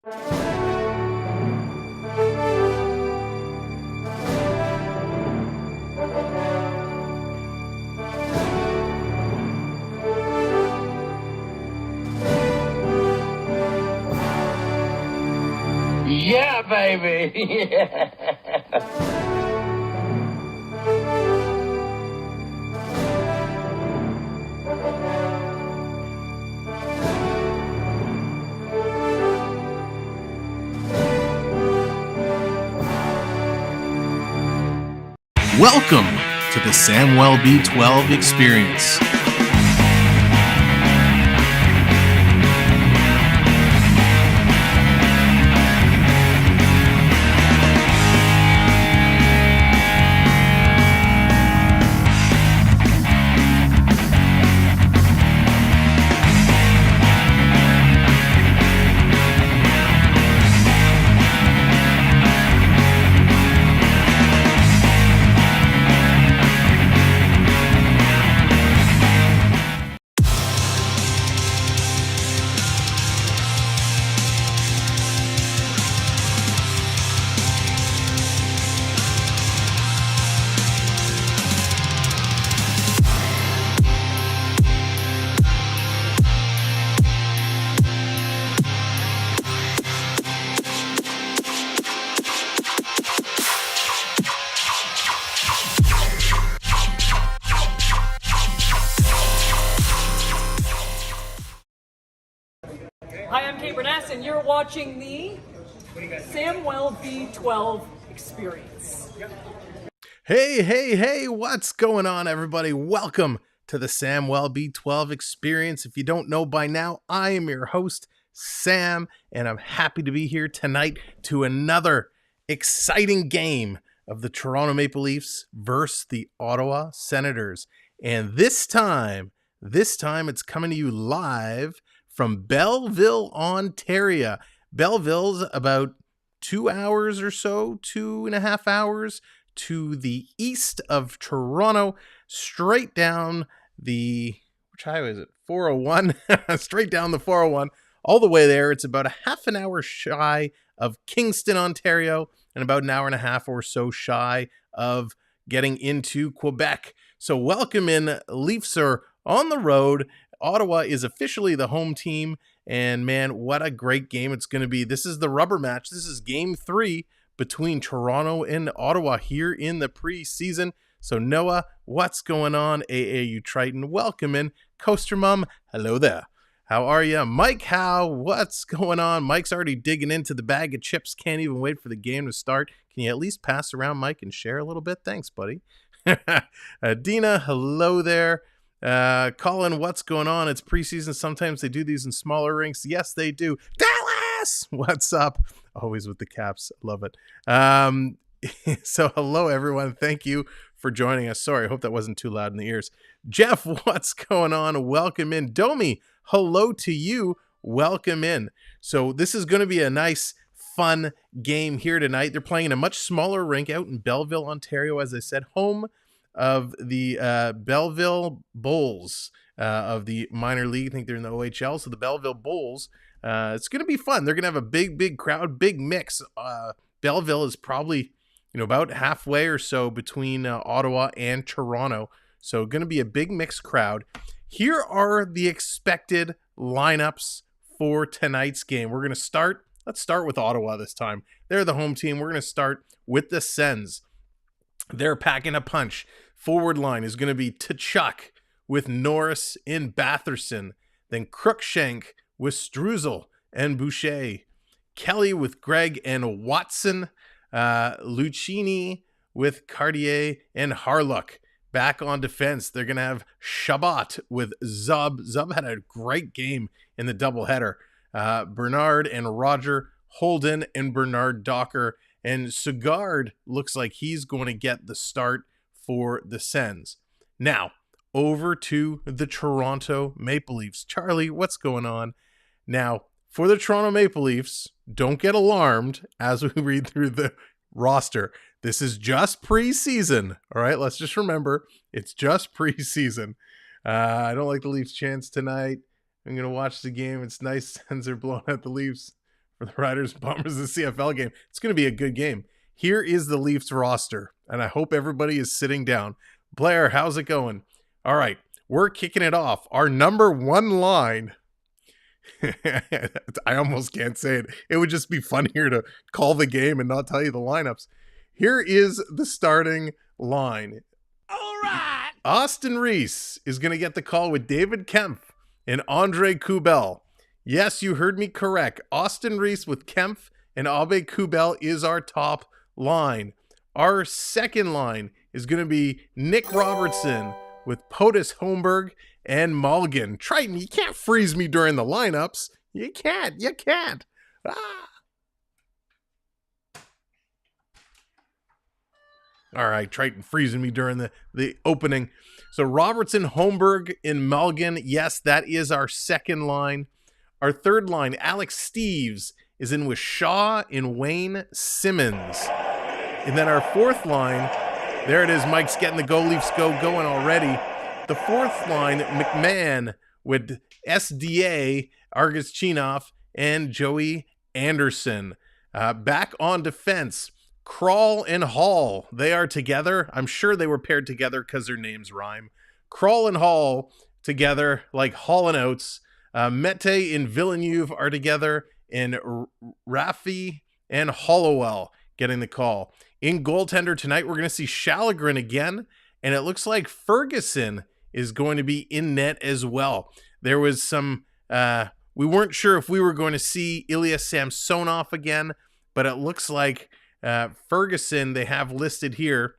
Yeah, baby. Yeah. Welcome to the Samwelb12 Experience. Hi, I'm Kate Bernass, and you're watching the Samwelb12 Experience. Hey, what's going on, everybody? Welcome to the Samwelb12 Experience. If you don't know by now, I am your host, Sam, and I'm happy to be here tonight to another exciting game of the Toronto Maple Leafs versus the Ottawa Senators. And this time it's coming to you live from Belleville, Ontario. Belleville's about 2 hours or so, 2.5 hours to the east of Toronto, straight down the, which highway is it? 401, straight down the 401, all the way there. It's about a half an hour shy of Kingston, Ontario, and about an hour and a half or so shy of getting into Quebec. So welcome in, Leafs are on the road. Ottawa is officially the home team, and man, what a great game it's going to be. This is the rubber match. This is game 3 between Toronto and Ottawa here in the preseason. So Noah, what's going on? AAU Triton, welcome in. Coaster Mom, hello there. How are you? Mike, what's going on? Mike's already digging into the bag of chips. Can't even wait for the game to start. Can you at least pass around, Mike, and share a little bit? Thanks, buddy. Dina, hello there. Colin, what's going on? It's preseason. Sometimes they do these in smaller rinks. Yes, they do. Dallas, what's up? Always with the caps. Love it. So hello, everyone. Thank you for joining us. Sorry, I hope that wasn't too loud in the ears. Jeff, what's going on? Welcome in. Domi, hello to you. Welcome in. So this is going to be a nice, fun game here tonight. They're playing in a much smaller rink out in Belleville, Ontario, as I said, home of the Belleville Bulls of the minor league. I think they're in the OHL. So the Belleville Bulls, it's going to be fun. They're going to have a big crowd, big mix. Belleville is probably, about halfway or so between Ottawa and Toronto. So going to be a big mixed crowd. Here are the expected lineups for tonight's game. We're going to let's start with Ottawa this time. They're the home team. We're going to start with the Sens. They're packing a punch. Forward line is going to be Tkachuk with Norris and Batherson. Then Cruikshank with Struzel and Boucher. Kelly with Gregg and Watson. Lucchini with Cartier and Harlock. Back on defense, they're going to have Shabbat with Zub. Zub had a great game in the doubleheader. Bernard and Roger, Holden and Bernard Docker. And Sagard looks like he's going to get the start for the Sens. Now, over to the Toronto Maple Leafs. Charlie, what's going on? Now, for the Toronto Maple Leafs, don't get alarmed as we read through the roster. This is just preseason. All right, let's just remember, it's just preseason. I don't like the Leafs' chance tonight. I'm going to watch the game. It's nice Sens are blowing out the Leafs for the Riders and Bombers, the CFL game. It's going to be a good game. Here is the Leafs roster, and I hope everybody is sitting down. Blair, how's it going? All right, we're kicking it off. Our number one line. I almost can't say it. It would just be funnier to call the game and not tell you the lineups. Here is the starting line. All right. Austin Reese is going to get the call with David Kempf and Andre Kubel. Yes, you heard me correct. Austin Reese with Kempf and Abe Kubel is our top line. Our second line is going to be Nick Robertson with POTUS Holmberg and Mulligan. Triton, you can't freeze me during the lineups. You can't. Ah. All right, Triton freezing me during the opening. So Robertson, Holmberg, and Mulligan. Yes, that is our second line. Our third line, Alex Steeves, is in with Shaw and Wayne Simmons. And then our fourth line, there it is. Mike's getting the Go Leafs Go going already. The fourth line, McMahon with SDA, Argus Chinoff, and Joey Anderson. Back on defense, Kroll and Hall. They are together. I'm sure they were paired together because their names rhyme. Kroll and Hall together like Hall and Oates. Mete and Villeneuve are together, and Raffi and Hollowell getting the call. In goaltender tonight, we're going to see Shallegren again, and it looks like Ferguson is going to be in net as well. There was some, we weren't sure if we were going to see Ilya Samsonov again, but it looks like Ferguson they have listed here.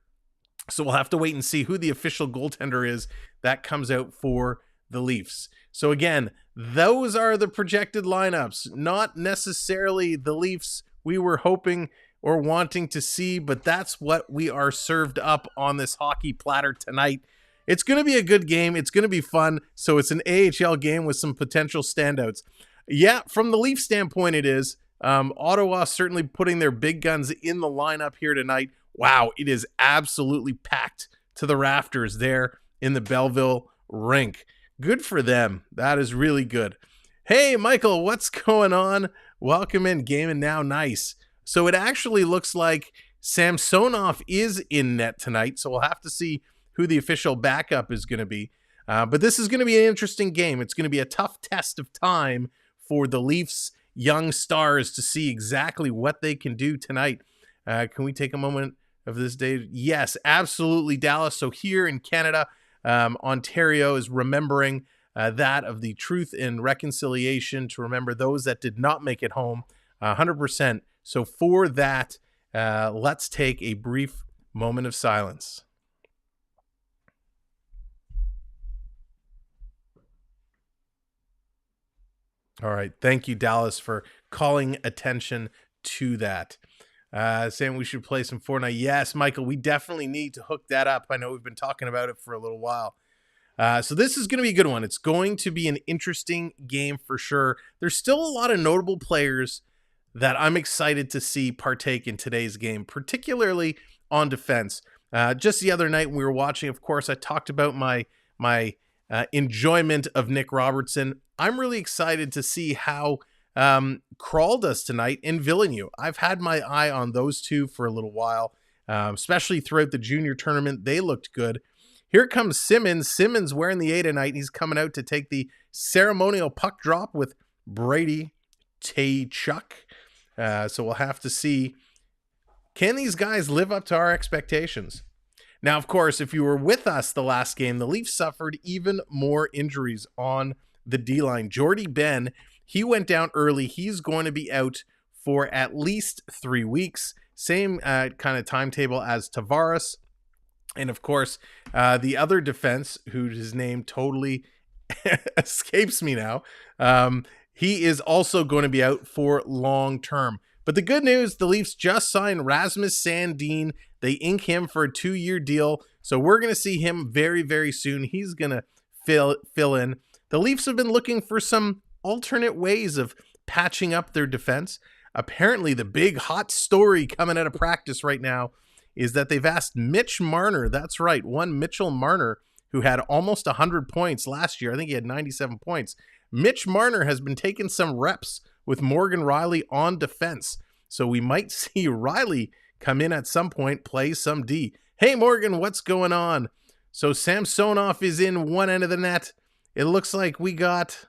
So we'll have to wait and see who the official goaltender is that comes out for the Leafs. So again, those are the projected lineups, not necessarily the Leafs we were hoping or wanting to see, but that's what we are served up on this hockey platter tonight. It's going to be a good game. It's going to be fun. So it's an AHL game with some potential standouts. Yeah, from the Leaf standpoint, it is. Ottawa certainly putting their big guns in the lineup here tonight. Wow, it is absolutely packed to the rafters there in the Belleville rink. Good for them. That is really good. Hey, Michael, what's going on? Welcome in, Gaming Now. Nice. So it actually looks like Samsonov is in net tonight, so we'll have to see who the official backup is going to be. But this is going to be an interesting game. It's going to be a tough test of time for the Leafs young stars to see exactly what they can do tonight. Can we take a moment of this day? Yes, absolutely, Dallas. So here in Canada, Ontario is remembering that of the Truth and Reconciliation, to remember those that did not make it home, 100%. So for that, let's take a brief moment of silence. All right. Thank you, Dallas, for calling attention to that. Saying we should play some Fortnite. Yes, Michael, we definitely need to hook that up. I know we've been talking about it for a little while. So this is going to be a good one. It's going to be an interesting game for sure. There's still a lot of notable players that I'm excited to see partake in today's game, particularly on defense. Just the other night when we were watching, of course, I talked about my enjoyment of Nick Robertson. I'm really excited to see how Kroll does tonight in Villeneuve. I've had my eye on those two for a little while, especially throughout the junior tournament. They looked good. Here comes Simmons. Simmons wearing the A tonight. He's coming out to take the ceremonial puck drop with Brady Tkachuk. So we'll have to see, can these guys live up to our expectations? Now, of course, if you were with us the last game, the Leafs suffered even more injuries on the D-line. Jordy Ben, he went down early. He's going to be out for at least 3 weeks. Same kind of timetable as Tavares. And, of course, the other defense, whose name totally escapes me now, he is also going to be out for long term. But the good news, the Leafs just signed Rasmus Sandin. They ink him for a 2-year deal. So we're going to see him very, very soon. He's going to fill in. The Leafs have been looking for some alternate ways of patching up their defense. Apparently, the big hot story coming out of practice right now is that they've asked Mitch Marner, that's right, one Mitchell Marner, who had almost 100 points last year. I think he had 97 points. Mitch Marner has been taking some reps with Morgan Rielly on defense. So we might see Rielly come in at some point, play some D. Hey, Morgan, what's going on? So Samsonov is in one end of the net. It looks like we got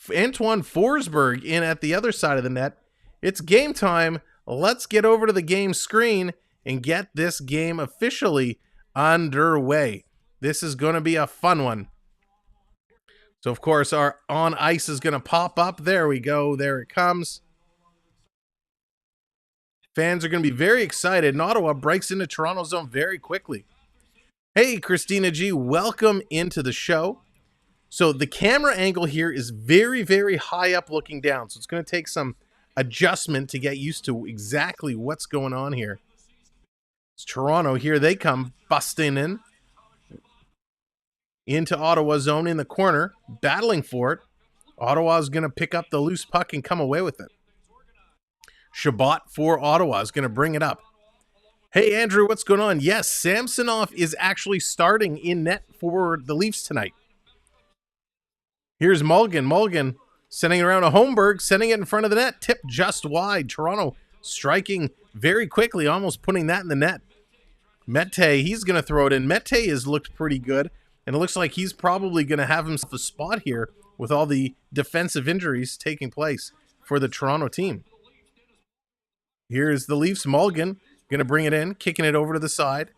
Antoine Forsberg in at the other side of the net. It's game time. Let's get over to the game screen and get this game officially underway. This is going to be a fun one. So, of course, our on ice is going to pop up. There we go. There it comes. Fans are going to be very excited, and Ottawa breaks into Toronto zone very quickly. Hey, Christina G, welcome into the show. So the camera angle here is very, very high up looking down. So it's going to take some adjustment to get used to exactly what's going on here. It's Toronto. Here they come, busting in. Into Ottawa zone in the corner, battling for it. Ottawa's going to pick up the loose puck and come away with it. Shabbat for Ottawa is going to bring it up. Hey, Andrew, what's going on? Yes, Samsonov is actually starting in net for the Leafs tonight. Here's Mulligan. Mulligan sending it around to Holmberg, sending it in front of the net. Tip just wide. Toronto striking very quickly, almost putting that in the net. Mete, he's going to throw it in. Mete has looked pretty good, and it looks like he's probably going to have himself a spot here with all the defensive injuries taking place for the Toronto team. Here's the Leafs. Mulligan going to bring it in, kicking it over to the side.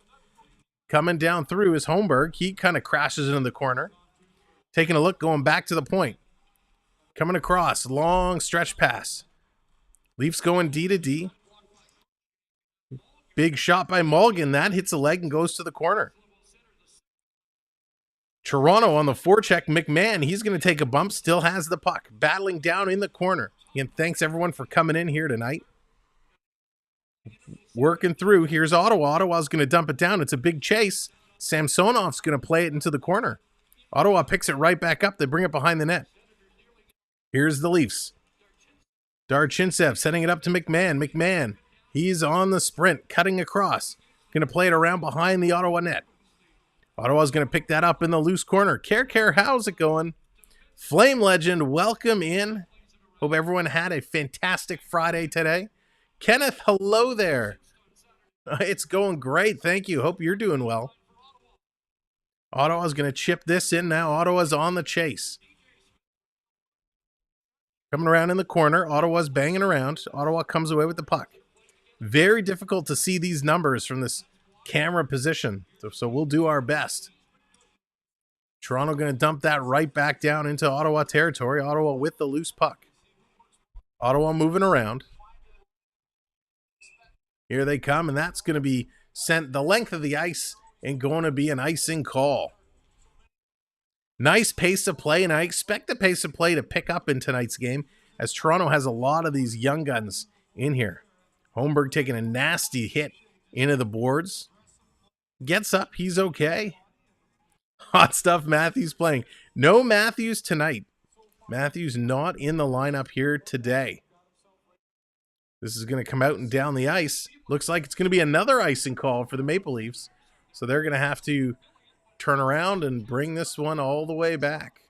Coming down through is Holmberg. He kind of crashes into the corner. Taking a look, going back to the point. Coming across, long stretch pass. Leafs going D to D. Big shot by Mulligan. That hits a leg and goes to the corner. Toronto on the forecheck. McMahon, he's going to take a bump. Still has the puck. Battling down in the corner. Again, thanks everyone for coming in here tonight. Working through. Here's Ottawa. Ottawa's going to dump it down. It's a big chase. Samsonov's going to play it into the corner. Ottawa picks it right back up. They bring it behind the net. Here's the Leafs. Darchinsev setting it up to McMahon. McMahon, he's on the sprint, cutting across. Going to play it around behind the Ottawa net. Ottawa's going to pick that up in the loose corner. Care, how's it going? Flame Legend, welcome in. Hope everyone had a fantastic Friday today. Kenneth, hello there. It's going great. Thank you. Hope you're doing well. Ottawa's going to chip this in now. Ottawa's on the chase. Coming around in the corner. Ottawa's banging around. Ottawa comes away with the puck. Very difficult to see these numbers from this camera position. So we'll do our best. Toronto going to dump that right back down into Ottawa territory. Ottawa with the loose puck. Ottawa moving around. Here they come, and that's going to be sent the length of the ice and going to be an icing call. Nice pace of play, and I expect the pace of play to pick up in tonight's game as Toronto has a lot of these young guns in here. Holmberg taking a nasty hit into the boards. Gets up, he's okay. Hot stuff, Matthews playing. No Matthews tonight. Matthews not in the lineup here today. This is going to come out and down the ice. Looks like it's going to be another icing call for the Maple Leafs. So they're going to have to turn around and bring this one all the way back.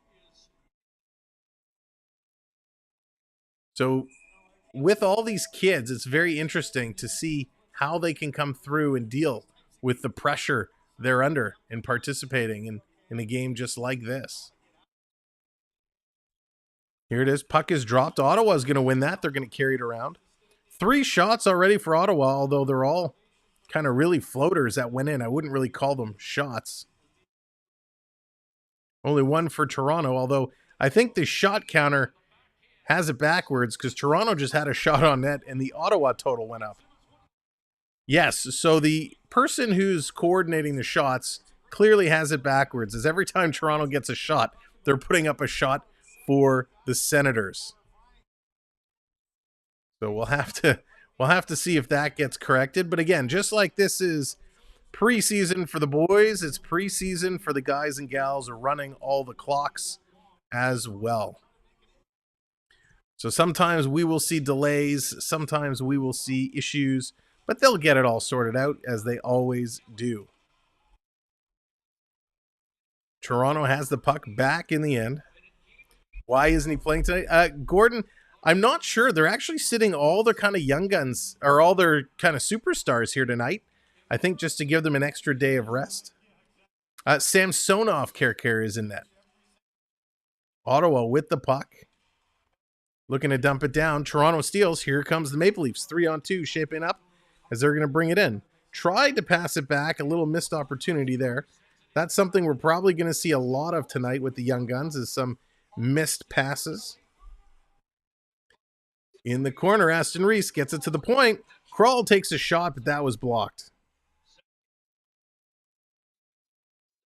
So with all these kids, it's very interesting to see how they can come through and deal with the pressure they're under in participating in a game just like this. Here it is. Puck is dropped. Ottawa's going to win that. They're going to carry it around. 3 shots already for Ottawa, although they're all kind of really floaters that went in. I wouldn't really call them shots. Only 1 for Toronto, although I think the shot counter has it backwards because Toronto just had a shot on net and the Ottawa total went up. Yes, so the person who's coordinating the shots clearly has it backwards, as every time Toronto gets a shot, they're putting up a shot for the Senators. So we'll have to see if that gets corrected. But again, just like this is preseason for the boys, it's preseason for the guys and gals running all the clocks as well. So sometimes we will see delays, sometimes we will see issues, but they'll get it all sorted out as they always do. Toronto has the puck back in the end. Why isn't he playing tonight? Gordon, I'm not sure. They're actually sitting all their kind of young guns, or all their kind of superstars here tonight. I think just to give them an extra day of rest. Samsonov Kerker is in net. Ottawa with the puck. Looking to dump it down. Toronto steals. Here comes the Maple Leafs. 3-on-2 shaping up as they're going to bring it in. Tried to pass it back. A little missed opportunity there. That's something we're probably going to see a lot of tonight with the young guns, is some missed passes. In the corner, Aston Reese gets it to the point. Kral takes a shot, but that was blocked.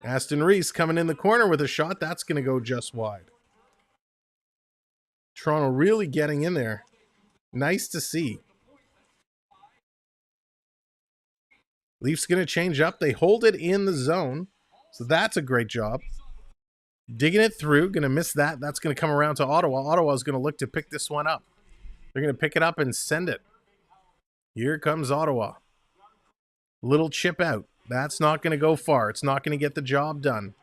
Aston Reese coming in the corner with a shot. That's going to go just wide. Toronto really getting in there. Nice to see. Leafs going to change up. They hold it in the zone. So that's a great job. Digging it through. Going to miss that. That's going to come around to Ottawa. Ottawa's going to look to pick this one up. They're going to pick it up and send it. Here comes Ottawa. Little chip out. That's not going to go far. It's not going to get the job done.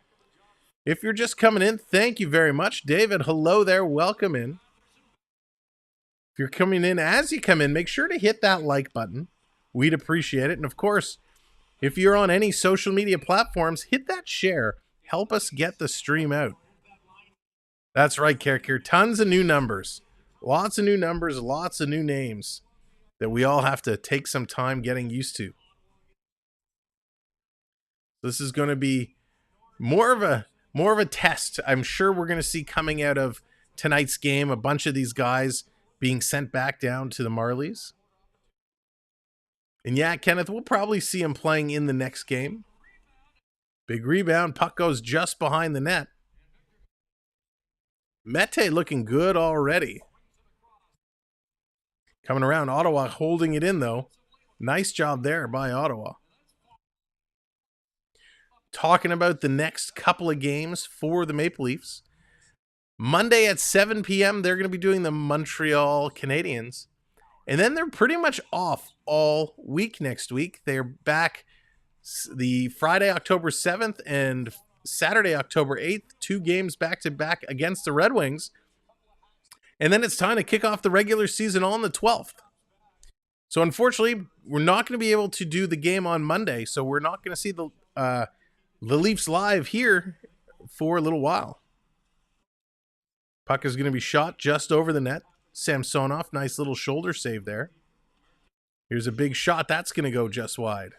If you're just coming in, thank you very much. David, hello there. Welcome in. If you're coming in, as you come in, make sure to hit that like button. We'd appreciate it. And of course, if you're on any social media platforms, hit that share. Help us get the stream out. That's right, Kerker. Tons of new numbers. Lots of new numbers, lots of new names that we all have to take some time getting used to. This is going to be more of a test. I'm sure we're going to see coming out of tonight's game a bunch of these guys being sent back down to the Marlies. And yeah, Kenneth, we'll probably see him playing in the next game. Big rebound. Puck goes just behind the net. Mete looking good already. Coming around, Ottawa holding it in, though. Nice job there by Ottawa. Talking about the next couple of games for the Maple Leafs. Monday at 7 p.m., they're going to be doing the Montreal Canadiens. And then they're pretty much off all week next week. They're back the Friday, October 7th and Saturday, October 8th. 2 games back-to-back against the Red Wings. And then it's time to kick off the regular season on the 12th. So unfortunately, we're not going to be able to do the game on Monday. So we're not going to see the Leafs live here for a little while. Puck is going to be shot just over the net. Samsonov, nice little shoulder save there. Here's a big shot. That's going to go just wide.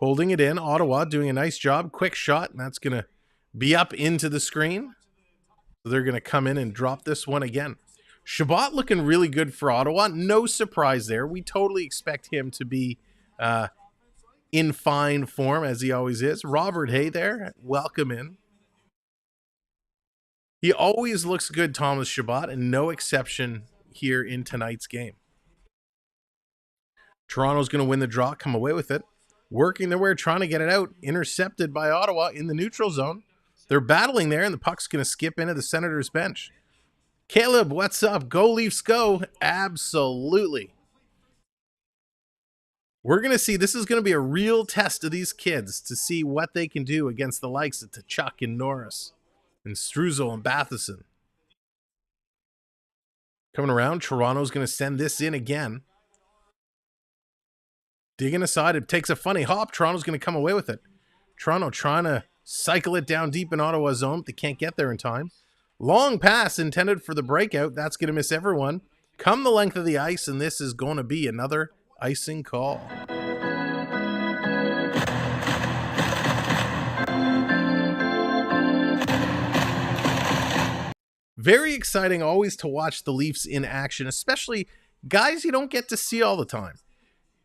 Holding it in. Ottawa doing a nice job. Quick shot. And that's going to be up into the screen. So they're going to come in and drop this one again. Chabot looking really good for Ottawa. No surprise there. We totally expect him to be in fine form, as he always is. Robert Hay there. Welcome in. He always looks good, Thomas Chabot, and no exception here in tonight's game. Toronto's going to win the draw, come away with it. Working their way, trying to get it out. Intercepted by Ottawa in the neutral zone. They're battling there, and the puck's going to skip into the Senators' bench. Caleb, what's up? Go Leafs, go. Absolutely. We're going to see, this is going to be a real test of these kids to see what they can do against the likes of Tkachuk and Norris and Struzel and Batherson. Coming around, Toronto's going to send this in again. Digging aside, it takes a funny hop. Toronto's going to come away with it. Toronto trying to cycle it down deep in Ottawa's zone, but they can't get there in time. Long pass intended for the breakout. That's going to miss everyone. Come the length of the ice, and this is going to be another icing call. Very exciting always to watch the Leafs in action, especially guys you don't get to see all the time.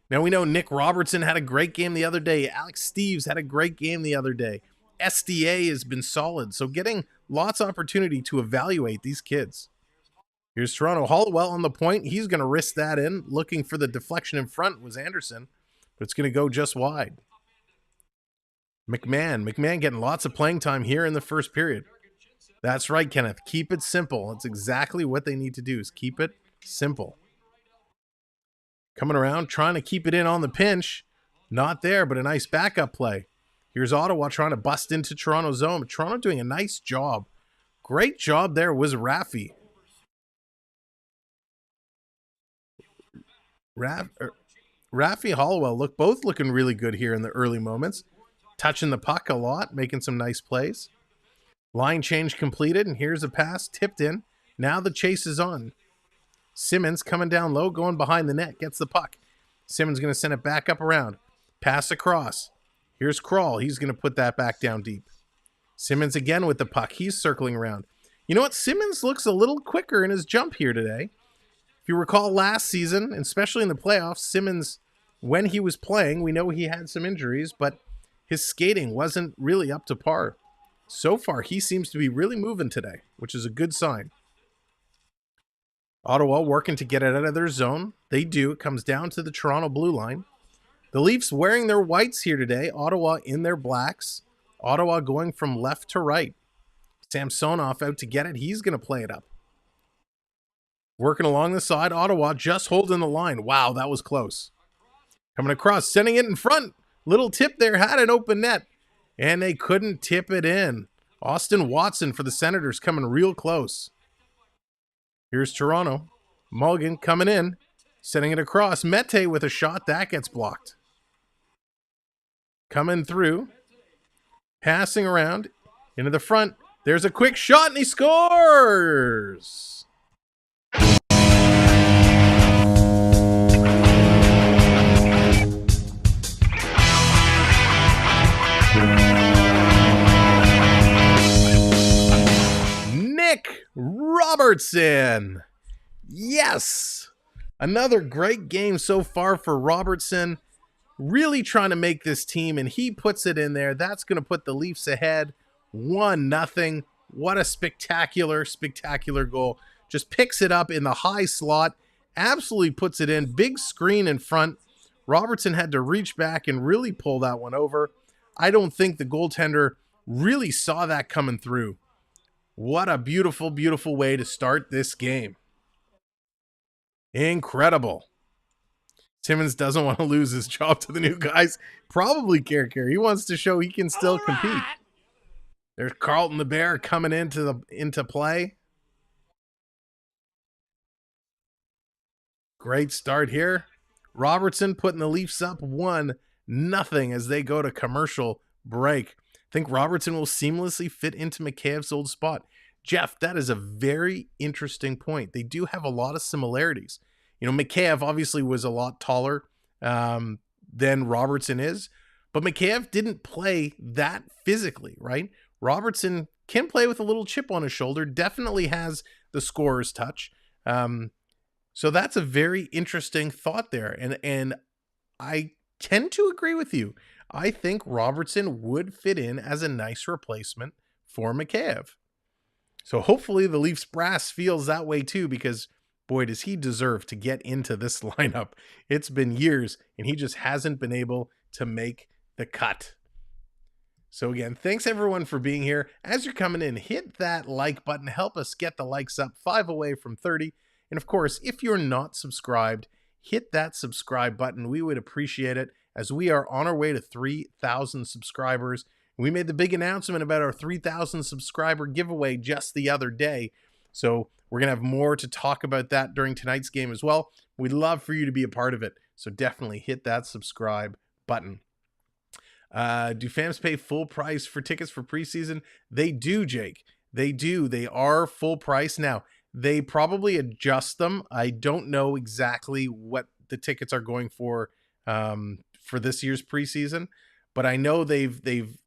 Now, we know Nick Robertson had a great game the other day. Alex Steeves had a great game the other day. SDA has been solid, so getting lots of opportunity to evaluate these kids. Here's Toronto. Hollowell on the point. He's going to risk that in. Looking for the deflection in front was Anderson, but it's going to go just wide. McMahon getting lots of playing time here in the first period. That's right, Kenneth. Keep it simple. That's exactly what they need to do, is keep it simple. Coming around, trying to keep it in on the pinch. Not there, but a nice backup play. Here's Ottawa trying to bust into Toronto's zone. Toronto doing a nice job. Great job there was Raffi. Raffy Hollowell both looking really good here in the early moments. Touching the puck a lot, making some nice plays. Line change completed, and here's a pass tipped in. Now the chase is on. Simmons coming down low, going behind the net, gets the puck. Simmons going to send it back up around. Pass across. Here's Kroll. He's going to put that back down deep. Simmons again with the puck. He's circling around. You know what? Simmons looks a little quicker in his jump here today. If you recall last season, especially in the playoffs, Simmons, when he was playing, we know he had some injuries, but his skating wasn't really up to par. So far, he seems to be really moving today, which is a good sign. Ottawa working to get it out of their zone. They do. It comes down to the Toronto blue line. The Leafs wearing their whites here today. Ottawa in their blacks. Ottawa going from left to right. Samsonov out to get it. He's going to play it up. Working along the side. Ottawa just holding the line. Wow, that was close. Coming across, sending it in front. Little tip there, had an open net. And they couldn't tip it in. Austin Watson for the Senators coming real close. Here's Toronto. Mulligan coming in. Sending it across. Mete with a shot. That gets blocked. Coming through. Passing around. Into the front. There's a quick shot and he scores! Nick Robertson. Yes. Another great game so far for Robertson. Really trying to make this team, and he puts it in there. That's going to put the Leafs ahead 1-0. What a spectacular, spectacular goal. Just picks it up in the high slot. Absolutely puts it in. Big screen in front. Robertson had to reach back and really pull that one over. I don't think the goaltender really saw that coming through. What a beautiful, beautiful way to start this game. Incredible. Simmons doesn't want to lose his job to the new guys. Probably care. He wants to show he can still compete. There's Carlton the Bear coming into play. Great start here. Robertson putting the Leafs up 1-0 as they go to commercial break. I think Robertson will seamlessly fit into Mikheyev's old spot. Jeff, that is a very interesting point. They do have a lot of similarities. You know, Mikheyev obviously was a lot taller than Robertson is, but Mikheyev didn't play that physically, right? Robertson can play with a little chip on his shoulder, definitely has the scorer's touch. So that's a very interesting thought there. And I tend to agree with you. I think Robertson would fit in as a nice replacement for Mikheyev. So hopefully the Leafs brass feels that way too, because boy, does he deserve to get into this lineup. It's been years and he just hasn't been able to make the cut. So again, thanks everyone for being here. As you're coming in, hit that like button. Help us get the likes up, 5 away from 30. And of course, if you're not subscribed, hit that subscribe button. We would appreciate it, as we are on our way to 3,000 subscribers. We made the big announcement about our 3,000 subscriber giveaway just the other day. So we're going to have more to talk about that during tonight's game as well. We'd love for you to be a part of it. So definitely hit that subscribe button. Do fans pay full price for tickets for preseason? They do, Jake. They do. They are full price. Now, they probably adjust them. I don't know exactly what the tickets are going for this year's preseason, but I know they've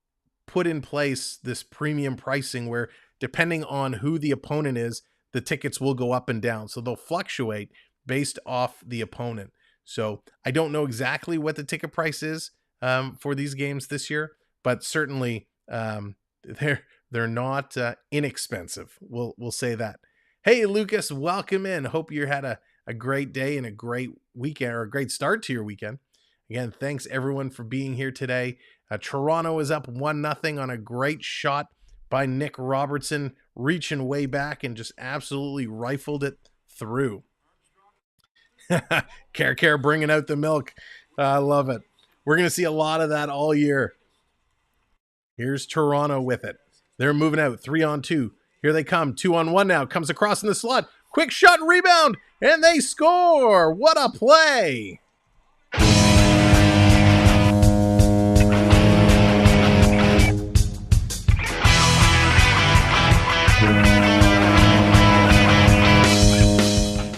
put in place this premium pricing where, depending on who the opponent is, the tickets will go up and down. So they'll fluctuate based off the opponent. So I don't know exactly what the ticket price is for these games this year, but certainly they're not inexpensive. We'll say that. Hey, Lucas, welcome in. Hope you had a great day and a great weekend, or a great start to your weekend. Again, thanks everyone for being here today. Toronto is up 1-0 on a great shot by Nick Robertson, reaching way back and just absolutely rifled it through. Care bringing out the milk. I love it. We're going to see a lot of that all year. Here's Toronto with it. They're moving out 3-on-2. Here they come. 2-on-1 now. Comes across in the slot. Quick shot, rebound, and they score. What a play.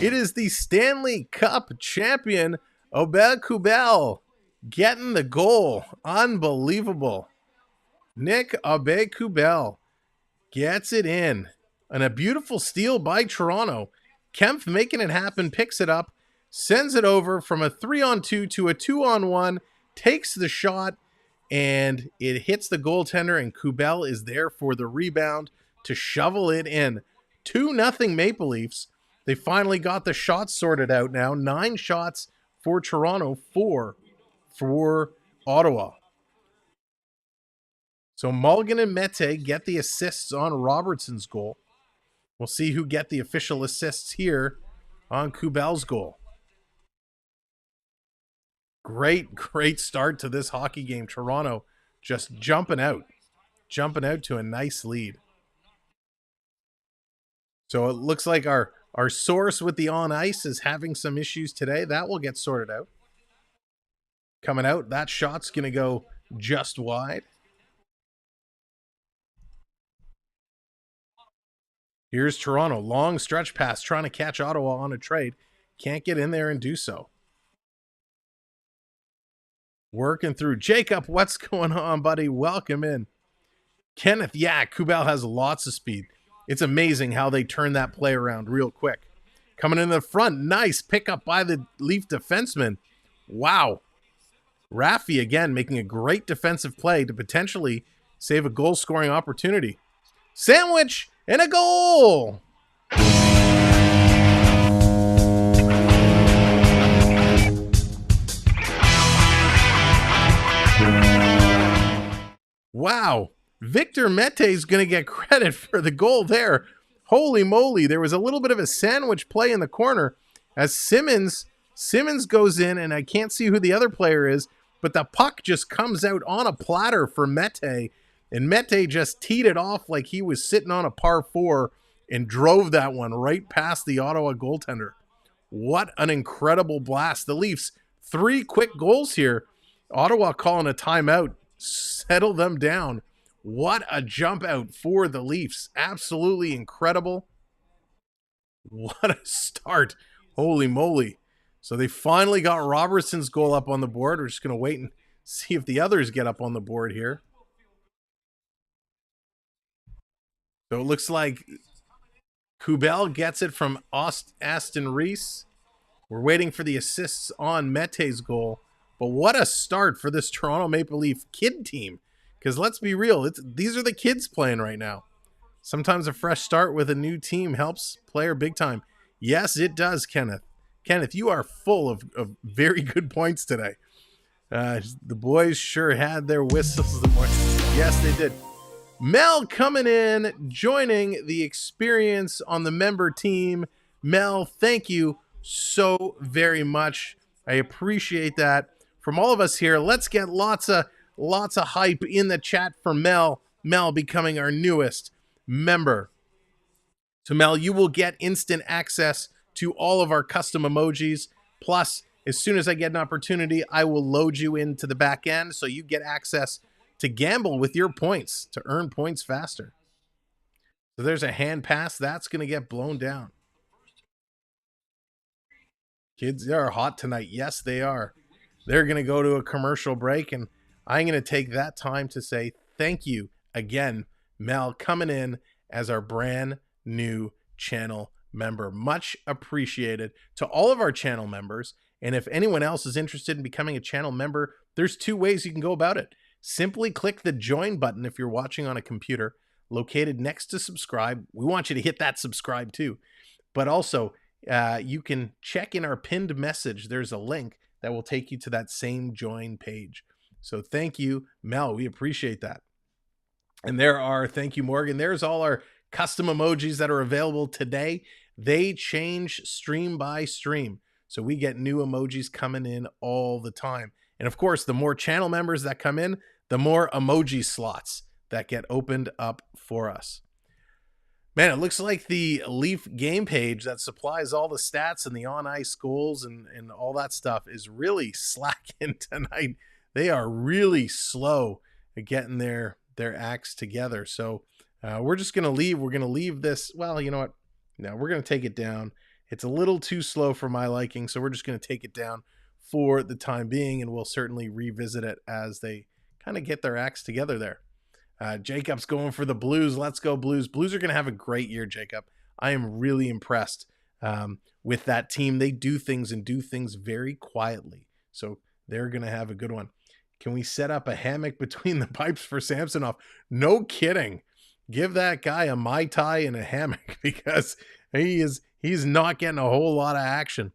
It is the Stanley Cup champion, Aube-Kubel, getting the goal. Unbelievable. Nick Aube-Kubel gets it in. And a beautiful steal by Toronto. Kempf making it happen, picks it up, sends it over from a 3-on-2 to a 2-on-1, takes the shot, and it hits the goaltender, and Kubel is there for the rebound to shovel it in. 2-0 Maple Leafs. They finally got the shots sorted out now. 9 shots for Toronto, 4 for Ottawa. So Mulligan and Mete get the assists on Robertson's goal. We'll see who get the official assists here on Kubel's goal. Great start to this hockey game. Toronto just jumping out to a nice lead. So it looks like our source with the on ice is having some issues today. That will get sorted out. Coming out, that shot's going to go just wide. Here's Toronto. Long stretch pass, trying to catch Ottawa on a trade. Can't get in there and do so. Working through. Jacob, what's going on, buddy? Welcome in. Kenneth, yeah, Kubel has lots of speed. It's amazing how they turn that play around real quick. Coming in the front. Nice pickup by the Leaf defenseman. Wow. Raffi, again, making a great defensive play to potentially save a goal-scoring opportunity. Sandwich and a goal! Wow. Victor Mete is going to get credit for the goal there. Holy moly. There was a little bit of a sandwich play in the corner as Simmons goes in, and I can't see who the other player is, but the puck just comes out on a platter for Mete, and Mete just teed it off like he was sitting on a par 4 and drove that one right past the Ottawa goaltender. What an incredible blast. The Leafs, 3 quick goals here. Ottawa calling a timeout. Settle them down. What a jump out for the Leafs. Absolutely incredible. What a start. Holy moly. So they finally got Robertson's goal up on the board. We're just going to wait and see if the others get up on the board here. So it looks like Kubel gets it from Aston Reese. We're waiting for the assists on Mete's goal. But what a start for this Toronto Maple Leaf kid team. Because let's be real, these are the kids playing right now. Sometimes a fresh start with a new team helps player big time. Yes, it does, Kenneth. Kenneth, you are full of very good points today. The boys sure had their whistles. Yes, they did. Mel coming in, joining the experience on the member team. Mel, thank you so very much. I appreciate that. From all of us here, let's get lots of hype in the chat for Mel. Mel becoming our newest member. So Mel, you will get instant access to all of our custom emojis. Plus, as soon as I get an opportunity, I will load you into the back end so you get access to gamble with your points, to earn points faster. So there's a hand pass. That's going to get blown down. Kids, they are hot tonight. Yes, they are. They're going to go to a commercial break, and I'm going to take that time to say thank you again, Mel, coming in as our brand new channel member. Much appreciated to all of our channel members. And if anyone else is interested in becoming a channel member, there's 2 ways you can go about it. Simply click the join button if you're watching on a computer located next to subscribe. We want you to hit that subscribe too. But also, you can check in our pinned message. There's a link that will take you to that same join page. So thank you, Mel. We appreciate that. And thank you, Morgan. There's all our custom emojis that are available today. They change stream by stream. So we get new emojis coming in all the time. And of course, the more channel members that come in, the more emoji slots that get opened up for us. Man, it looks like the Leaf game page that supplies all the stats and the on-ice goals and all that stuff is really slacking tonight. They are really slow at getting their acts together. So we're just going to leave. We're going to leave this. Well, you know what? No, we're going to take it down. It's a little too slow for my liking, so we're just going to take it down for the time being, and we'll certainly revisit it as they kind of get their acts together there. Jacob's going for the Blues. Let's go Blues. Blues are going to have a great year, Jacob. I am really impressed with that team. They do things and do things very quietly. So they're going to have a good one. Can we set up a hammock between the pipes for Samsonov? No kidding. Give that guy a Mai Tai and a hammock because he's not getting a whole lot of action.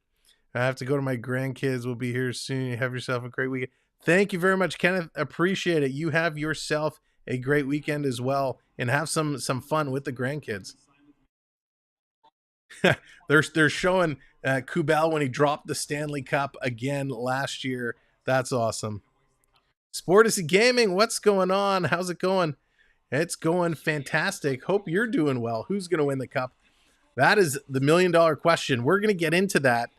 I have to go to my grandkids. We'll be here soon. Have yourself a great weekend. Thank you very much, Kenneth. Appreciate it. You have yourself a great weekend as well, and have some fun with the grandkids. they're showing Kubel when he dropped the Stanley Cup again last year. That's awesome. Sportacy Gaming, what's going on? How's it going? It's going fantastic. Hope you're doing well. Who's going to win the cup? That is the $1 million question. We're going to get into that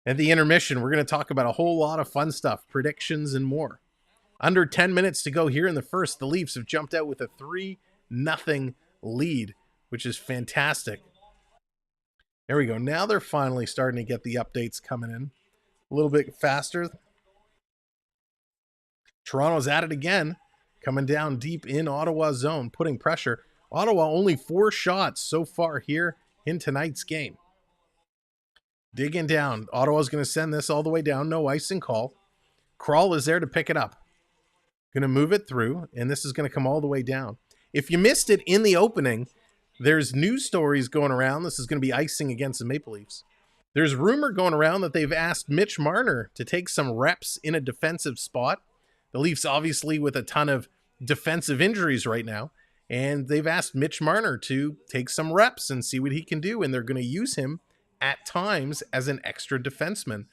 at the intermission. We're going to talk about a whole lot of fun stuff, predictions, and more. Under 10 minutes to go here in the first, the Leafs have jumped out with a 3-0 lead, which is fantastic. There we go. Now they're finally starting to get the updates coming in a little bit faster. Toronto's at it again, coming down deep in Ottawa's zone, putting pressure. Ottawa only 4 shots so far here in tonight's game. Digging down. Ottawa's going to send this all the way down. No icing call. Crawl is there to pick it up. Going to move it through, and this is going to come all the way down. If you missed it in the opening, there's news stories going around. This is going to be icing against the Maple Leafs. There's rumor going around that they've asked Mitch Marner to take some reps in a defensive spot. The Leafs obviously with a ton of defensive injuries right now, and they've asked Mitch Marner to take some reps and see what he can do, and they're going to use him at times as an extra defenseman.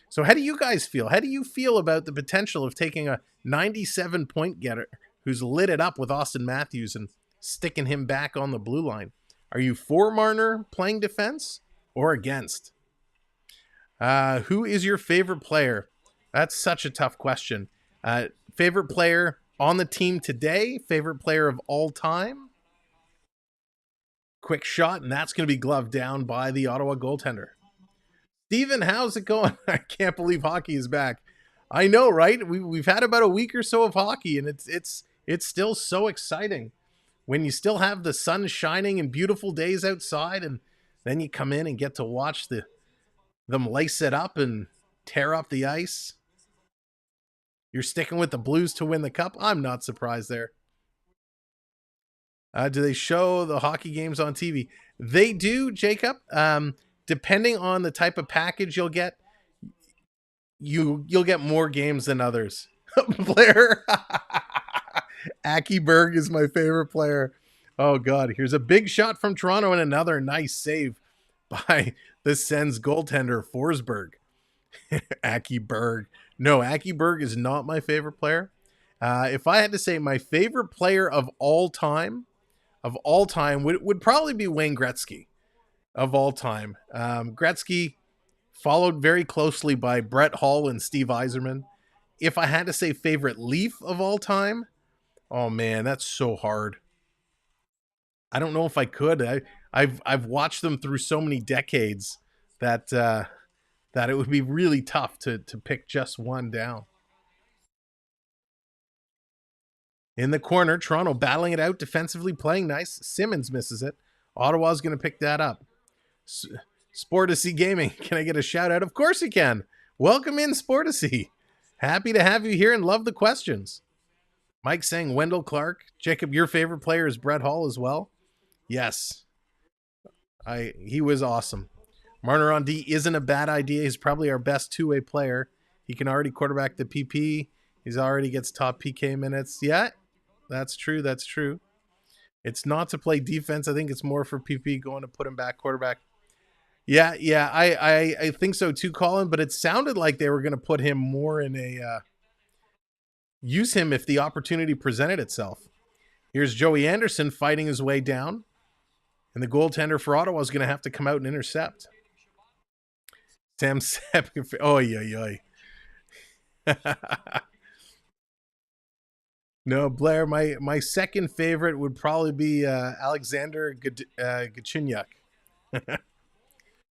So how do you guys feel? How do you feel about the potential of taking a 97-point getter who's lit it up with Austin Matthews and sticking him back on the blue line? Are you for Marner playing defense or against? Who is your favorite player? That's such a tough question. Favorite player on the team today? Favorite player of all time? Quick shot, and that's going to be gloved down by the Ottawa goaltender. Steven, how's it going? I can't believe hockey is back. I know, right? We've had about a week or so of hockey, and it's still so exciting when you still have the sun shining and beautiful days outside, and then you come in and get to watch them lace it up and tear up the ice. You're sticking with the Blues to win the cup? I'm not surprised there. Do they show the hockey games on TV? They do, Jacob. Depending on the type of package you'll get, you'll get more games than others. Blair. Aki Berg is my favorite player. Oh, God. Here's a big shot from Toronto and another nice save by the Sens goaltender, Forsberg. Aki Berg. No, Aki Berg is not my favorite player. If I had to say my favorite player of all time would probably be Wayne Gretzky. Of all time. Gretzky followed very closely by Brett Hull and Steve Yzerman. If I had to say favorite Leaf of all time, oh man, that's so hard. I don't know if I could. I've watched them through so many decades that it would be really tough to pick just one down. In the corner, Toronto battling it out defensively, playing nice. Simmons misses it. Ottawa's going to pick that up. Sportacy Gaming, can I get a shout out? Of course you can. Welcome in, Sportacy. Happy to have you here and love the questions. Mike saying Wendell Clark. Jacob, your favorite player is Brett Hull as well? Yes. He was awesome. Marner on D isn't a bad idea. He's probably our best two-way player. He can already quarterback the PP. He's already gets top PK minutes. Yeah, that's true. That's true. It's not to play defense. I think it's more for PP going to put him back quarterback. Yeah, I think so too, Colin, but it sounded like they were going to put him more in a use him if the opportunity presented itself. Here's Joey Anderson fighting his way down. And the goaltender for Ottawa is going to have to come out and intercept. Sam Sepp. Oy. No, Blair, my second favorite would probably be Alexander Galchenyuk.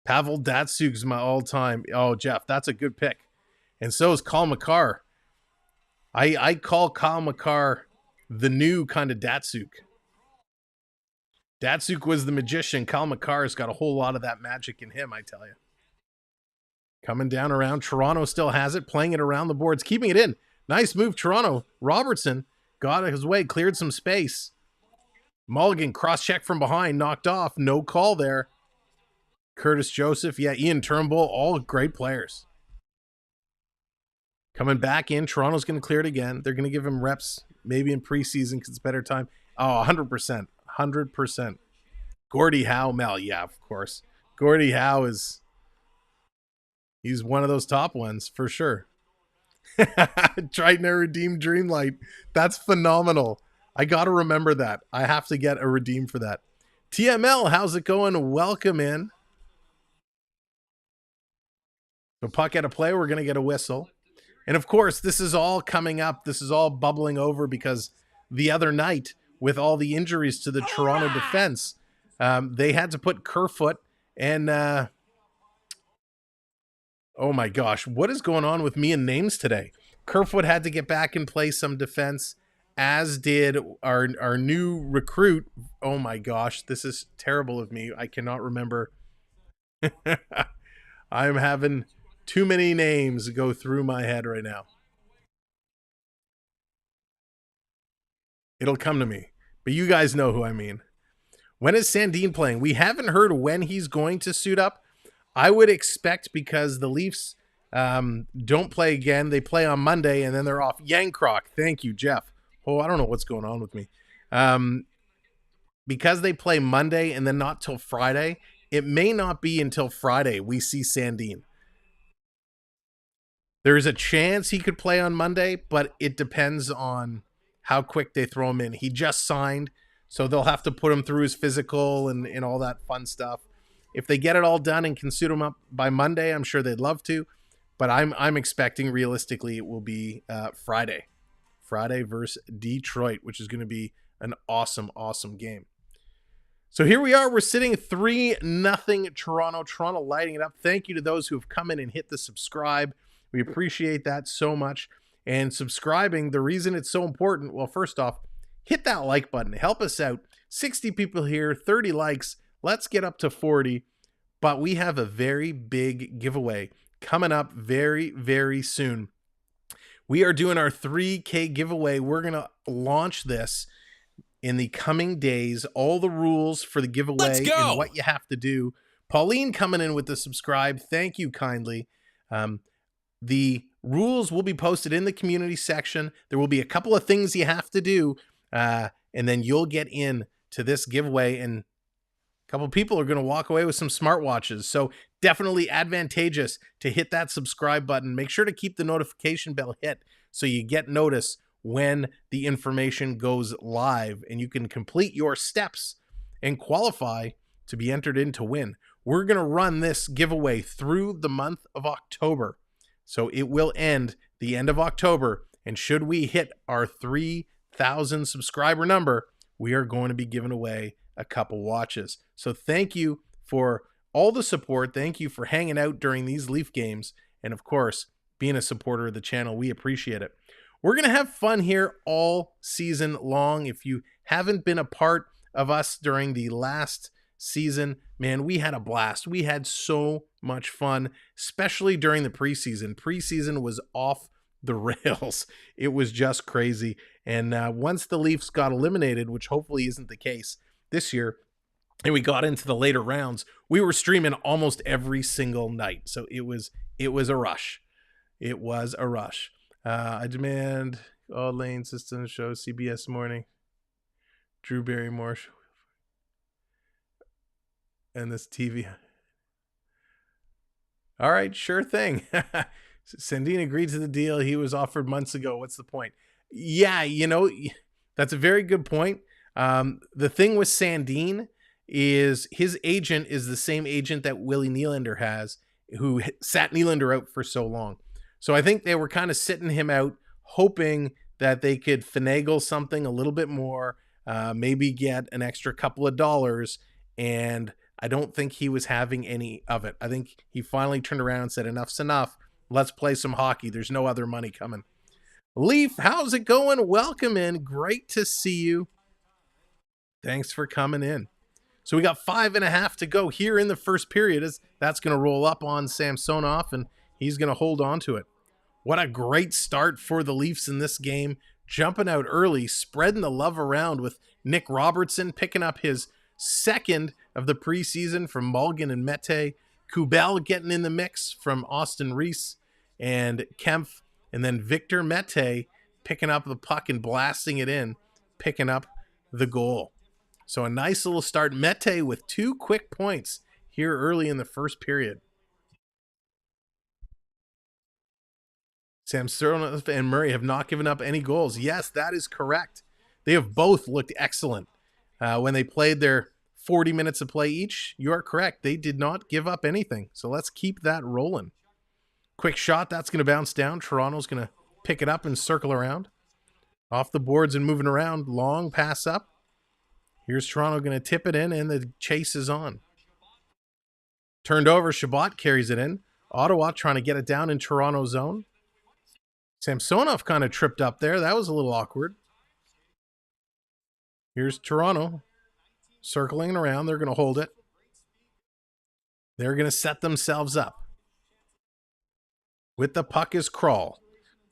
Pavel Datsuk's my all-time. Oh, Jeff, that's a good pick. And so is Kyle McCarr. I call Kyle McCarr the new kind of Datsuk. Datsuk was the magician. Kyle McCarr's got a whole lot of that magic in him, I tell you. Coming down around. Toronto still has it, playing it around the boards, keeping it in. Nice move, Toronto. Robertson got his way, cleared some space. Mulligan, cross-check from behind, knocked off. No call there. Curtis Joseph, yeah, Ian Turnbull, all great players. Coming back in, Toronto's going to clear it again. They're going to give him reps, maybe in preseason because it's better time. Oh, 100%. 100%. Gordie Howe, Mel, yeah, of course. Gordie Howe he's one of those top ones, for sure. Triton redeemed Dreamlight. That's phenomenal. I got to remember that. I have to get a redeem for that. TML, how's it going? Welcome in. The puck at a play, we're going to get a whistle. And of course, this is all coming up. This is all bubbling over because the other night, with all the injuries to the Toronto defense, they had to put Kerfoot and oh my gosh, what is going on with me and names today? Kerfoot had to get back and play some defense, as did our new recruit. Oh my gosh, this is terrible of me. I cannot remember. I'm having too many names go through my head right now. It'll come to me, but you guys know who I mean. When is Sandin playing? We haven't heard when he's going to suit up. I would expect, because the Leafs don't play again. They play on Monday, and then they're off. Yankrock. Thank you, Jeff. Oh, I don't know what's going on with me. Because they play Monday and then not till Friday, it may not be until Friday we see Sandin. There's a chance he could play on Monday, but it depends on how quick they throw him in. He just signed, so they'll have to put him through his physical and all that fun stuff. If they get it all done and can suit him up by Monday, I'm sure they'd love to. But I'm expecting realistically it will be Friday. Friday versus Detroit, which is going to be an awesome, awesome game. So here we are. We're sitting 3-0 Toronto. Toronto lighting it up. Thank you to those who have come in and hit the subscribe. We appreciate that so much. And subscribing, the reason it's so important, well, first off, hit that like button. Help us out. 60 people here, 30 likes. Let's get up to 40. But we have a very big giveaway coming up very, very soon. We are doing our 3K giveaway. We're going to launch this in the coming days. All the rules for the giveaway and what you have to do. Pauline coming in with the subscribe. Thank you kindly. The rules will be posted in the community section. There will be a couple of things you have to do, and then you'll get in to this giveaway, and a couple of people are going to walk away with some smartwatches. So definitely advantageous to hit that subscribe button. Make sure to keep the notification bell hit so you get notice when the information goes live, and you can complete your steps and qualify to be entered in to win. We're going to run this giveaway through the month of October. So it will end the end of October. And should we hit our 3,000 subscriber number, we are going to be giving away a couple watches. So thank you for all the support. Thank you for hanging out during these Leaf games. And of course, being a supporter of the channel. We appreciate it. We're going to have fun here all season long. If you haven't been a part of us during the last season, man, we had a blast. We had so much fun, especially during the preseason. Preseason was off the rails. It was just crazy. And once the Leafs got eliminated, which hopefully isn't the case this year, and we got into the later rounds, we were streaming almost every single night. So it was a rush. It was a rush. I demand all lane systems show CBS Morning, Drew Barrymore show, and this TV. All right, sure thing. Sandin agreed to the deal he was offered months ago. What's the point? Yeah, that's a very good point. The thing with Sandin is his agent is the same agent that Willie Nylander has, who sat Nylander out for so long. So I think they were kind of sitting him out, hoping that they could finagle something a little bit more, maybe get an extra couple of dollars. And I don't think he was having any of it. I think he finally turned around and said, enough's enough. Let's play some hockey. There's no other money coming. Leaf, how's it going? Welcome in. Great to see you. Thanks for coming in. So we got 5.5 to go here in the first period. That's going to roll up on Samsonov, and he's going to hold on to it. What a great start for the Leafs in this game. Jumping out early, spreading the love around with Nick Robertson picking up his second of the preseason from Mulligan and Mete. Kubel getting in the mix from Austin Reese and Kempf. And then Victor Mete picking up the puck and blasting it in, picking up the goal. So a nice little start. Mete with 2 quick points here early in the first period. Samsonov and Murray have not given up any goals. Yes, that is correct. They have both looked excellent when they played their 40 minutes of play each. You are correct. They did not give up anything. So let's keep that rolling. Quick shot. That's going to bounce down. Toronto's going to pick it up and circle around. Off the boards and moving around. Long pass up. Here's Toronto going to tip it in, and the chase is on. Turned over. Chabot carries it in. Ottawa trying to get it down in Toronto zone. Samsonov kind of tripped up there. That was a little awkward. Here's Toronto circling around. They're going to hold it. They're going to set themselves up. With the puck is Kral.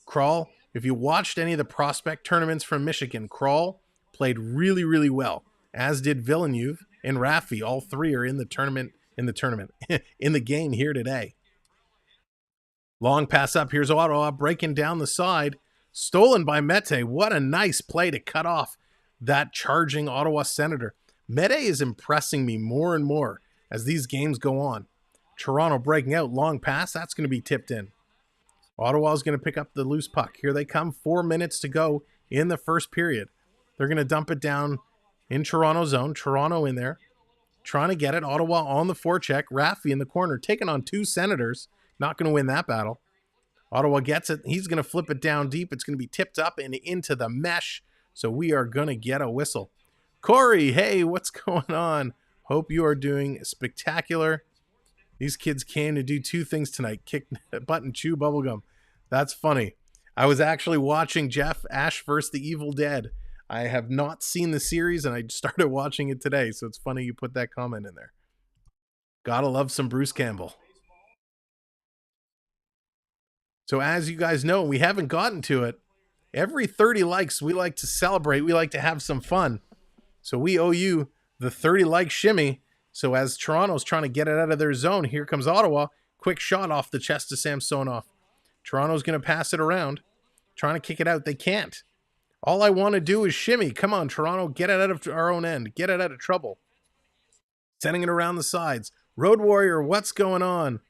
Kral, if you watched any of the prospect tournaments from Michigan, Kral played really, really well, as did Villeneuve and Raffi. All three are in the tournament, in the game here today. Long pass up. Here's Ottawa breaking down the side. Stolen by Mete. What a nice play to cut off that charging Ottawa Senator. Mete is impressing me more and more as these games go on. Toronto breaking out. Long pass. That's going to be tipped in. Ottawa's going to pick up the loose puck. Here they come. 4 minutes to go in the first period. They're going to dump it down in Toronto zone. Toronto in there. Trying to get it. Ottawa on the forecheck. Raffi in the corner. Taking on 2 Senators. Not going to win that battle. Ottawa gets it. He's going to flip it down deep. It's going to be tipped up and into the mesh. So we are going to get a whistle. Corey, hey, what's going on? Hope you are doing spectacular. These kids came to do 2 things tonight. Kick butt and chew bubblegum. That's funny. I was actually watching Jeff Ash vs. the Evil Dead. I have not seen the series, and I started watching it today. So it's funny you put that comment in there. Gotta love some Bruce Campbell. So as you guys know, we haven't gotten to it. Every 30 likes, we like to celebrate. We like to have some fun. So we owe you the 30 like shimmy. So as Toronto's trying to get it out of their zone, here comes Ottawa. Quick shot off the chest of Samsonov. Toronto's going to pass it around. Trying to kick it out. They can't. All I want to do is shimmy. Come on, Toronto. Get it out of our own end. Get it out of trouble. Sending it around the sides. Road Warrior, what's going on?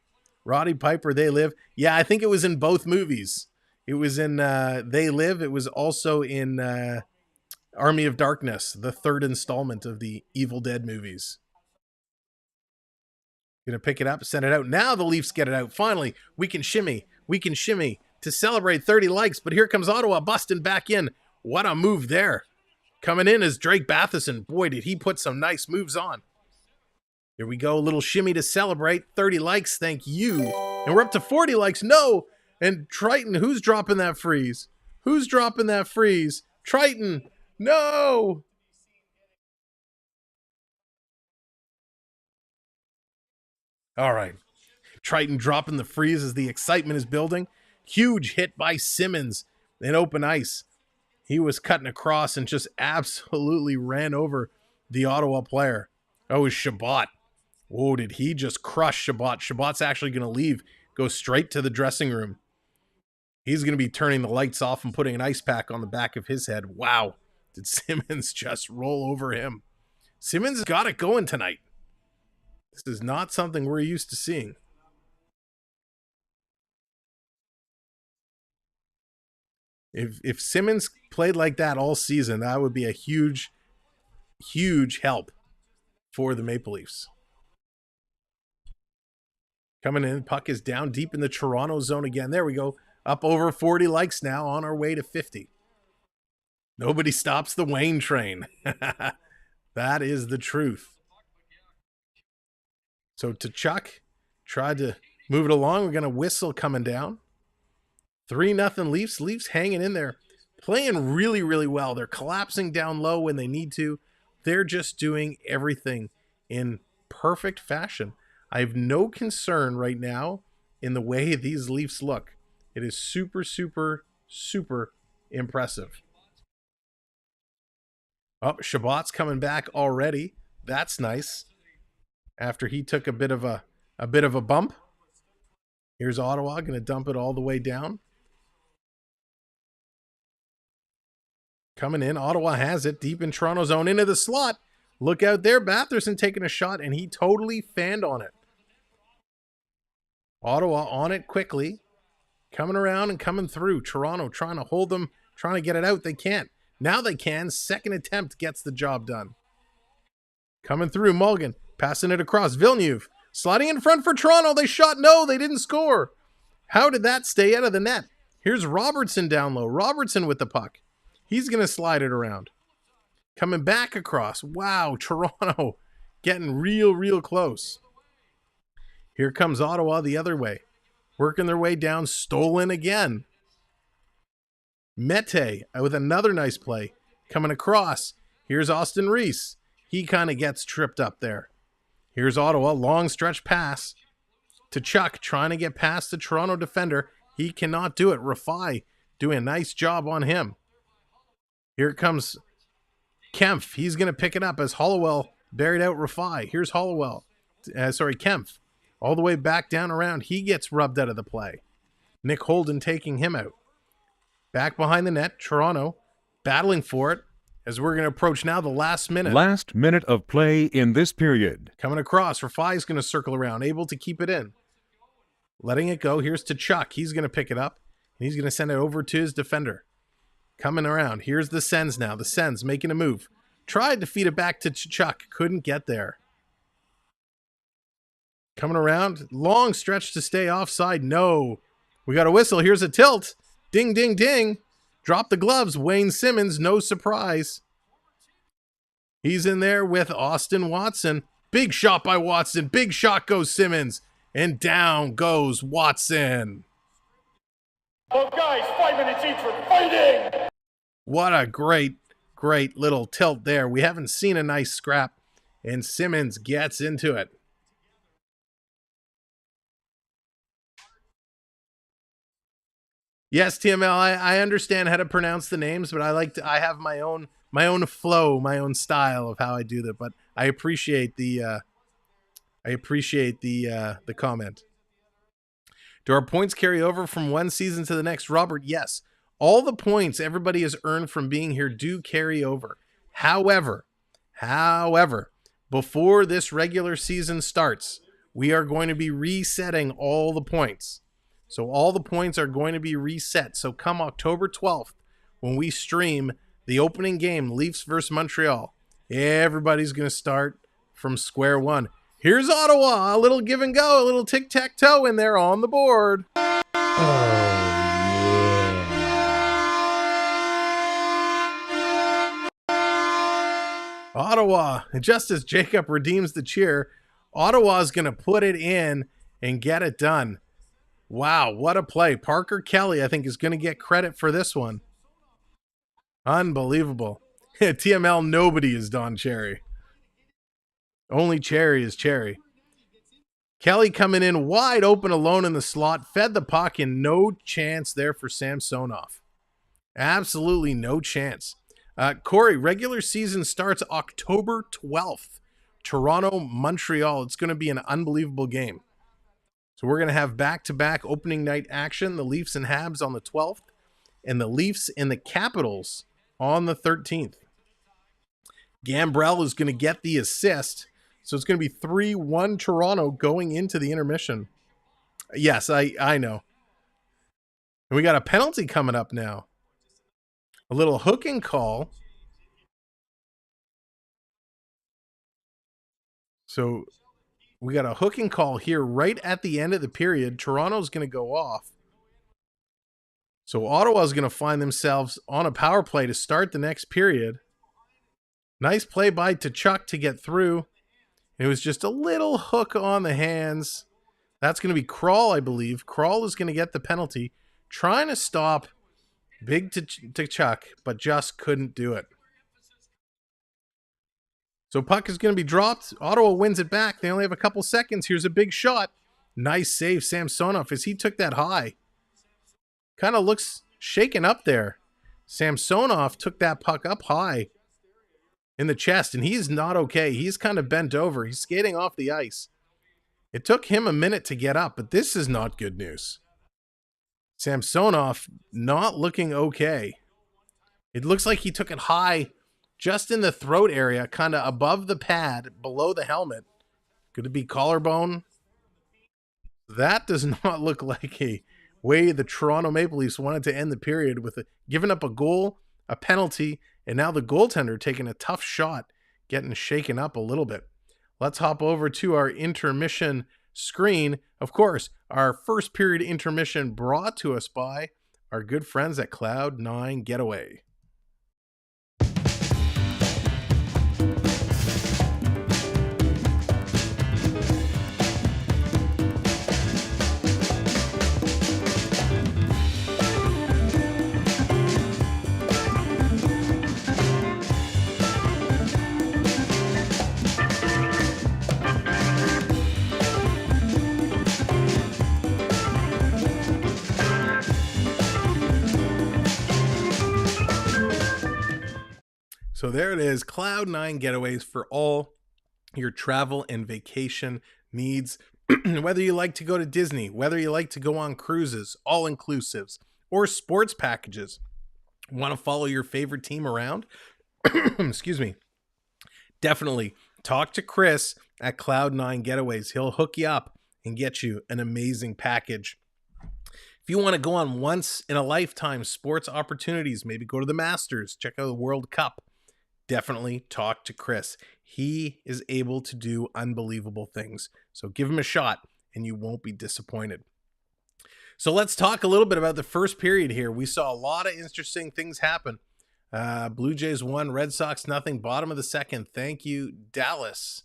Roddy Piper, They Live. Yeah, I think it was in both movies. It was in They Live. It was also in Army of Darkness, the 3rd installment of the Evil Dead movies. Going to pick it up, send it out. Now the Leafs get it out. Finally, we can shimmy. We can shimmy to celebrate 30 likes. But here comes Ottawa busting back in. What a move there. Coming in is Drake Batherson. Boy, did he put some nice moves on. Here we go. A little shimmy to celebrate. 30 likes. Thank you. And we're up to 40 likes. No. And Triton, who's dropping that freeze? Who's dropping that freeze? Triton. No. All right. Triton dropping the freeze as the excitement is building. Huge hit by Simmons in open ice. He was cutting across and just absolutely ran over the Ottawa player. Oh, it was Chabot. Whoa, did he just crush Chabot? Chabot's actually going to leave, go straight to the dressing room. He's going to be turning the lights off and putting an ice pack on the back of his head. Wow. Did Simmons just roll over him? Simmons has got it going tonight. This is not something we're used to seeing. If Simmons played like that all season, that would be a huge, huge help for the Maple Leafs. Coming in, puck is down deep in the Toronto zone again. There we go. Up over 40 likes now, on our way to 50. Nobody stops the Wayne train. That is the truth. So to Chuck, tried to move it along. We're going to whistle coming down. 3-0 Leafs. Leafs hanging in there. Playing really, really well. They're collapsing down low when they need to. They're just doing everything in perfect fashion. I have no concern right now in the way these Leafs look. It is super, super, super impressive. Oh, Shabbat's coming back already. That's nice. After he took a bit of a bump. Here's Ottawa going to dump it all the way down. Coming in, Ottawa has it deep in Toronto zone into the slot. Look out there, Batherson taking a shot, and he totally fanned on it. Ottawa on it quickly. Coming around and coming through. Toronto trying to hold them, trying to get it out. They can't. Now they can. Second attempt gets the job done. Coming through, Mulligan. Passing it across. Villeneuve. Sliding in front for Toronto. They shot. No, they didn't score. How did that stay out of the net? Here's Robertson down low. Robertson with the puck. He's going to slide it around. Coming back across. Wow, Toronto getting real, real close. Here comes Ottawa the other way. Working their way down. Stolen again. Mete with another nice play. Coming across. Here's Austin Reese. He kind of gets tripped up there. Here's Ottawa. Long stretch pass to Chuck. Trying to get past the Toronto defender. He cannot do it. Rafai doing a nice job on him. Here comes Kempf. He's going to pick it up as Hollowell buried out Rafai. Here's Hollowell. Kempf. All the way back down around. He gets rubbed out of the play. Nick Holden taking him out. Back behind the net. Toronto battling for it as we're going to approach now the last minute. Last minute of play in this period. Coming across. Rafai's going to circle around. Able to keep it in. Letting it go. Here's to Chuck. He's going to pick it up. And he's going to send it over to his defender. Coming around. Here's the Sens now. The Sens making a move. Tried to feed it back to Chuck. Couldn't get there. Coming around. Long stretch to stay offside. No. We got a whistle. Here's a tilt. Ding, ding, ding. Drop the gloves. Wayne Simmons. No surprise. He's in there with Austin Watson. Big shot by Watson. Big shot goes Simmons. And down goes Watson. Well, guys, 5 minutes each for fighting. What a great, great little tilt there. We haven't seen a nice scrap. And Simmons gets into it. Yes, TML, I understand how to pronounce the names, but I have my own flow, my own style of how I do that. But I appreciate the comment. Do our points carry over from one season to the next? Robert, yes. All the points everybody has earned from being here do carry over. However, before this regular season starts, we are going to be resetting all the points. So all the points are going to be reset. So come October 12th, when we stream the opening game, Leafs versus Montreal, everybody's going to start from square one. Here's Ottawa, a little give and go, a little tic-tac-toe in there on the board. Ottawa, just as Jacob redeems the cheer, Ottawa's going to put it in and get it done. Wow, what a play. Parker Kelly, I think, is going to get credit for this one. Unbelievable. TML, nobody is Don Cherry. Only Cherry is Cherry. Kelly coming in wide open alone in the slot. Fed the puck and no chance there for Samsonov. Absolutely no chance. Corey, regular season starts October 12th. Toronto, Montreal. It's going to be an unbelievable game. So we're going to have back-to-back opening night action. The Leafs and Habs on the 12th. And the Leafs and the Capitals on the 13th. Gambrell is going to get the assist. So it's going to be 3-1 Toronto going into the intermission. Yes, I know. And we got a penalty coming up now. A little hooking call. So we got a hooking call here right at the end of the period. Toronto's going to go off. So Ottawa's going to find themselves on a power play to start the next period. Nice play by Tkachuk to get through. It was just a little hook on the hands. That's going to be Kral, I believe. Kral is going to get the penalty, trying to stop big Tkachuk, but just couldn't do it. So puck is going to be dropped. Ottawa wins it back. They only have a couple seconds. Here's a big shot. Nice save, Samsonov, as he took that high. Kind of looks shaken up there. Samsonov took that puck up high in the chest, and he's not okay. He's kind of bent over. He's skating off the ice. It took him a minute to get up, but this is not good news. Samsonov not looking okay. It looks like he took it high just in the throat area, kind of above the pad, below the helmet. Could it be collarbone? That does not look like a way the Toronto Maple Leafs wanted to end the period, with giving up a goal, a penalty, and now the goaltender taking a tough shot, getting shaken up a little bit. Let's hop over to our intermission screen. Of course, our first period intermission brought to us by our good friends at Cloud9 Getaway. So there it is, Cloud9 Getaways for all your travel and vacation needs. Whether you like to go to Disney, whether you like to go on cruises, all-inclusives, or sports packages, want to follow your favorite team around? Excuse me. Definitely talk to Chris at Cloud9 Getaways. He'll hook you up and get you an amazing package. If you want to go on once-in-a-lifetime sports opportunities, maybe go to the Masters, check out the World Cup, definitely talk to Chris. He is able to do unbelievable things. So give him a shot and you won't be disappointed. So let's talk a little bit about the first period here. We saw a lot of interesting things happen. Blue Jays won, Red Sox nothing, bottom of the second. Thank you, Dallas.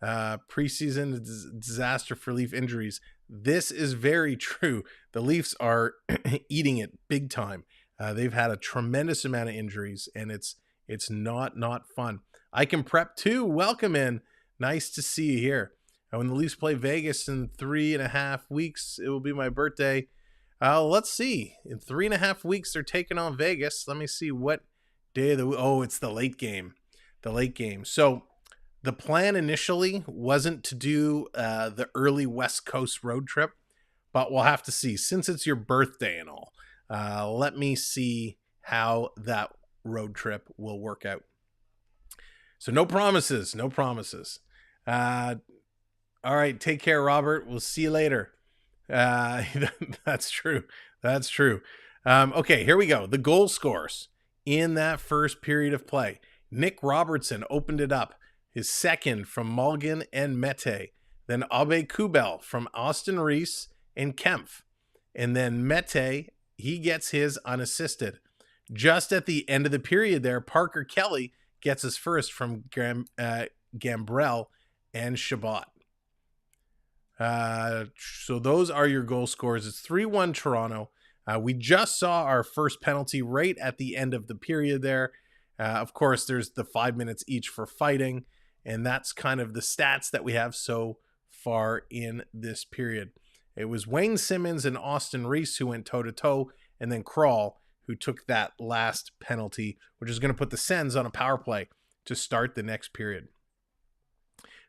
Preseason disaster for Leaf injuries. This is very true. The Leafs are eating it big time. They've had a tremendous amount of injuries, and it's not fun. I can prep too. Welcome in. Nice to see you here. When the Leafs play Vegas in 3.5 weeks, it will be my birthday. Let's see. In 3.5 weeks, they're taking on Vegas. Let me see what day of the... Oh, it's the late game. The late game. So the plan initially wasn't to do the early West Coast road trip, but we'll have to see. Since it's your birthday and all, let me see how that road trip will work out. So no promises. All right, take care, Robert. We'll see you later. That's true. Okay, here we go. The goal scores in that first period of play. Nick Robertson opened it up. His second from Mulligan and Mete. Then Abe Kubel from Austin Reese and Kempf. And then Mete, he gets his unassisted. Just at the end of the period there, Parker Kelly gets his first from Gambrell and Shabbat. So those are your goal scores. It's 3-1 Toronto. We just saw our first penalty right at the end of the period there. Of course, there's the 5 minutes each for fighting, and that's kind of the stats that we have so far in this period. It was Wayne Simmons and Austin Reese who went toe-to-toe, and then Kral who took that last penalty, which is going to put the Sens on a power play to start the next period.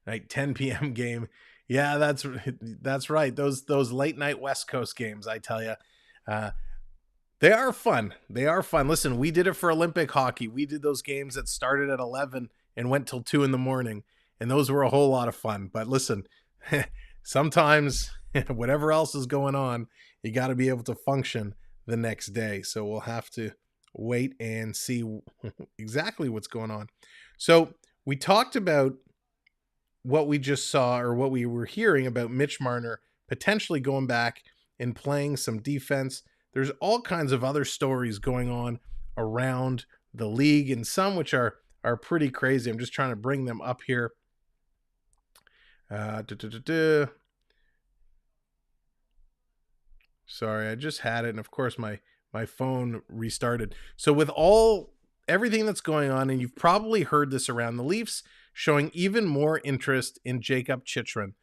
Right, 10 p.m. game. Yeah, that's right. Those late night West Coast games, I tell you, they are fun. Listen, we did it for Olympic hockey. We did those games that started at 11 and went till 2 in the morning, and those were a whole lot of fun. But listen, sometimes whatever else is going on, you got to be able to function the next day. So we'll have to wait and see exactly what's going on. So we talked about what we just saw, or what we were hearing about Mitch Marner potentially going back and playing some defense. There's all kinds of other stories going on around the league, and some which are pretty crazy. I'm just trying to bring them up here. Sorry, I just had it, and of course my phone restarted. So with everything that's going on, and you've probably heard this around, the Leafs showing even more interest in Jacob Chychrun.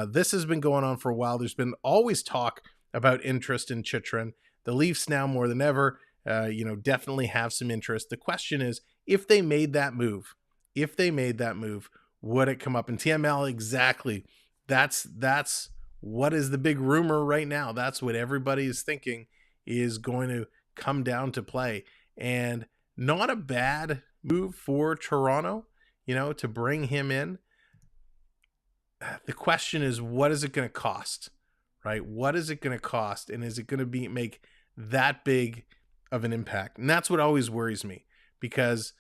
This has been going on for a while. There's been always talk about interest in Chychrun. The Leafs now more than ever, definitely have some interest. The question is, if they made that move, would it come up in TML? Exactly. That's what is the big rumor right now. That's what everybody is thinking is going to come down to play. And not a bad move for Toronto, to bring him in. The question is, what is it going to cost, right? What is it going to cost? And is it going to make that big of an impact? And that's what always worries me, because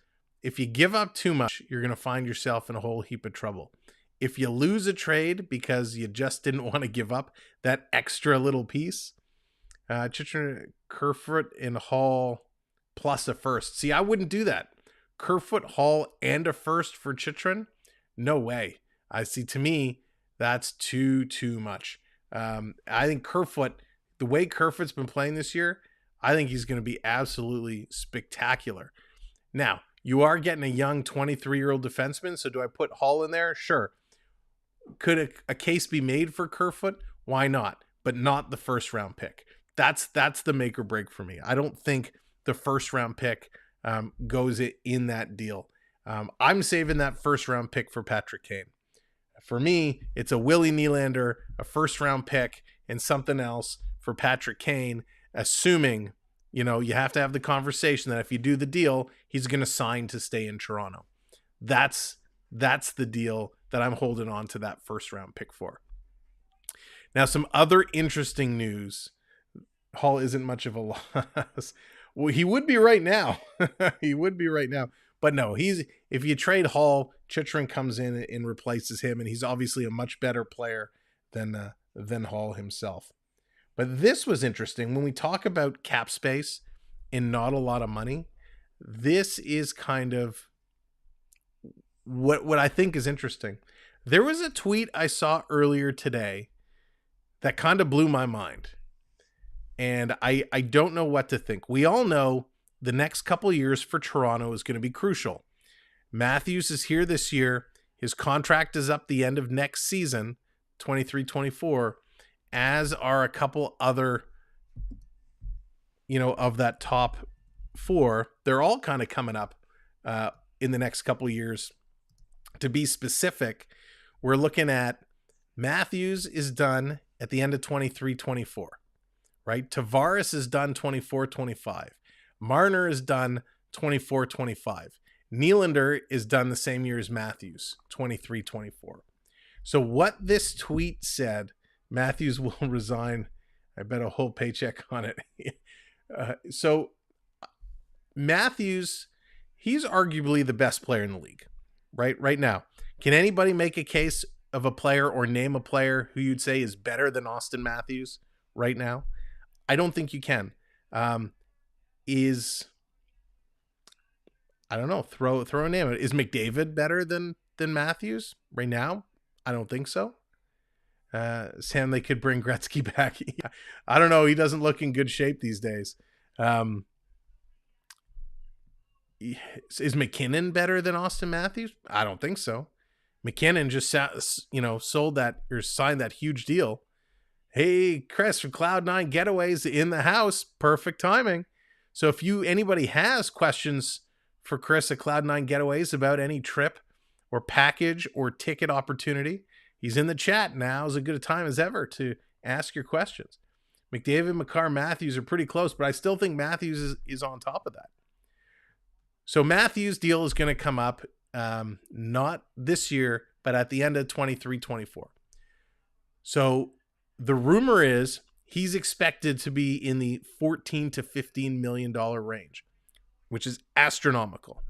if you give up too much, you're going to find yourself in a whole heap of trouble. If you lose a trade because you just didn't want to give up that extra little piece, Chychrun, Kerfoot, and Hall plus a first. See, I wouldn't do that. Kerfoot, Hall, and a first for Chychrun? No way. To me, that's too much. I think Kerfoot, the way Kerfoot's been playing this year, I think he's going to be absolutely spectacular. Now, you are getting a young 23-year-old defenseman, so do I put Hall in there? Sure. Could a case be made for Kerfoot? Why not? But not the first round pick. That's the make or break for me. I don't think the first round pick goes in that deal. I'm saving that first round pick for Patrick Kane. For me, it's a Willie Nylander, a first round pick, and something else for Patrick Kane, assuming, you have to have the conversation that if you do the deal, he's going to sign to stay in Toronto. That's the deal that I'm holding on to that first round pick for. Now, some other interesting news. Hall isn't much of a loss. Well, he would be right now. But no, if you trade Hall, Chychrun comes in and replaces him, and he's obviously a much better player than Hall himself. But this was interesting. When we talk about cap space and not a lot of money, this is kind of what I think is interesting. There was a tweet I saw earlier today that kind of blew my mind. And I don't know what to think. We all know the next couple of years for Toronto is going to be crucial. Matthews is here this year. His contract is up the end of next season, 23-24, as are a couple other, of that top four. They're all kind of coming up in the next couple of years. To be specific, we're looking at Matthews is done at the end of 23-24. Right? Tavares is done 24-25. Marner is done 24-25. Nylander is done the same year as Matthews, 23-24. So what this tweet said, Matthews will resign. I bet a whole paycheck on it. So Matthews, he's arguably the best player in the league, right now. Can anybody make a case of a player or name a player who you'd say is better than Austin Matthews right now? I don't think you can. I don't know. Throw a name. Is McDavid better than Matthews right now? I don't think so. Sam, they could bring Gretzky back. I don't know. He doesn't look in good shape these days. Is McKinnon better than Austin Matthews? I don't think so. McKinnon just sold that or signed that huge deal. Hey, Chris from Cloud9 Getaways in the house. Perfect timing. So if anybody has questions for Chris at Cloud9 Getaways about any trip or package or ticket opportunity, he's in the chat. Now is as good a time as ever to ask your questions. McDavid, Makar, Matthews are pretty close, but I still think Matthews is on top of that. So Matthews' deal is going to come up not this year, but at the end of 23-24. So the rumor is he's expected to be in the $14 to $15 million range, which is astronomical.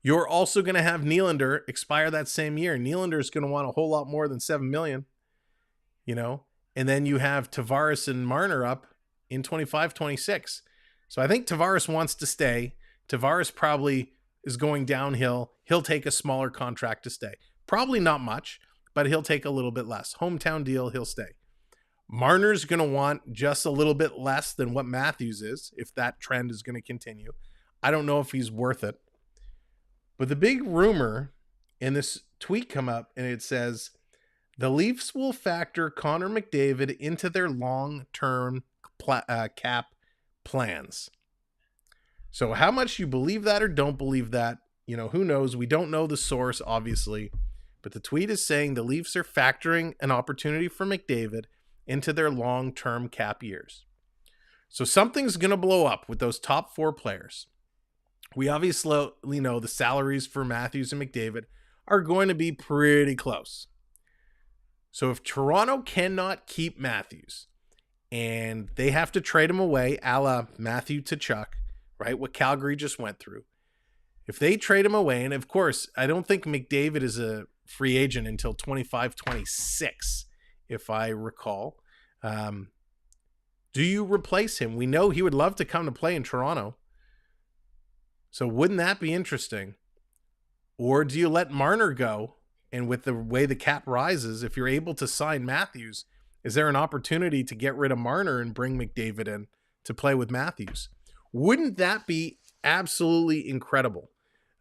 You're also going to have Nylander expire that same year. Nylander is going to want a whole lot more than $7 million, and then you have Tavares and Marner up in 25-26. So I think Tavares wants to stay. Tavares probably is going downhill. He'll take a smaller contract to stay. Probably not much, but he'll take a little bit less. Hometown deal, he'll stay. Marner's going to want just a little bit less than what Matthews is, if that trend is going to continue. I don't know if he's worth it. But the big rumor in this tweet come up, and it says, the Leafs will factor Connor McDavid into their long-term cap plans. So how much you believe that or don't believe that, who knows? We don't know the source, obviously. But the tweet is saying the Leafs are factoring an opportunity for McDavid into their long-term cap years. So something's going to blow up with those top 4 players. We obviously know the salaries for Matthews and McDavid are going to be pretty close. So if Toronto cannot keep Matthews and they have to trade him away, a la Matthew Tkachuk, right? What Calgary just went through. If they trade him away, and of course, I don't think McDavid is a free agent until 25-26, if I recall. Do you replace him? We know he would love to come to play in Toronto. So wouldn't that be interesting? Or do you let Marner go? And with the way the cap rises, if you're able to sign Matthews, is there an opportunity to get rid of Marner and bring McDavid in to play with Matthews? Wouldn't that be absolutely incredible?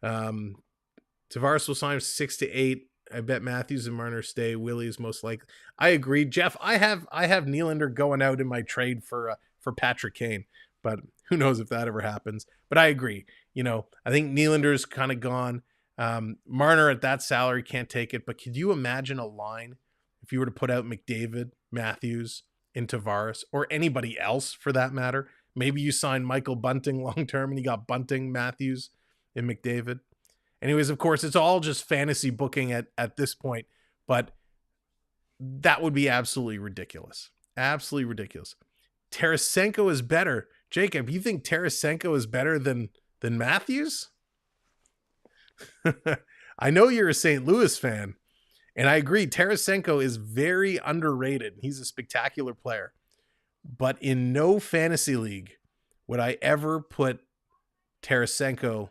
Tavares will sign 6 to 8. I bet Matthews and Marner stay. Willie is most likely. I agree, Jeff. I have Nylander going out in my trade for Patrick Kane, but who knows if that ever happens. But I agree. I think Nylander's kind of gone. Marner at that salary can't take it. But could you imagine a line if you were to put out McDavid, Matthews, and Tavares, or anybody else for that matter? Maybe you sign Michael Bunting long term and you got Bunting, Matthews, and McDavid. Anyways, of course, it's all just fantasy booking at this point, but that would be absolutely ridiculous. Absolutely ridiculous. Tarasenko is better. Jacob, you think Tarasenko is better than Matthews? I know you're a St. Louis fan, and I agree. Tarasenko is very underrated. He's a spectacular player. But in no fantasy league would I ever put Tarasenko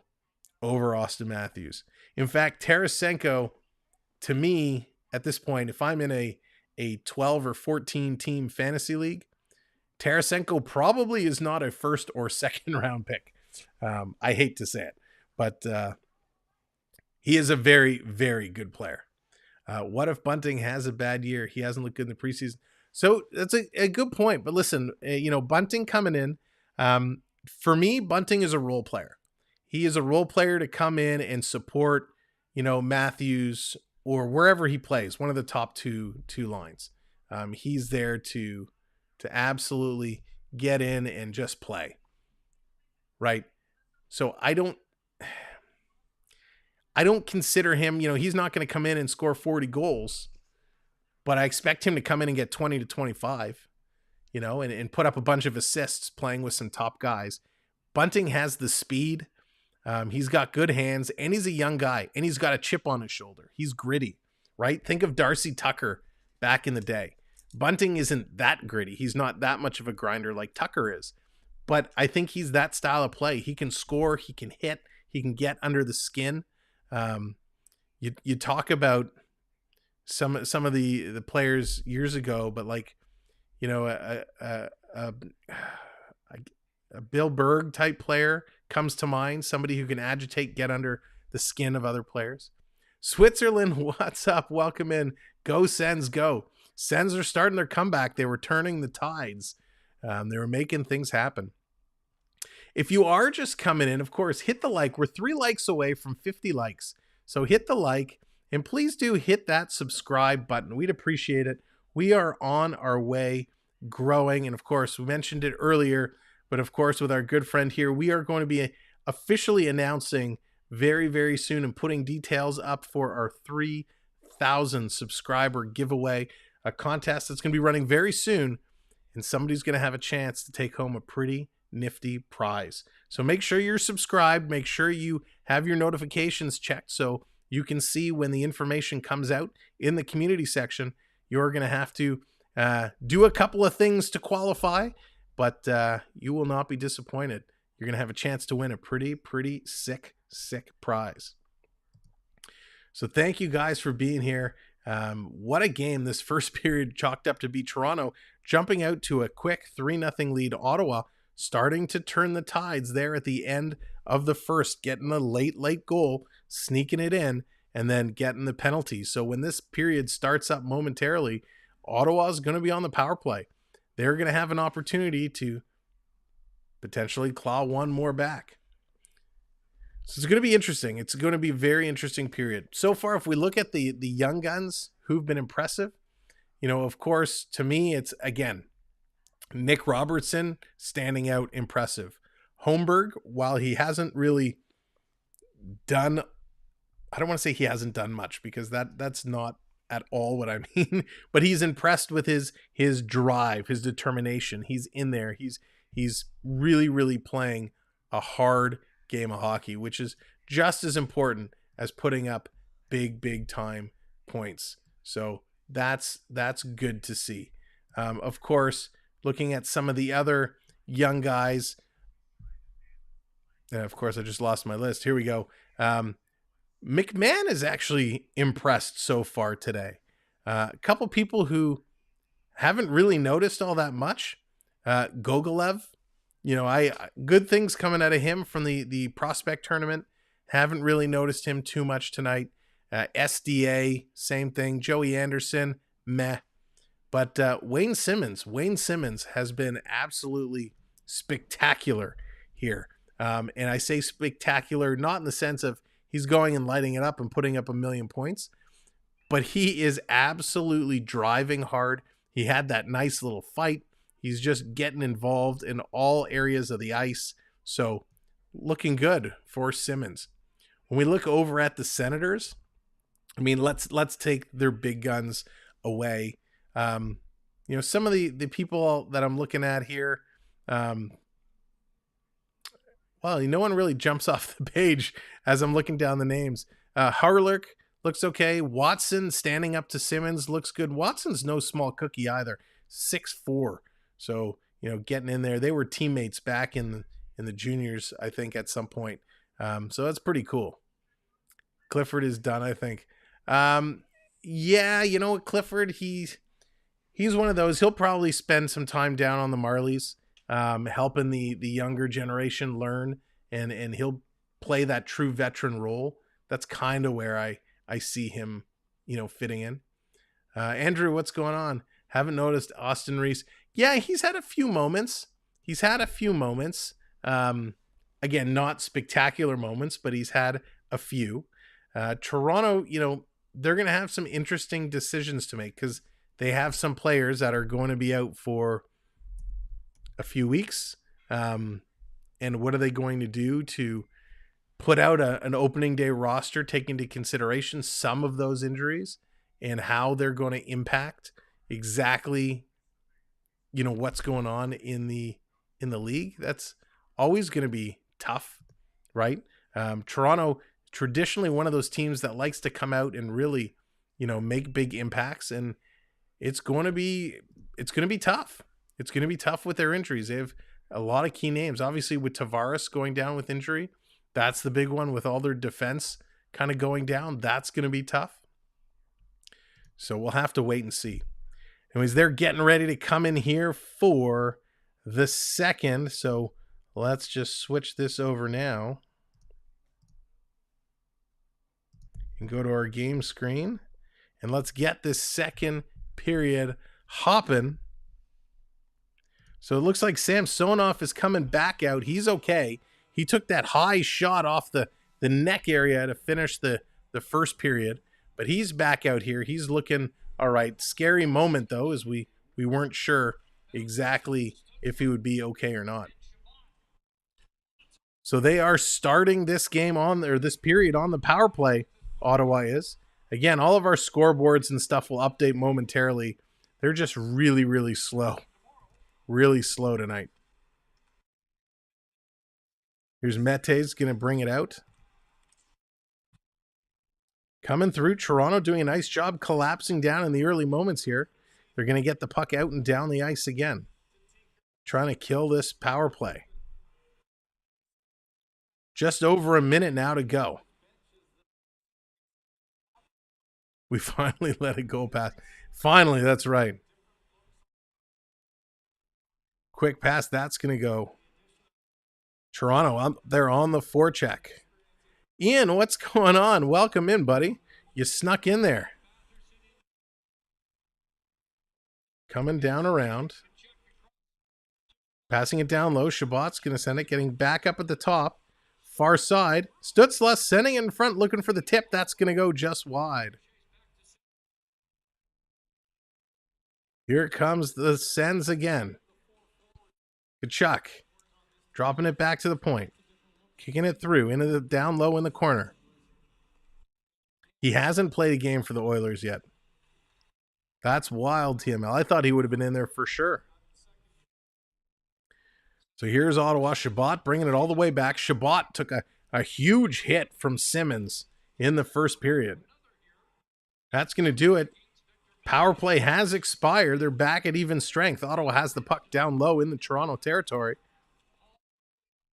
over Austin Matthews. In fact, Tarasenko, to me, at this point, if I'm in a 12 or 14 team fantasy league, Tarasenko probably is not a first or second round pick. I hate to say it, but he is a very, very good player. What if Bunting has a bad year? He hasn't looked good in the preseason. So that's a good point. But listen, Bunting coming in, for me, Bunting is a role player. He is a role player to come in and support, Matthews or wherever he plays, one of the top two lines. He's there to absolutely get in and just play. Right. So I don't consider him, he's not going to come in and score 40 goals, but I expect him to come in and get 20 to 25, and put up a bunch of assists playing with some top guys. Bunting has the speed. He's got good hands, and he's a young guy, and he's got a chip on his shoulder. He's gritty, right? Think of Darcy Tucker back in the day. Bunting isn't that gritty. He's not that much of a grinder like Tucker is, but I think he's that style of play. He can score, he can hit, he can get under the skin. You talk about some of the players years ago, but a Bill Berg type player comes to mind, somebody who can agitate, get under the skin of other players. Switzerland, what's up? Welcome in. Go Sens, go. Sens are starting their comeback. They were turning the tides. They were making things happen. If you are just coming in, of course, hit the like. We're 3 likes away from 50 likes. So hit the like, and please do hit that subscribe button. We'd appreciate it. We are on our way growing. And of course, we mentioned it earlier, but of course, with our good friend here, we are going to be officially announcing very, very soon and putting details up for our 3,000 subscriber giveaway, a contest that's going to be running very soon. And somebody's going to have a chance to take home a pretty nifty prize. So make sure you're subscribed. Make sure you have your notifications checked so you can see when the information comes out in the community section. You're going to have to do a couple of things to qualify, but you will not be disappointed. You're going to have a chance to win a pretty sick prize. So thank you guys for being here. What a game this first period chalked up to be. Toronto jumping out to a quick 3-0 lead. Ottawa starting to turn the tides there at the end of the first, getting a late goal, sneaking it in, and then getting the penalty. So when this period starts up momentarily, Ottawa's going to be on the power play. They're going to have an opportunity to potentially claw one more back. So it's going to be interesting. It's going to be a very interesting period. So far, if we look at the young guns who've been impressive, of course, to me, it's, again, Nick Robertson standing out impressive. Holmberg, while he hasn't really done, I don't want to say he hasn't done much because that's not at all what I mean, but he's impressed with his drive, his determination. He's in there. He's really playing a hard game of hockey, which is just as important as putting up big time points. So that's good to see. Of course, looking at some of the other young guys, and of course I just lost my list. Here we go. McMahon is actually impressed so far today. A couple people who haven't really noticed all that much. Gogolev, good things coming out of him from the prospect tournament. Haven't really noticed him too much tonight. SDA, same thing. Joey Anderson, meh. But Wayne Simmons has been absolutely spectacular here. And I say spectacular not in the sense of he's going and lighting it up and putting up 1 million points, but he is absolutely driving hard. He had that nice little fight. He's just getting involved in all areas of the ice. So looking good for Simmons. When we look over at the Senators, I mean, let's take their big guns away. Some of the people that I'm looking at here, no one really jumps off the page as I'm looking down the names. Harlerk looks okay. Watson standing up to Simmons looks good. Watson's no small cookie either. 6'4". So, getting in there. They were teammates back in the juniors, I think, at some point. So that's pretty cool. Clifford is done, I think. Clifford, he's one of those. He'll probably spend some time down on the Marlies, helping the younger generation learn, and he'll play that true veteran role. That's kind of where I see him, fitting in. Andrew, what's going on? Haven't noticed Austin Reese. Yeah, he's had a few moments. Again, not spectacular moments, but he's had a few. Toronto, they're going to have some interesting decisions to make because they have some players that are going to be out for a few weeks. And what are they going to do to put out an opening day roster, take into consideration some of those injuries and how they're going to impact exactly, what's going on in the league? That's always going to be tough, right? Toronto, traditionally one of those teams that likes to come out and really, make big impacts, and it's going to be tough. It's going to be tough with their injuries. They have a lot of key names. Obviously, with Tavares going down with injury, that's the big one. With all their defense kind of going down, that's going to be tough. So we'll have to wait and see. Anyways, they're getting ready to come in here for the second. So let's just switch this over now and go to our game screen. And let's get this second period hopping. So it looks like Samsonov is coming back out. He's okay. He took that high shot off the neck area to finish the first period. But he's back out here. He's looking all right. Scary moment, though, as we weren't sure exactly if he would be okay or not. So they are starting this game this period on the power play. Ottawa is. Again, all of our scoreboards and stuff will update momentarily. They're just really slow. Really slow tonight. Here's Mete's going to bring it out. Coming through, Toronto doing a nice job collapsing down in the early moments here. They're going to get the puck out and down the ice again. Trying to kill this power play. Just over a minute now to go. We finally let it go past. Finally, that's right. Quick pass, that's going to go. Toronto, they're on the forecheck. Ian, what's going on? Welcome in, buddy. You snuck in there. Coming down around. Passing it down low. Chabot's going to send it. Getting back up at the top. Far side. Stutzla sending it in front, looking for the tip. That's going to go just wide. Here comes the Sens again. Kachuk. Dropping it back to the point. Kicking it through into the down low in the corner. He hasn't played a game for the Oilers yet. That's wild, TML. I thought he would have been in there for sure. So here's Ottawa. Chabot bringing it all the way back. Chabot took a huge hit from Simmons in the first period. That's going to do it. Power play has expired. They're back at even strength. Ottawa has the puck down low in the Toronto territory.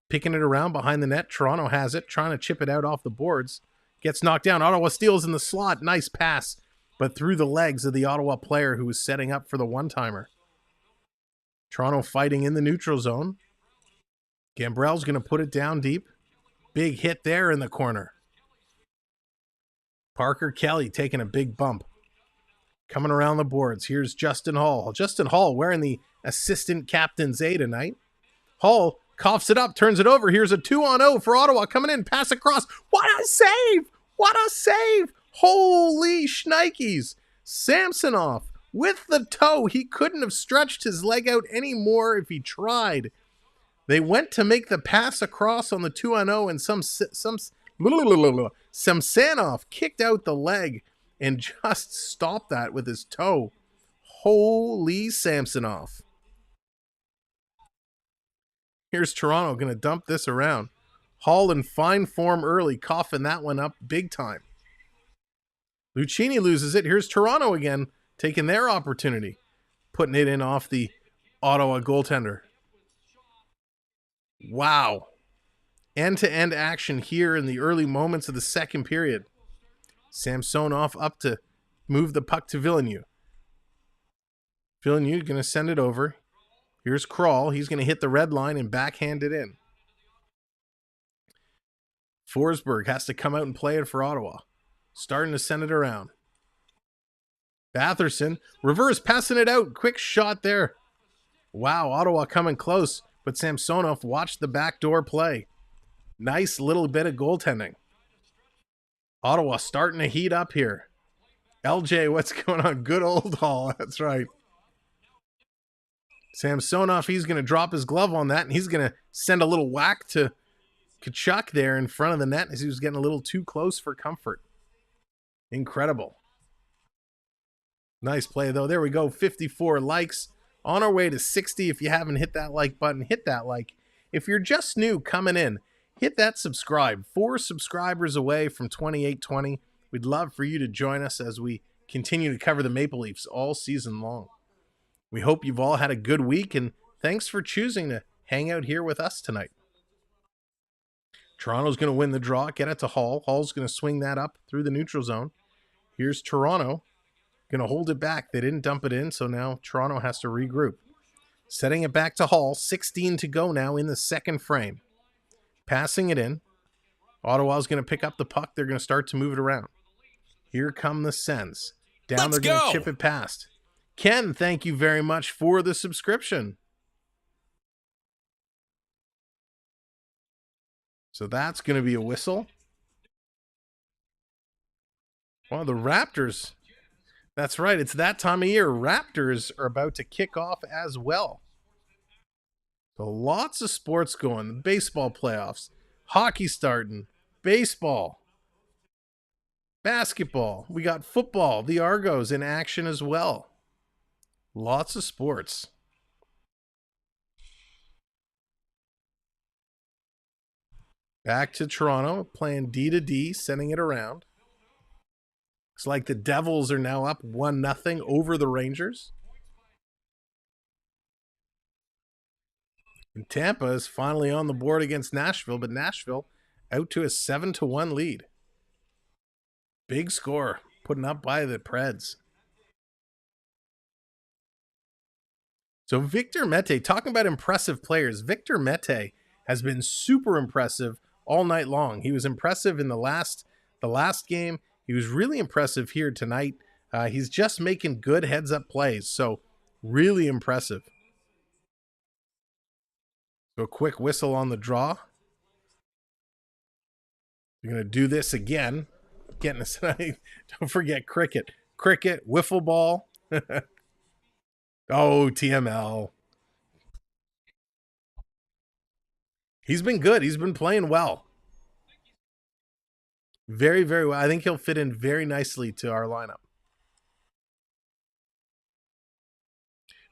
Picking it around behind the net. Toronto has it. Trying to chip it out off the boards. Gets knocked down. Ottawa steals in the slot. Nice pass. But through the legs of the Ottawa player who was setting up for the one-timer. Toronto fighting in the neutral zone. Gambrell's going to put it down deep. Big hit there in the corner. Parker Kelly taking a big bump. Coming around the boards. Here's Justin Hall. Justin Hall wearing the assistant captain's A tonight. Hall coughs it up, turns it over. Here's a 2-on-0 for Ottawa. Coming in, pass across. What a save! What a save! Holy shnikes. Samsonov with the toe. He couldn't have stretched his leg out any more if he tried. They went to make the pass across on the 2-on-0 and Samsonov kicked out the leg and just stopped that with his toe. Holy Samsonov. Here's Toronto going to dump this around. Hall in fine form early, coughing that one up big time. Lucchini loses it. Here's Toronto again, taking their opportunity. Putting it in off the Ottawa goaltender. Wow. End-to-end action here in the early moments of the second period. Samsonov up to move the puck to Villeneuve. Villeneuve going to send it over. Here's Crawl. He's going to hit the red line and backhand it in. Forsberg has to come out and play it for Ottawa. Starting to send it around. Batherson, reverse, passing it out. Quick shot there. Wow, Ottawa coming close, but Samsonov watched the backdoor play. Nice little bit of goaltending. Ottawa starting to heat up here. LJ, what's going on? Good old Hall, that's right. Samsonov, he's going to drop his glove on that, and he's going to send a little whack to Kachuk there in front of the net as he was getting a little too close for comfort. Incredible. Nice play, though. There we go. 54 likes. On our way to 60. If you haven't hit that like button, hit that like. If you're just new coming in, hit that subscribe. 4 subscribers away from 2820. We'd love for you to join us as we continue to cover the Maple Leafs all season long. We hope you've all had a good week, and thanks for choosing to hang out here with us tonight. Toronto's going to win the draw, get it to Hall. Hall's going to swing that up through the neutral zone. Here's Toronto. Going to hold it back. They didn't dump it in, so now Toronto has to regroup. Setting it back to Hall. 16 to go now in the second frame. Passing it in. Ottawa's going to pick up the puck. They're going to start to move it around. Here come the Sens. Down, they're going to chip it past. Ken, thank you very much for the subscription. So that's going to be a whistle. Well, the Raptors, that's right, it's that time of year. Raptors are about to kick off as well. So lots of sports going. The baseball playoffs, hockey starting, baseball, basketball. We got football, the Argos in action as well. Lots of sports. Back to Toronto, playing D to D, sending it around. It's like the Devils are now up 1-0 over the Rangers. And Tampa is finally on the board against Nashville, but Nashville out to a 7-1 lead. Big score putting up by the Preds. So Victor Mete, talking about impressive players, Victor Mete has been super impressive all night long. He was impressive in the last game. He was really impressive here tonight. He's just making good heads-up plays, so really impressive. So a quick whistle on the draw. You're going to do this again. Getting us tonight. Don't forget cricket. Cricket, wiffle ball. Oh, TML. He's been good. He's been playing well. Very, very well. I think he'll fit in very nicely to our lineup.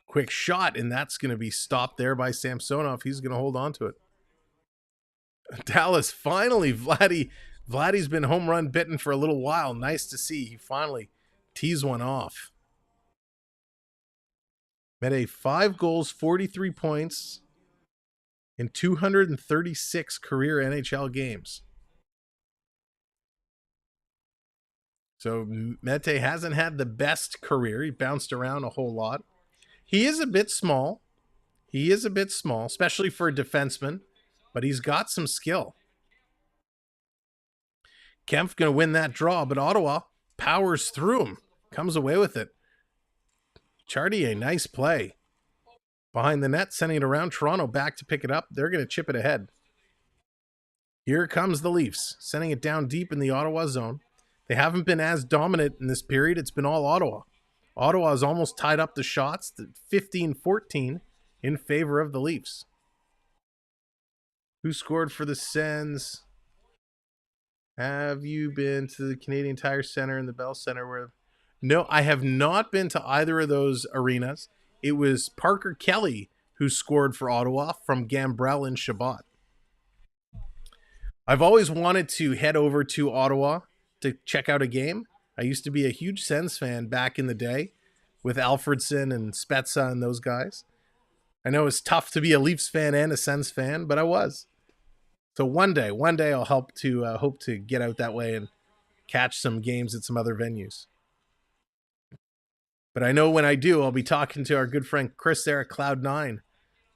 Quick shot, and that's going to be stopped there by Samsonov. He's going to hold on to it. Dallas, finally, Vladdy's been home run bitten for a little while. Nice to see. He finally tees one off. Mete 5 goals, 43 points in 236 career NHL games. So Mete hasn't had the best career. He bounced around a whole lot. He is a bit small. Especially for a defenseman, but he's got some skill. Kempf going to win that draw, but Ottawa powers through him, comes away with it. Chartier, nice play. Behind the net, sending it around. Toronto back to pick it up. They're going to chip it ahead. Here comes the Leafs, sending it down deep in the Ottawa zone. They haven't been as dominant in this period. It's been all Ottawa. Ottawa has almost tied up the shots, 15-14 in favor of the Leafs. Who scored for the Sens? Have you been to the Canadian Tire Center and the Bell Center? No, I have not been to either of those arenas. It was Parker Kelly who scored for Ottawa from Gambrell and Shabbat. I've always wanted to head over to Ottawa to check out a game. I used to be a huge Sens fan back in the day with Alfredson and Spezza and those guys. I know it's tough to be a Leafs fan and a Sens fan, but I was. So one day I'll hope to get out that way and catch some games at some other venues. But I know when I do, I'll be talking to our good friend Chris there at Cloud9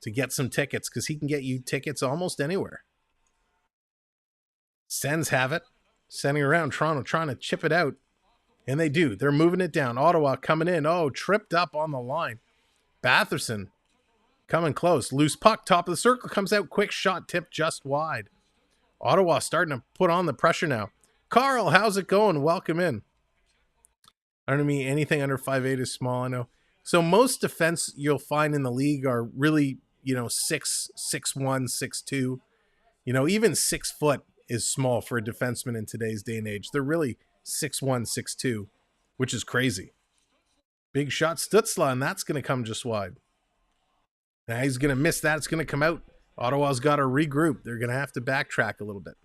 to get some tickets, because he can get you tickets almost anywhere. Sens have it. Sending around Toronto, trying to chip it out. And they do. They're moving it down. Ottawa coming in. Oh, tripped up on the line. Batherson coming close. Loose puck, top of the circle, comes out. Quick shot, tipped just wide. Ottawa starting to put on the pressure now. Carl, how's it going? Welcome in. I don't mean anything under 5'8" is small, I know. So most defense you'll find in the league are really, 6'1", 6'2". Even 6 foot is small for a defenseman in today's day and age. They're really 6'1", 6'2", which is crazy. Big shot, Stützle, and that's going to come just wide. Now he's going to miss that. It's going to come out. Ottawa's got to regroup. They're going to have to backtrack a little bit.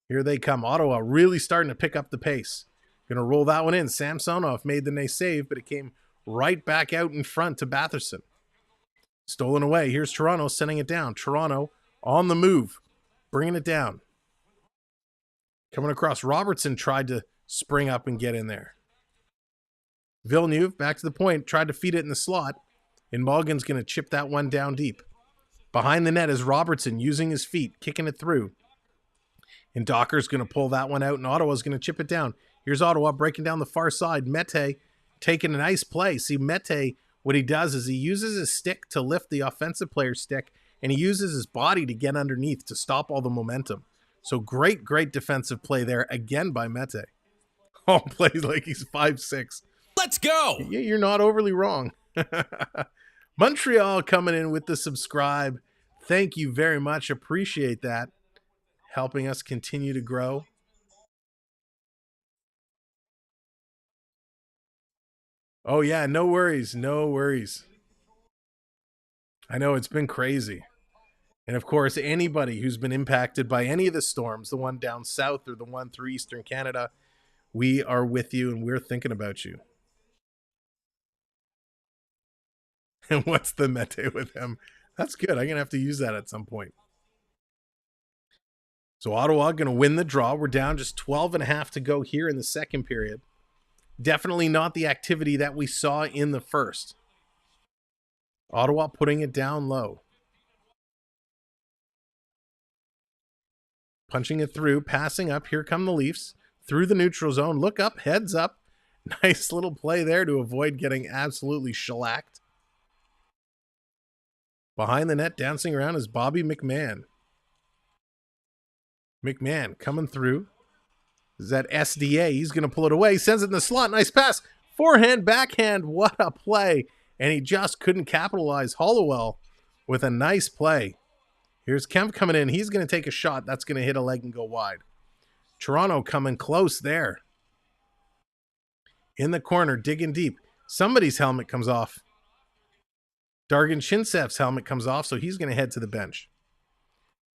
Here they come. Ottawa really starting to pick up the pace. Going to roll that one in. Samsonov made the nice save, but it came right back out in front to Batherson. Stolen away. Here's Toronto sending it down. Toronto on the move, bringing it down. Coming across. Robertson tried to spring up and get in there. Villeneuve, back to the point, tried to feed it in the slot, and Morgan's going to chip that one down deep. Behind the net is Robertson using his feet, kicking it through. And Docker's going to pull that one out, and Ottawa's going to chip it down. Here's Ottawa breaking down the far side. Mete taking a nice play. See, Mete, what he does is he uses his stick to lift the offensive player's stick, and he uses his body to get underneath to stop all the momentum. So great defensive play there, again by Mete. Oh, plays like he's 5'6". Let's go! Yeah, you're not overly wrong. Montreal coming in with the subscribe. Thank you very much. Appreciate that. Helping us continue to grow. Oh, yeah, no worries. No worries. I know it's been crazy. And of course, anybody who's been impacted by any of the storms, the one down south or the one through Eastern Canada, we are with you and we're thinking about you. And what's the mete with him? That's good. I'm going to have to use that at some point. So Ottawa going to win the draw. We're down just 12.5 to go here in the second period. Definitely not the activity that we saw in the first. Ottawa putting it down low. Punching it through, passing up. Here come the Leafs through the neutral zone. Look up, heads up. Nice little play there to avoid getting absolutely shellacked. Behind the net, dancing around is Bobby McMahon. McMahon coming through. Is that SDA? He's going to pull it away. Sends it in the slot. Nice pass. Forehand, backhand. What a play. And he just couldn't capitalize. Hollowell with a nice play. Here's Kemp coming in. He's going to take a shot. That's going to hit a leg and go wide. Toronto coming close there. In the corner, digging deep. Somebody's helmet comes off. Dargan Shinsef's helmet comes off, so he's going to head to the bench.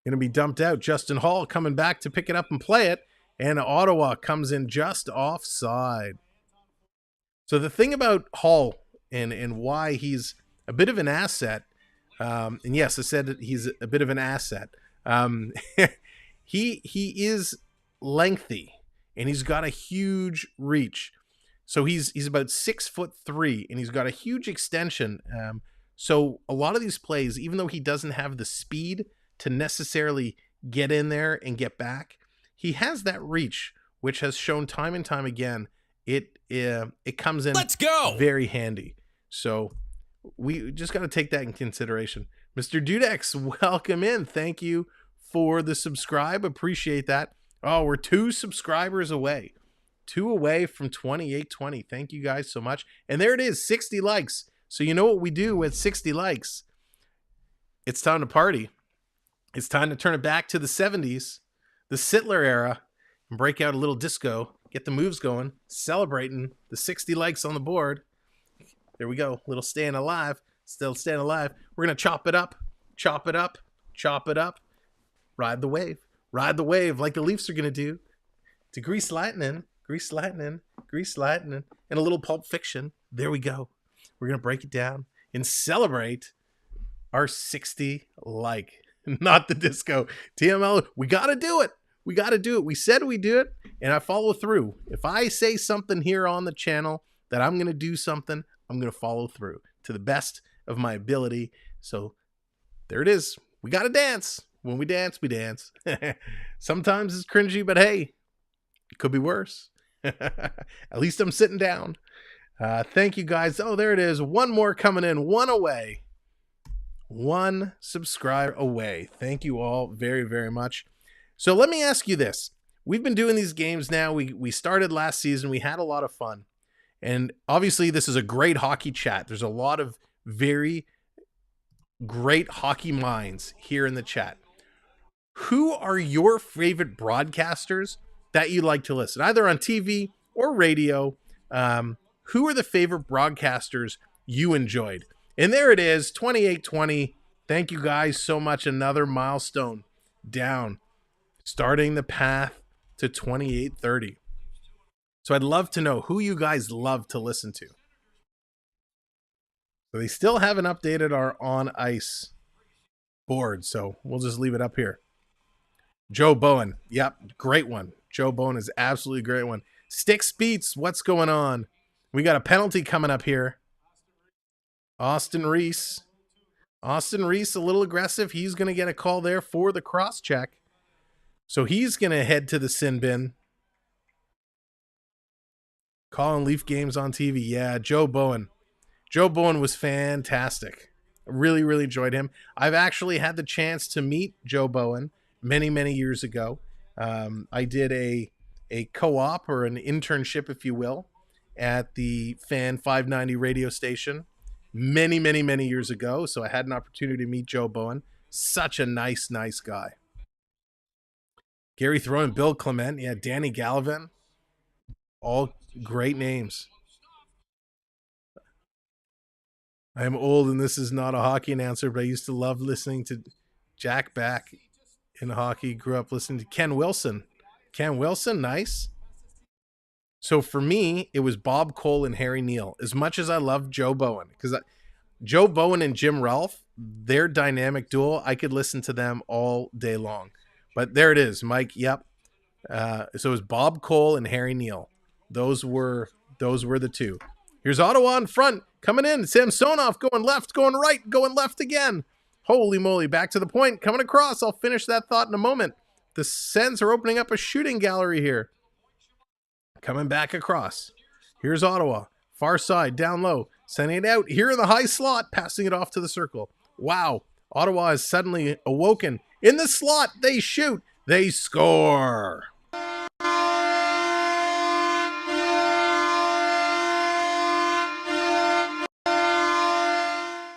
Going to be dumped out. Justin Hall coming back to pick it up and play it. And Ottawa comes in just offside. So the thing about Hall and why he's a bit of an asset, and yes, I said he's a bit of an asset. He is lengthy, and he's got a huge reach. So he's about 6'3", and he's got a huge extension. So a lot of these plays, even though he doesn't have the speed to necessarily get in there and get back, he has that reach, which has shown time and time again it comes in very handy. So we just got to take that in consideration. Mr. Dudex, welcome in. Thank you for the subscribe. Appreciate that. Oh, we're 2 subscribers away. 2 away from 2820. Thank you guys so much. And there it is, 60 likes. So you know what we do with 60 likes? It's time to party. It's time to turn it back to the 70s, the Sittler era, and break out a little disco, get the moves going, celebrating the 60 likes on the board. There we go. Little staying alive, still staying alive. We're going to chop it up, chop it up, chop it up. Ride the wave like the Leafs are going to do. To Grease Lightning, Grease Lightning, Grease Lightning, and a little Pulp Fiction. There we go. We're going to break it down and celebrate our 60 like. Not the disco. TML, we got to do it. We got to do it. We said we do it, and I follow through. If I say something here on the channel that I'm going to do something, I'm going to follow through to the best of my ability. So there it is. We got to dance. When we dance, we dance. Sometimes it's cringy, but hey, it could be worse. At least I'm sitting down. Thank you guys. Oh, there it is. One more coming in. One away. 1 subscriber away. Thank you all very, very much. So let me ask you this. We've been doing these games now. We started last season. We had a lot of fun. And obviously, this is a great hockey chat. There's a lot of very great hockey minds here in the chat. Who are your favorite broadcasters that you like to listen, either on TV or radio? Who are the favorite broadcasters you enjoyed? And there it is, 2820. Thank you guys so much. Another milestone down, starting the path to 2830. So I'd love to know who you guys love to listen to. So they still haven't updated our on ice board, so we'll just leave it up here. Joe Bowen. Yep, great one. Joe Bowen is absolutely a great one. Sticks Beats, what's going on? We got a penalty coming up here. Austin Reese. Austin Reese, a little aggressive. He's going to get a call there for the cross check. So he's going to head to the sin bin. Calling Leaf games on TV. Yeah, Joe Bowen. Joe Bowen was fantastic. I really, really enjoyed him. I've actually had the chance to meet Joe Bowen many, many years ago. I did a co-op or an internship, if you will, at the Fan 590 radio station many, many, many years ago. So I had an opportunity to meet Joe Bowen. Such a nice, nice guy. Gary Throne, Bill Clement. Yeah, Danny Gallivan. All great names. I am old and this is not a hockey announcer, but I used to love listening Jack back in hockey, grew up listening to Ken Wilson. Ken Wilson, nice. So for me, it was Bob Cole and Harry Neal. As much as I love Joe Bowen, because Joe Bowen and Jim Ralph, their dynamic duo, I could listen to them all day long. But there it is, Mike. Yep. So it was Bob Cole and Harry Neal. Those were the two. Here's Ottawa in front, coming in. Samsonov going left, going right, going left again. Holy moly, back to the point, coming across. I'll finish that thought in a moment. The Sens are opening up a shooting gallery here. Coming back across. Here's Ottawa. Far side, down low. Sending it out here in the high slot, passing it off to the circle. Wow. Ottawa has suddenly awoken. In the slot, they shoot. They score.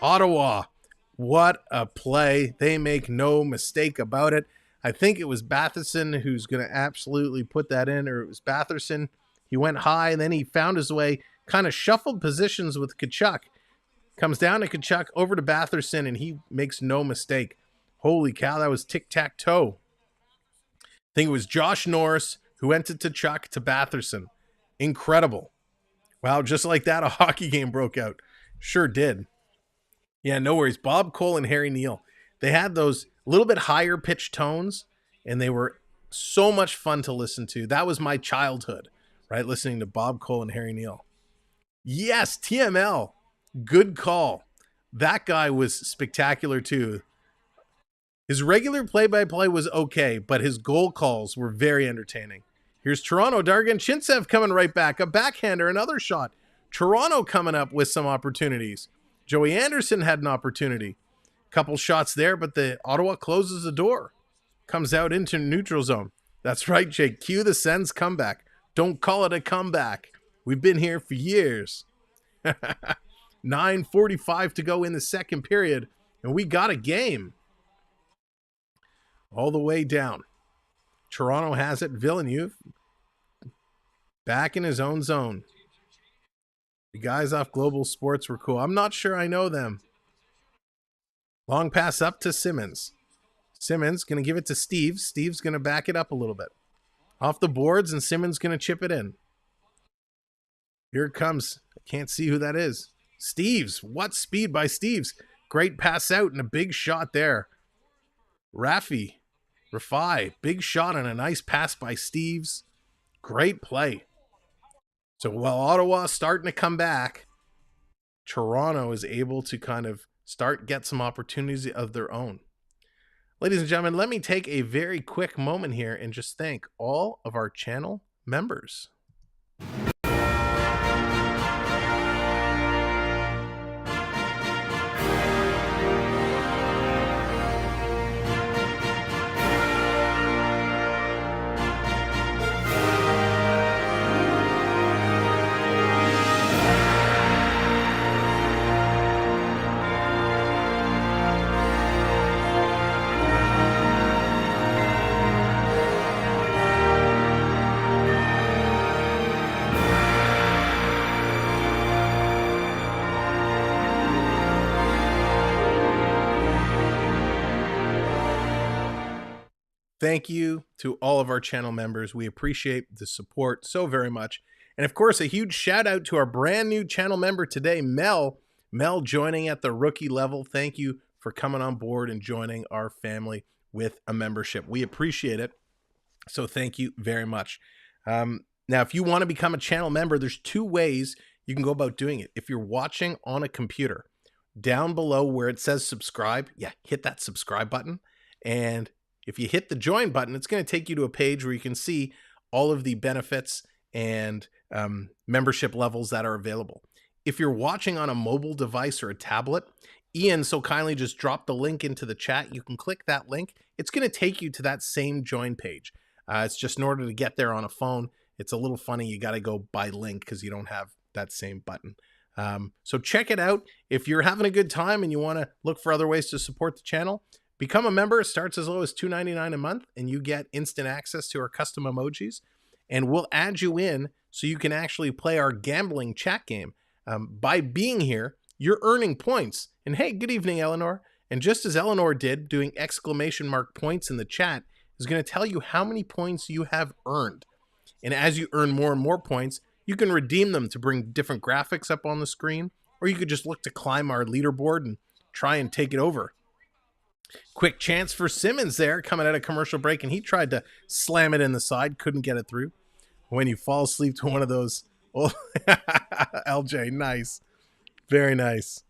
Ottawa. What a play. They make no mistake about it. I think it was Batherson who's going to absolutely put that in, or it was Batherson. He went high, and then he found his way, kind of shuffled positions with Tkachuk. Comes down to Tkachuk, over to Batherson, and he makes no mistake. Holy cow, that was tic-tac-toe. I think it was Josh Norris who went to Tkachuk to Batherson. Incredible. Wow, just like that, a hockey game broke out. Sure did. Yeah, no worries. Bob Cole and Harry Neal. They had those little bit higher pitched tones, and they were so much fun to listen to. That was my childhood, right? Listening to Bob Cole and Harry Neal. Yes, TML. Good call. That guy was spectacular too. His regular play-by-play was okay, but his goal calls were very entertaining. Here's Toronto. Dargan Chintsev coming right back. A backhander, another shot. Toronto coming up with some opportunities. Joey Anderson had an opportunity. Couple shots there, but the Ottawa closes the door. Comes out into neutral zone. That's right, Jake. Cue the Sens comeback. Don't call it a comeback. We've been here for years. 9:45 to go in the second period, and we got a game. All the way down. Toronto has it. Villeneuve back in his own zone. The guys off Global Sports were cool. I'm not sure I know them. Long pass up to Simmons. Simmons going to give it to Steve. Steve's going to back it up a little bit. Off the boards, and Simmons going to chip it in. Here it comes. I can't see who that is. Steves. What speed by Steves. Great pass out and a big shot there. Raffi. Big shot and a nice pass by Steves. Great play. So while Ottawa starting to come back, Toronto is able to kind of get some opportunities of their own. Ladies and gentlemen, let me take a very quick moment here and just thank all of our channel members. Thank you to all of our channel members. We appreciate the support so very much. And of course, a huge shout out to our brand new channel member today, Mel. Mel joining at the rookie level. Thank you for coming on board and joining our family with a membership. We appreciate it. So thank you very much. Now, if you want to become a channel member, there's two ways you can go about doing it. If you're watching on a computer, down below where it says subscribe, hit that subscribe button. And if you hit the join button, it's going to take you to a page where you can see all of the benefits and membership levels that are available. If you're watching on a mobile device or a tablet, Ian so kindly just dropped the link into the chat. You can click that link. It's going to take you to that same join page. It's just in order to get there on a phone, it's a little funny. You got to go by link because you don't have that same button. So check it out. If you're having a good time and you want to look for other ways to support the channel, become a member. It starts as low as $2.99 a month, and you get instant access to our custom emojis. And we'll add you in so you can actually play our gambling chat game. By being here, you're earning points. And hey, good evening, Eleanor. And just as Eleanor did, doing exclamation mark points in the chat is going to tell you how many points you have earned. And as you earn more and more points, you can redeem them to bring different graphics up on the screen, or you could just look to climb our leaderboard and try and take it over. Quick chance for Simmons there coming out of commercial break, and he tried to slam it in the side, couldn't get it through. When you fall asleep to one of those, oh, LJ, nice. Very nice.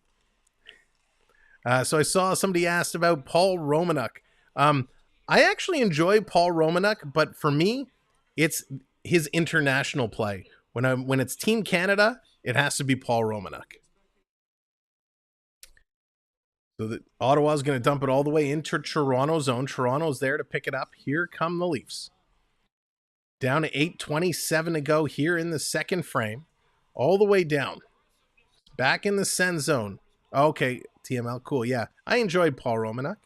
So I saw somebody asked about Paul Romanuk. I actually enjoy Paul Romanuk, but for me, it's his international play. When it's Team Canada, it has to be Paul Romanuk. So Ottawa's going to dump it all the way into Toronto zone. Toronto's there to pick it up. Here come the Leafs. Down to 8:27 to go here in the second frame. All the way down. Back in the Sens zone. Okay, TML, cool. Yeah, I enjoyed Paul Romanuk.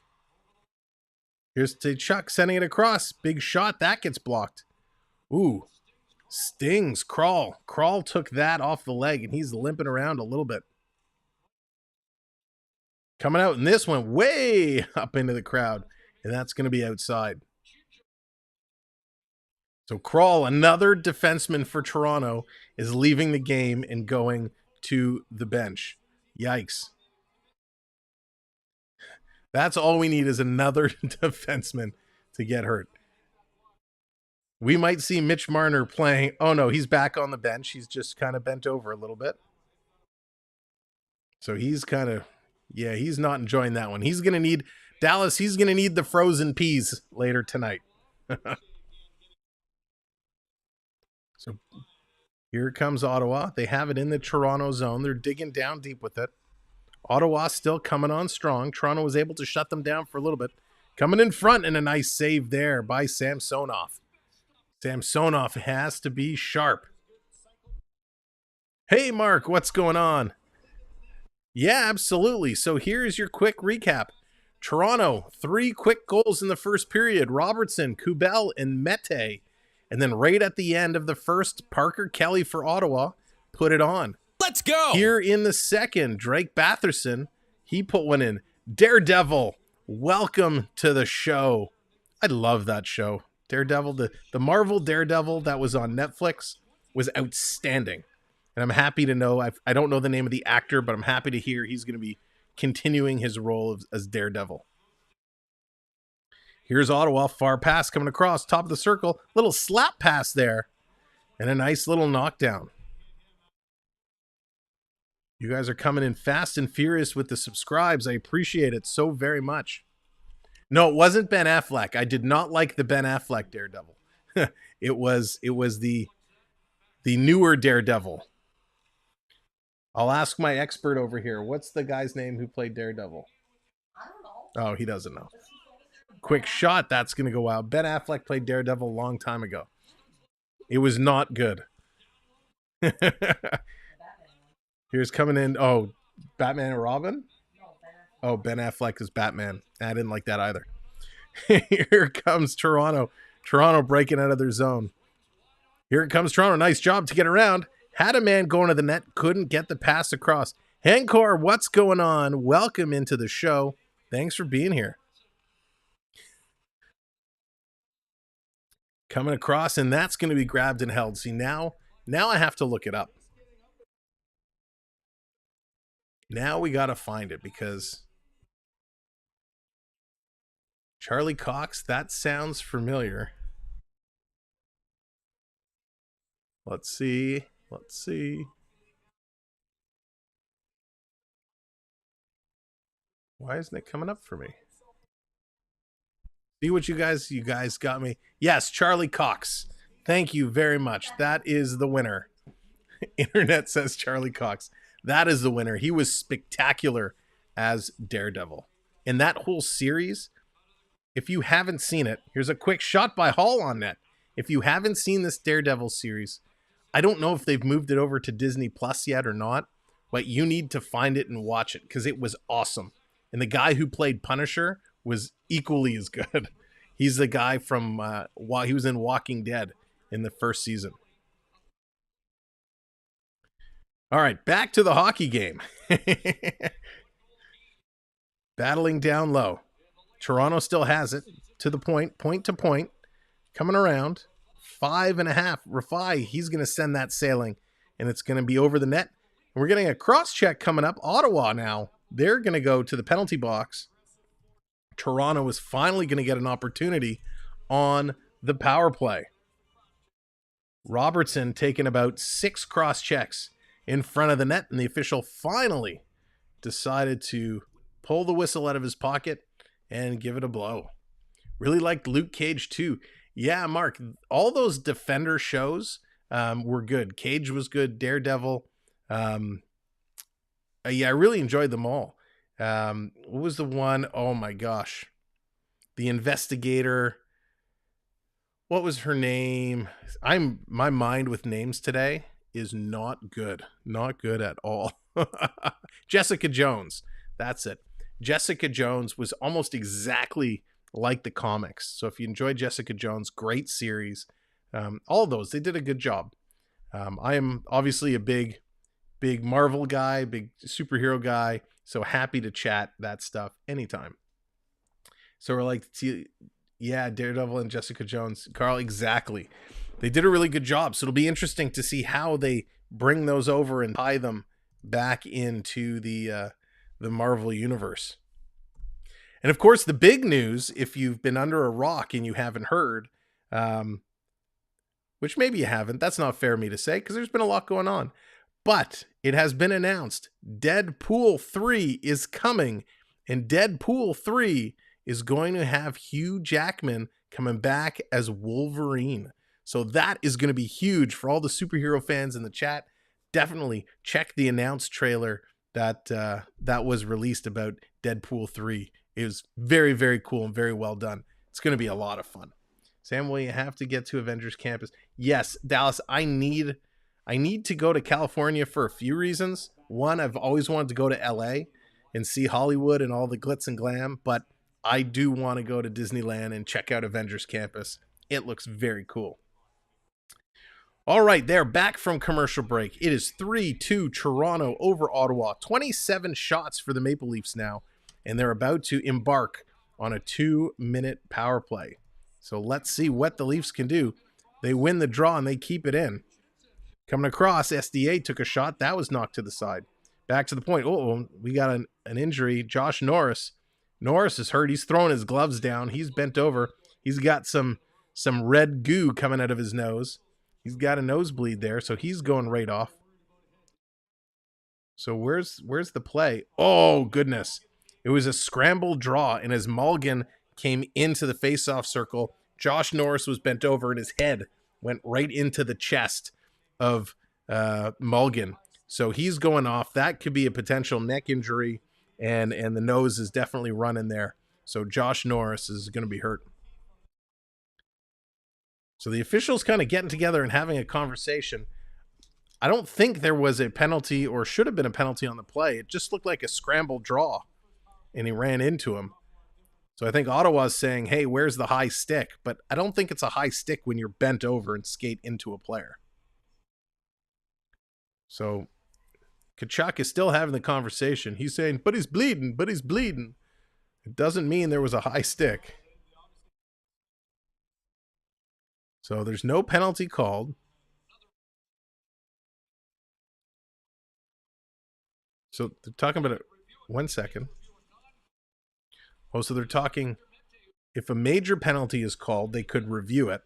Here's to Chuck sending it across. Big shot. That gets blocked. Ooh. Stings. Crawl. Crawl took that off the leg, and he's limping around a little bit. Coming out, and this went way up into the crowd, and that's going to be outside. So Crawl, another defenseman for Toronto, is leaving the game and going to the bench. Yikes. That's all we need is another defenseman to get hurt. We might see Mitch Marner playing. Oh, no, he's back on the bench. He's just kind of bent over a little bit. So he's kind of... yeah, he's not enjoying that one. He's going to need, Dallas, he's going to need the frozen peas later tonight. So here comes Ottawa. They have it in the Toronto zone. They're digging down deep with it. Ottawa still coming on strong. Toronto was able to shut them down for a little bit. Coming in front, and a nice save there by Samsonov. Samsonov has to be sharp. Hey, Mark, what's going on? Yeah, absolutely. So here's your quick recap. Toronto, 3 quick goals in the first period. Robertson, Kubel, and Mete. And then right at the end of the first, Parker Kelly for Ottawa put it on. Let's go! Here in the second, Drake Batherson, he put one in. Daredevil, welcome to the show. I love that show. Daredevil, the Marvel Daredevil that was on Netflix was outstanding. And I'm happy to know, I don't know the name of the actor, but I'm happy to hear he's going to be continuing his role as Daredevil. Here's Ottawa, far pass coming across, top of the circle. Little slap pass there. And a nice little knockdown. You guys are coming in fast and furious with the subscribes. I appreciate it so very much. No, it wasn't Ben Affleck. I did not like the Ben Affleck Daredevil. It was the newer Daredevil. I'll ask my expert over here. What's the guy's name who played Daredevil? I don't know. Oh, he doesn't know. Quick shot. That's going to go out. Ben Affleck played Daredevil a long time ago. It was not good. Here's coming in. Oh, Batman and Robin? Oh, Ben Affleck is Batman. I didn't like that either. Here comes Toronto. Toronto breaking out of their zone. Here it comes Toronto. Nice job to get around. Had a man going to the net. Couldn't get the pass across. Hancor, what's going on? Welcome into the show. Thanks for being here. Coming across, and that's going to be grabbed and held. See, now I have to look it up. Now we got to find it because Charlie Cox, that sounds familiar. Let's see. Let's see. Why isn't it coming up for me? See what you guys got me. Yes, Charlie Cox. Thank you very much. That is the winner. Internet says Charlie Cox. That is the winner. He was spectacular as Daredevil. In that whole series, if you haven't seen it, here's a quick shot by Hall on net. If you haven't seen this Daredevil series, I don't know if they've moved it over to Disney Plus yet or not, but you need to find it and watch it because it was awesome. And the guy who played Punisher was equally as good. He's the guy from, he was in Walking Dead in the first season. All right, back to the hockey game. battling down low. Toronto still has it to the point to point, coming around. 5.5. Rafai, he's going to send that sailing, and it's going to be over the net. And we're getting a cross check coming up. Ottawa now, they're going to go to the penalty box. Toronto is finally going to get an opportunity on the power play. Robertson taking about 6 cross checks in front of the net, and the official finally decided to pull the whistle out of his pocket and give it a blow. Really liked Luke Cage too. Yeah, Mark, all those defender shows were good. Cage was good. Daredevil. Yeah, I really enjoyed them all. What was the one? Oh my gosh. The investigator. What was her name? My mind with names today is not good. Not good at all. Jessica Jones. That's it. Jessica Jones was almost exactly like the comics. So if you enjoyed Jessica Jones, great series. All of those, they did a good job. I am obviously a big Marvel guy, big superhero guy. So happy to chat that stuff anytime. So we're like, yeah, Daredevil and Jessica Jones. Carl, exactly. They did a really good job. So it'll be interesting to see how they bring those over and tie them back into the Marvel universe. And of course, the big news, if you've been under a rock and you haven't heard, which maybe you haven't, that's not fair of me to say because there's been a lot going on. But it has been announced Deadpool 3 is coming, and Deadpool 3 is going to have Hugh Jackman coming back as Wolverine. So that is going to be huge for all the superhero fans in the chat. Definitely check the announced trailer that was released about Deadpool 3. It was very, very cool and very well done. It's going to be a lot of fun. Sam, will you have to get to Avengers Campus? Yes, Dallas, I need to go to California for a few reasons. One, I've always wanted to go to LA and see Hollywood and all the glitz and glam, but I do want to go to Disneyland and check out Avengers Campus. It looks very cool. All right, they're back from commercial break. It is 3-2 Toronto over Ottawa. 27 shots for the Maple Leafs now, and they're about to embark on a 2-minute power play. So let's see what the Leafs can do. They win the draw and they keep it in. Coming across, SDA took a shot. That was knocked to the side. Back to the point. Oh, we got an injury. Josh Norris. Norris is hurt. He's throwing his gloves down. He's bent over. He's got some red goo coming out of his nose. He's got a nosebleed there, so he's going right off. So where's the play? Oh, goodness. It was a scramble draw, and as Mulligan came into the faceoff circle, Josh Norris was bent over, and his head went right into the chest of Mulligan. So he's going off. That could be a potential neck injury, and the nose is definitely running there. So Josh Norris is going to be hurt. So the officials kind of getting together and having a conversation. I don't think there was a penalty or should have been a penalty on the play. It just looked like a scramble draw, and he ran into him. So I think Ottawa's saying, hey, where's the high stick? But I don't think it's a high stick when you're bent over and skate into a player. So Tkachuk is still having the conversation. He's saying, but he's bleeding, but he's bleeding. It doesn't mean there was a high stick. So there's no penalty called. So they're talking about it. 1 second. Oh, so they're talking, if a major penalty is called, they could review it.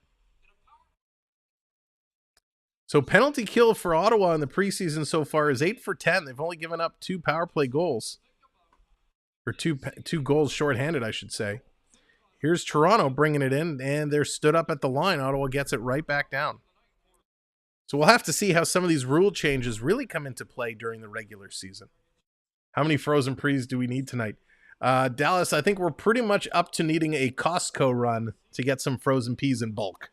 So penalty kill for Ottawa in the preseason so far is 8 for 10. They've only given up 2 power play goals. Or two goals shorthanded, I should say. Here's Toronto bringing it in, and they're stood up at the line. Ottawa gets it right back down. So we'll have to see how some of these rule changes really come into play during the regular season. How many frozen prees do we need tonight? Dallas, I think we're pretty much up to needing a Costco run to get some frozen peas in bulk.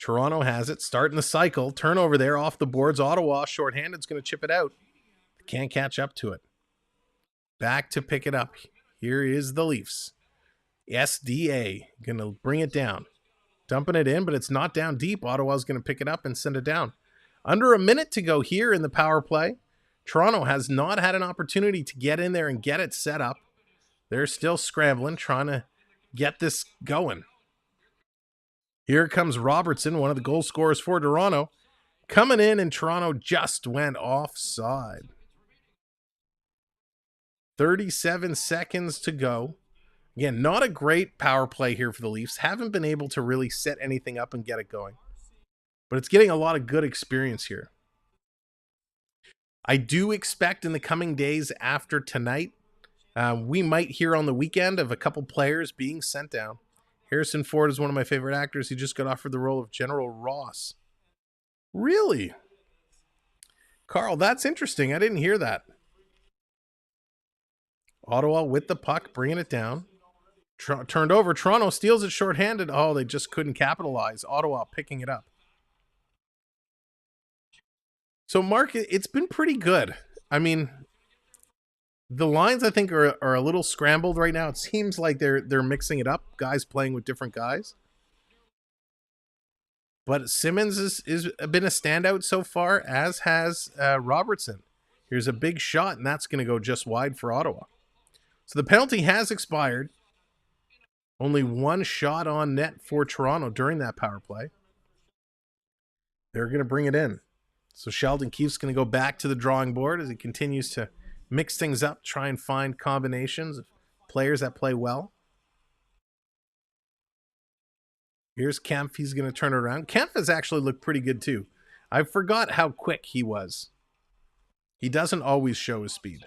Toronto has it, starting the cycle. Turnover there off the boards. Ottawa, shorthanded, is going to chip it out. Can't catch up to it. Back to pick it up. Here is the Leafs. SDA going to bring it down. Dumping it in, but it's not down deep. Ottawa's going to pick it up and send it down. Under a minute to go here in the power play. Toronto has not had an opportunity to get in there and get it set up. They're still scrambling, trying to get this going. Here comes Robertson, one of the goal scorers for Toronto. Coming in, and Toronto just went offside. 37 seconds to go. Again, not a great power play here for the Leafs. Haven't been able to really set anything up and get it going. But it's getting a lot of good experience here. I do expect in the coming days after tonight, we might hear on the weekend of a couple players being sent down. Harrison Ford is one of my favorite actors. He just got offered the role of General Ross. Really? Carl, that's interesting. I didn't hear that. Ottawa with the puck, bringing it down. Turned over. Toronto steals it shorthanded. Oh, they just couldn't capitalize. Ottawa picking it up. So, Mark, it's been pretty good. I mean, the lines, I think, are a little scrambled right now. It seems like they're mixing it up, guys playing with different guys. But Simmons is been a standout so far, as has Robertson. Here's a big shot, and that's going to go just wide for Ottawa. So the penalty has expired. Only one shot on net for Toronto during that power play. They're going to bring it in. So Sheldon Keefe's going to go back to the drawing board as he continues to mix things up, try and find combinations of players that play well. Here's Kempf. He's going to turn it around. Kempf has actually looked pretty good too. I forgot how quick he was. He doesn't always show his speed.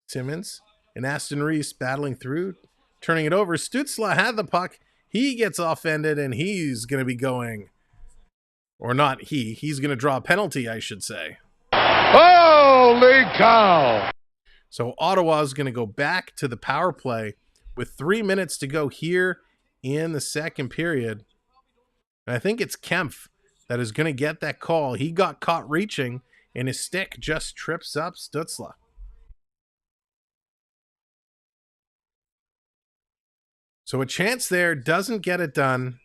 Simmons and Aston Reese battling through, turning it over. Stützle had the puck. He gets offended, and he's going to be going... Or not he. He's going to draw a penalty, I should say. Holy cow! So Ottawa is going to go back to the power play with 3 minutes to go here in the second period. And I think it's Kempf that is going to get that call. He got caught reaching, and his stick just trips up Stützle. So a chance there, doesn't get it done.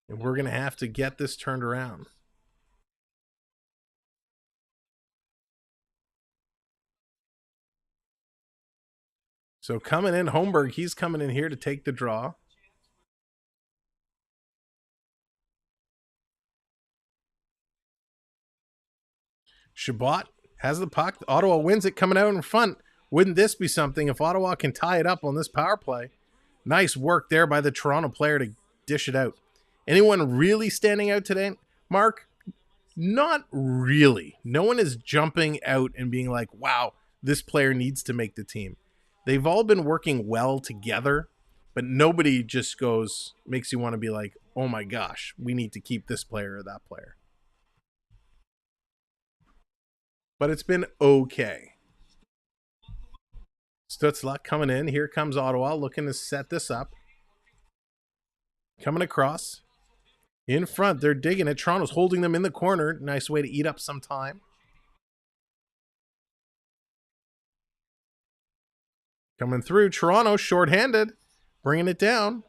And we're going to have to get this turned around. So coming in, Holmberg, he's coming in here to take the draw. Chabot has the puck. Ottawa wins it, coming out in front. Wouldn't this be something if Ottawa can tie it up on this power play? Nice work there by the Toronto player to dish it out. Anyone really standing out today? Mark, not really. No one is jumping out and being like, wow, this player needs to make the team. They've all been working well together, but nobody just makes you want to be like, oh my gosh, we need to keep this player or that player. But it's been okay. Stützle coming in. Here comes Ottawa looking to set this up. Coming across. In front, they're digging it. Toronto's holding them in the corner. Nice way to eat up some time. Coming through. Toronto shorthanded. Bringing it down.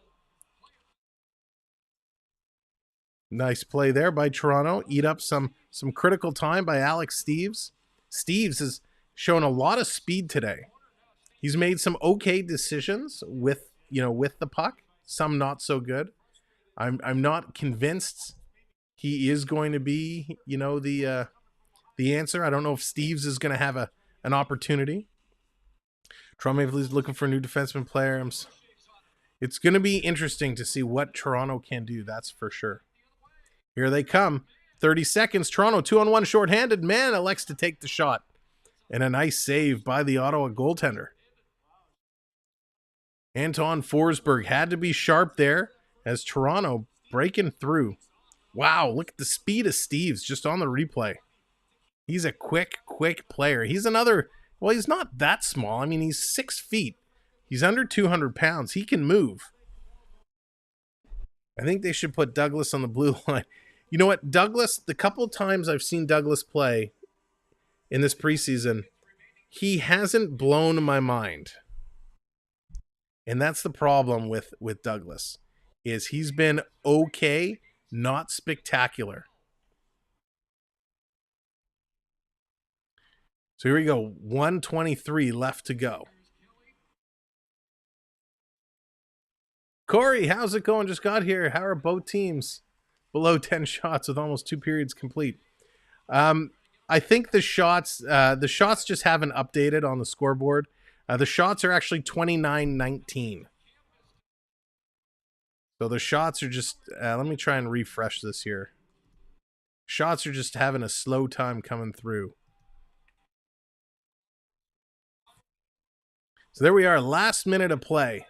Nice play there by Toronto. Eat up some critical time by Alex Steeves. Steeves has shown a lot of speed today. He's made some okay decisions with the puck. Some not so good. I'm not convinced he is going to be, the answer. I don't know if Steeves is going to have an opportunity. Toronto Maple Leafs looking for a new defenseman player. It's going to be interesting to see what Toronto can do. That's for sure. Here they come. 30 seconds. Toronto 2-on-1 shorthanded. Man elects to take the shot. And a nice save by the Ottawa goaltender. Anton Forsberg had to be sharp there as Toronto breaking through. Wow, look at the speed of Steeves just on the replay. He's a quick player. He's he's not that small. I mean, he's 6 feet. He's under 200 pounds. He can move. I think they should put Douglas on the blue line. You know what? Douglas, the couple times I've seen Douglas play in this preseason, he hasn't blown my mind. And that's the problem with Douglas, is he's been okay, not spectacular. So here we go. 1:23 left to go. Corey, how's it going? Just got here. How are both teams? Below 10 shots with almost 2 periods complete. I think the shots just haven't updated on the scoreboard. The shots are actually 29-19. So the shots are just, let me try and refresh this here. Shots are just having a slow time coming through. So there we are, last minute of play.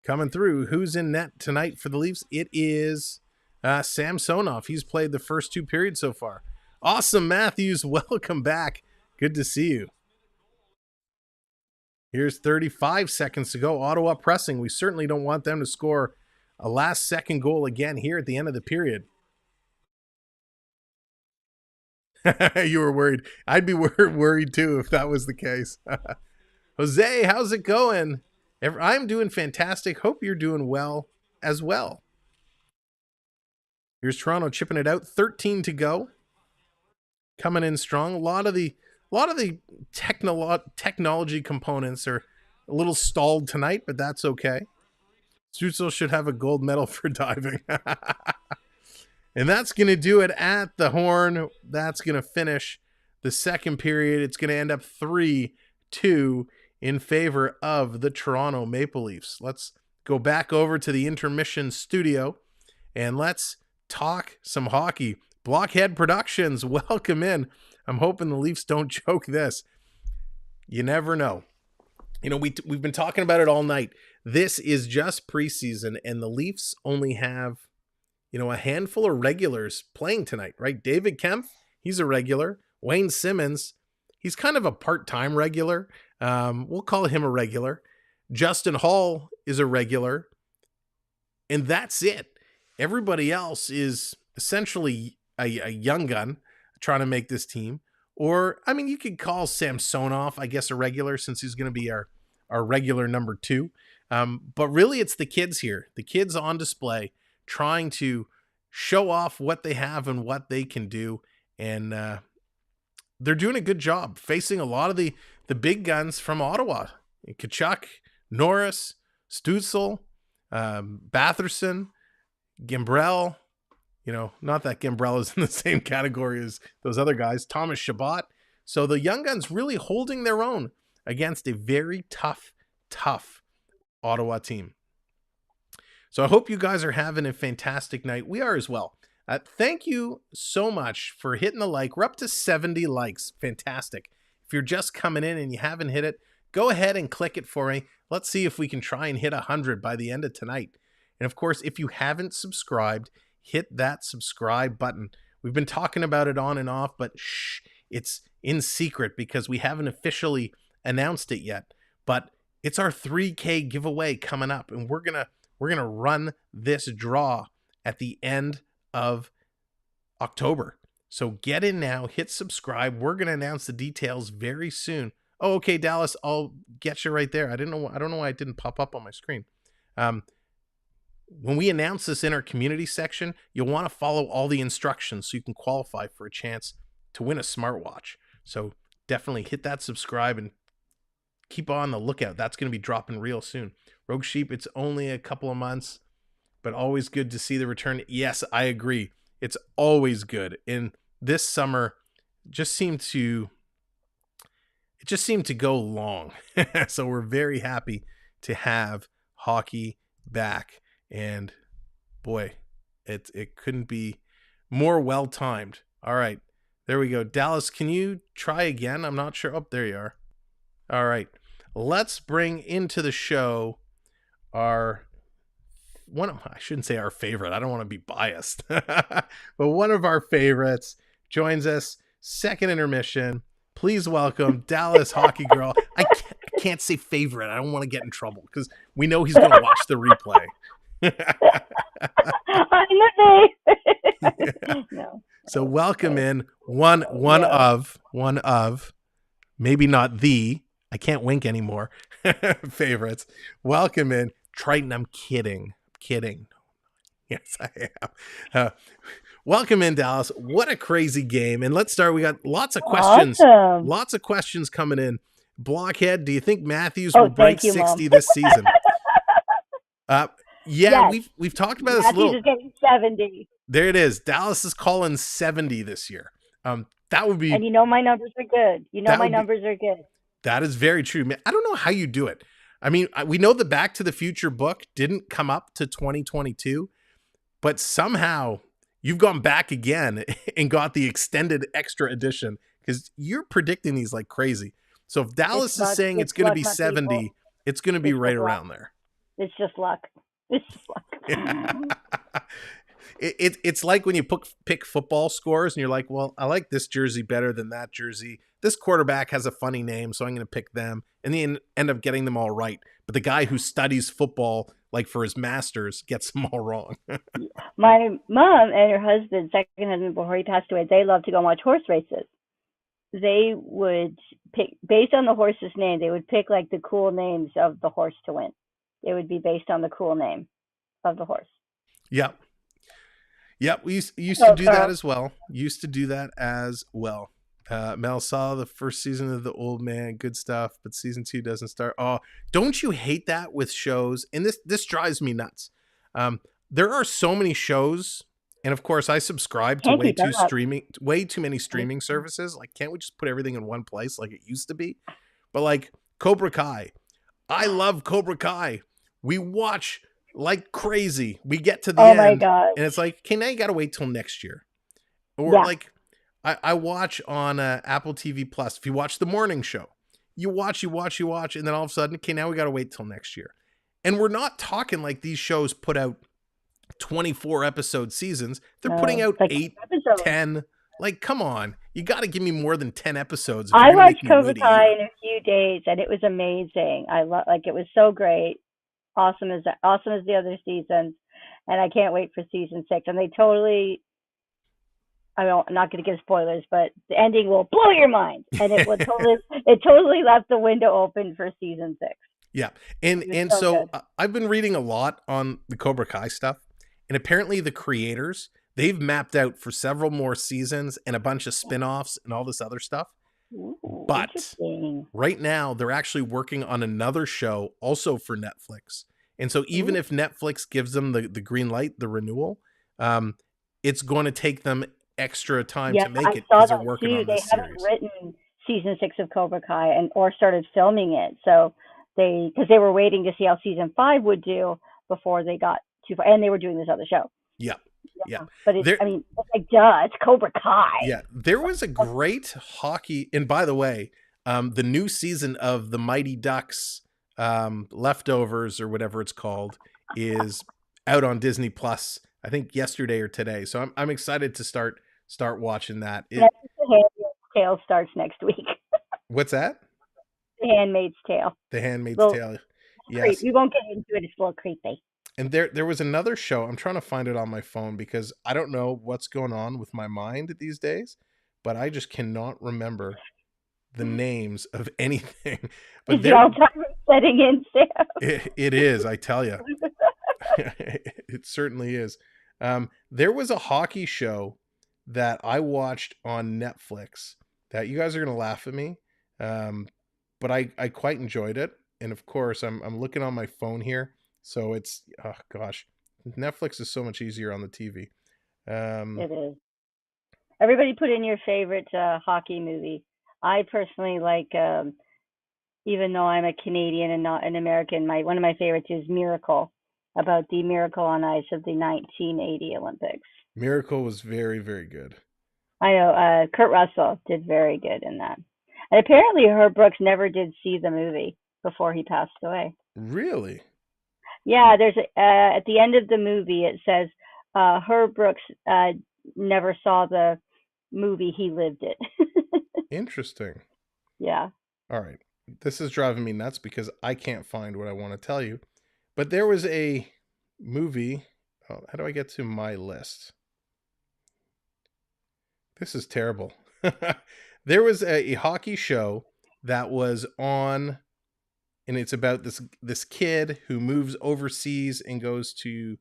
Coming through, who's in net tonight for the Leafs? It is Samsonov. He's played the first 2 periods so far. Awesome, Matthews. Welcome back. Good to see you. Here's 35 seconds to go. Ottawa pressing. We certainly don't want them to score a last-second goal again here at the end of the period. You were worried. I'd be worried too if that was the case. Jose, how's it going? I'm doing fantastic. Hope you're doing well as well. Here's Toronto chipping it out. 13 to go. Coming in strong. A lot of the technology components are a little stalled tonight, but that's okay. Stutzel should have a gold medal for diving. And that's going to do it at the horn. That's going to finish the second period. It's going to end up 3-2 in favor of the Toronto Maple Leafs. Let's go back over to the intermission studio and let's talk some hockey. Blockhead Productions, welcome in. I'm hoping the Leafs don't choke this. You never know. You know, we've been talking about it all night. This is just preseason, and the Leafs only have, you know, a handful of regulars playing tonight, right? David Kempf, he's a regular. Wayne Simmons, he's kind of a part-time regular. We'll call him a regular. Justin Hall is a regular. And that's it. Everybody else is essentially a young gun trying to make this team. Or, I mean, you could call Samsonov, I guess, a regular since he's going to be our regular number 2. But really, it's the kids here. The kids on display trying to show off what they have and what they can do. And they're doing a good job facing a lot of the big guns from Ottawa. Tkachuk, Norris, Stützle, Batherson, Gambrell. You know, not that Gambrell is in the same category as those other guys. Thomas Chabot. So the young guns really holding their own against a very tough Ottawa team. So I hope you guys are having a fantastic night. We are as well. Thank you so much for hitting the like. We're up to 70 likes. Fantastic. If you're just coming in and you haven't hit it, go ahead and click it for me. Let's see if we can try and hit 100 by the end of tonight. And of course, if you haven't subscribed, hit that subscribe button. We've been talking about it on and off, but shh, it's in secret because we haven't officially announced it yet. But it's our 3K giveaway coming up, and we're gonna run this draw at the end of October. So get in now, hit subscribe. We're gonna announce the details very soon. Oh, okay, Dallas, I'll get you right there. I don't know why it didn't pop up on my screen. When we announce this in our community section, you'll want to follow all the instructions so you can qualify for a chance to win a smartwatch. So definitely hit that subscribe and keep on the lookout. That's going to be dropping real soon. Rogue Sheep, it's only a couple of months, but always good to see the return. Yes, I agree. It's always good. And this summer just seemed to go long. So we're very happy to have hockey back. And boy, it couldn't be more well-timed. All right, there we go. Dallas, can you try again? I'm not sure. Oh, there you are. All right, let's bring into the show I shouldn't say our favorite. I don't want to be biased. But one of our favorites joins us, second intermission. Please welcome Dallas Hockey Girl. I can't say favorite. I don't want to get in trouble because we know he's going to watch the replay. No. So welcome in one of maybe not the, I can't wink anymore, favorites. Welcome in Triton. I'm kidding. Yes, I am. Welcome in, Dallas. What a crazy game. And let's start. We got lots of questions. Awesome. Lots of questions coming in. Blockhead, do you think Matthews Oh, will break thank you, 60 Mom. this season? Yeah, Yes. we've talked about this a Matthews little. is getting 70. There it is. Dallas is calling 70 this year. That would be. And you know my numbers are good. Numbers are good. That is very true, man. I don't know how you do it. I mean, we know the Back to the Future book didn't come up to 2022, but somehow you've gone back again and got the extended extra edition because you're predicting these like crazy. So if Dallas is saying it's going to be 70, people. it's going to be It's right just around luck. there. It's just luck. It's just luck. It's like when you pick football scores and you're like, well, I like this jersey better than that jersey. This quarterback has a funny name, so I'm going to pick them. And then end up getting them all right. But the guy who studies football, like for his master's, gets them all wrong. My mom and her husband, second husband before he passed away, they love to go and watch horse races. They would pick, based on the horse's name, they would pick like the cool names of the horse to win. It would be based on the cool name of the horse. Yep. Yep, we used to do that as well. Mel saw the first season of The Old Man, good stuff, but season 2 doesn't start. Oh, don't you hate that with shows? And this drives me nuts. There are so many shows, and of course I subscribe to way too many streaming services. Like, can't we just put everything in one place like it used to be? But like Cobra Kai, I love Cobra Kai. We watch like crazy. We get to the end, my God. and it's like, okay, now you got to wait till next year. Or like, I watch on Apple TV Plus. If you watch the morning show, you watch, and then all of a sudden, okay, now we got to wait till next year. And we're not talking like these shows put out 24 episode seasons. They're putting out like 8, episodes. 10. Like, come on, you got to give me more than 10 episodes. I watched Cobra Kai in a few days, and it was amazing. It was so great. Awesome as the other seasons, and I can't wait for season 6. And they totally, I'm not going to give spoilers, but the ending will blow your mind, and it will totally left the window open for season 6. Yeah, and so I've been reading a lot on the Cobra Kai stuff, and apparently the creators, they've mapped out for several more seasons and a bunch of spin-offs and all this other stuff. Ooh, but right now they're actually working on another show also for Netflix. And so even if Netflix gives them the green light, the renewal, it's going to take them extra time to make it because they're working on this series. They haven't written season 6 of Cobra Kai or started filming it. So because they were waiting to see how season 5 would do before they got too far, and they were doing this other show. Yeah. But it's like, duh, it's Cobra Kai. Yeah. There was a great hockey. And by the way, the new season of the Mighty Ducks Leftovers or whatever it's called is out on Disney Plus, I think yesterday or today. So I'm excited to start watching that. The Handmaid's Tale starts next week. What's that? The Handmaid's Tale. The Handmaid's Tale. Yes. We won't get into it. It's a little creepy. And there was another show. I'm trying to find it on my phone because I don't know what's going on with my mind these days, but I just cannot remember the names of anything. But the Alzheimer's setting in, Sam? It is, I tell you. It certainly is. There was a hockey show that I watched on Netflix that you guys are going to laugh at me, but I quite enjoyed it. And of course, I'm looking on my phone here. So it's, oh gosh, Netflix is so much easier on the TV. It is. Everybody put in your favorite hockey movie. I personally like, even though I'm a Canadian and not an American, one of my favorites is Miracle, about the Miracle on Ice of the 1980 Olympics. Miracle was very, very good. I know. Kurt Russell did very good in that. And apparently Herb Brooks never did see the movie before he passed away. Really? Yeah, there's at the end of the movie, it says Herb Brooks never saw the movie, he lived it. Interesting. Yeah. All right. This is driving me nuts because I can't find what I want to tell you. But there was a movie. Oh, how do I get to my list? This is terrible. There was a hockey show that was on, and it's about this kid who moves overseas and goes to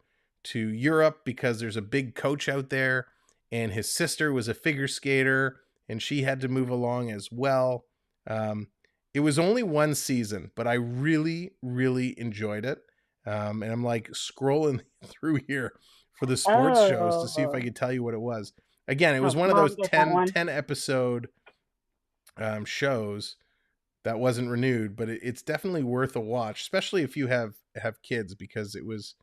Europe because there's a big coach out there, and his sister was a figure skater, and she had to move along as well. It was only one season, but I really, really enjoyed it. And I'm like scrolling through here for the sports shows to see if I could tell you what it was. Again, it was one of those 10 episode shows that wasn't renewed, but it's definitely worth a watch, especially if you have kids, because it was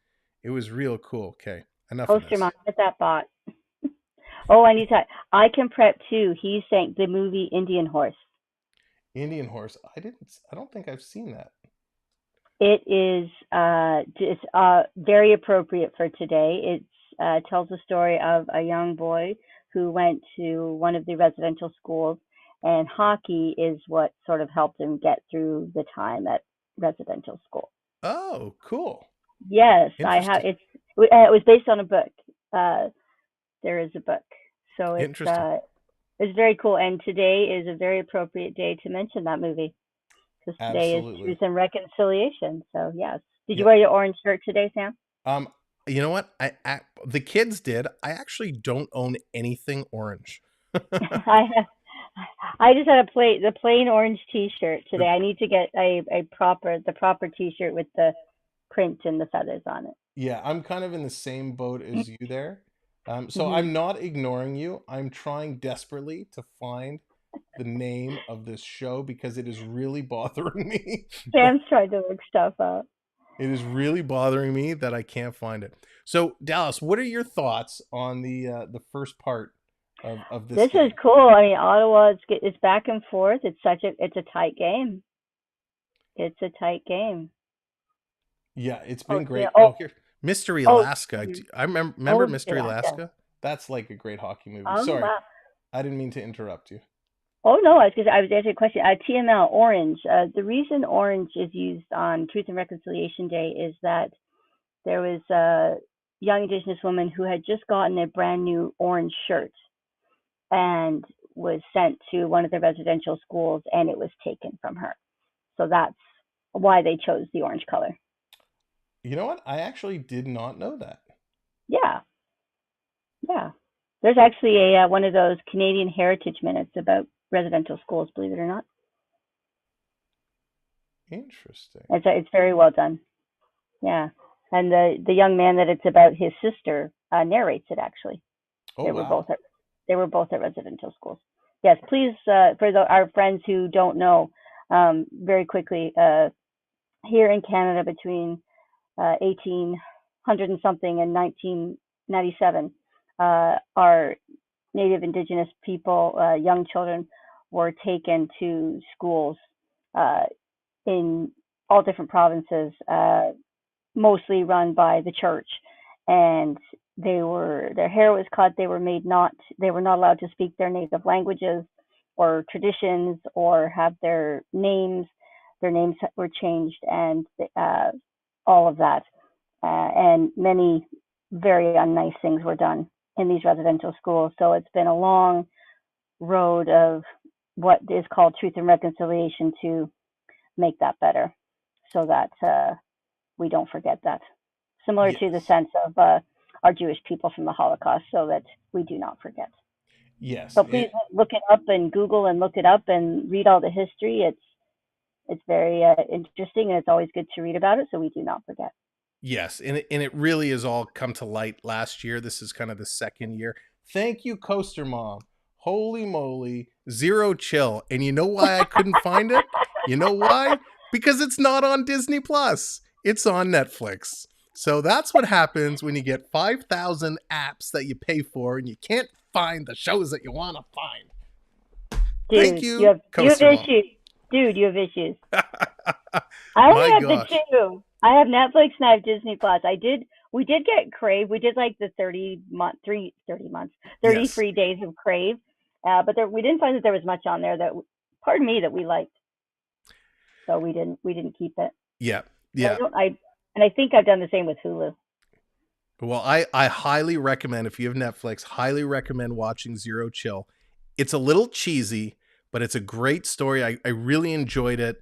real cool. Okay, enough of this. Poster mom, get that bot. Oh, I need to. I can prep too. He's saying the movie Indian Horse. Indian Horse. I don't think I've seen that. It is just very appropriate for today. It tells the story of a young boy who went to one of the residential schools, and hockey is what sort of helped him get through the time at residential school. Oh, cool. Yes, I have. It was based on a book. There is a book, so it's very cool. And today is a very appropriate day to mention that movie, because today is Truth and Reconciliation. So yes, did you wear your orange shirt today, Sam? You know what? The kids did. I actually don't own anything orange. I just had the plain orange T-shirt today. I need to get the proper T-shirt with the print and the feathers on it. Yeah, I'm kind of in the same boat as you there. So I'm not ignoring you. I'm trying desperately to find the name of this show because it is really bothering me. Sam's trying to look stuff up. It is really bothering me that I can't find it. So Dallas, what are your thoughts on the first part of this? This game? Is cool. I mean, Ottawa it's back and forth. It's a tight game. It's a tight game. Yeah, it's been great. Yeah. Here, Mystery Alaska. I remember Mystery Alaska. That's like a great hockey movie. Sorry, wow. I didn't mean to interrupt you. Oh no, I was asking a question. TML orange. The reason orange is used on Truth and Reconciliation Day is that there was a young Indigenous woman who had just gotten a brand new orange shirt and was sent to one of the residential schools, and it was taken from her. So that's why they chose the orange color. You know what? I actually did not know that. Yeah. There's actually a one of those Canadian Heritage Minutes about residential schools, believe it or not. Interesting. It's very well done. Yeah, and the young man that it's about, his sister, narrates it actually. Oh, they were both at residential schools. Yes, please, for our friends who don't know, very quickly, here in Canada between 1800 and something and 1997, our Native Indigenous people, young children, were taken to schools in all different provinces, mostly run by the church, and their hair was cut. They were not allowed to speak their native languages or traditions or have their names were changed, and all of that, and many very unnice things were done in these residential schools. So it's been a long road of what is called Truth and Reconciliation to make that better, so that we don't forget that. Similar to the sense of our Jewish people from the Holocaust, so that we do not forget. Yes. So please look it up and Google and look it up and read all the history. It's very interesting, and it's always good to read about it, so we do not forget. Yes, and it really has all come to light last year. This is kind of the second year. Thank you, Coaster Mom. Holy moly, Zero Chill. And you know why I couldn't find it? You know why? Because it's not on Disney Plus. It's on Netflix. So that's what happens when you get 5,000 apps that you pay for and you can't find the shows that you want to find. Dude, thank you, you have Coaster Mom. issues. Dude, you have issues. I only have the two. I have Netflix and I have Disney Plus. We did get Crave. We did like the 33 days of Crave. But we didn't find that there was much on there that we liked. So we didn't keep it. Yeah. And I think I've done the same with Hulu. Well, I highly recommend, if you have Netflix, highly recommend watching Zero Chill. It's a little cheesy, but it's a great story. I really enjoyed it.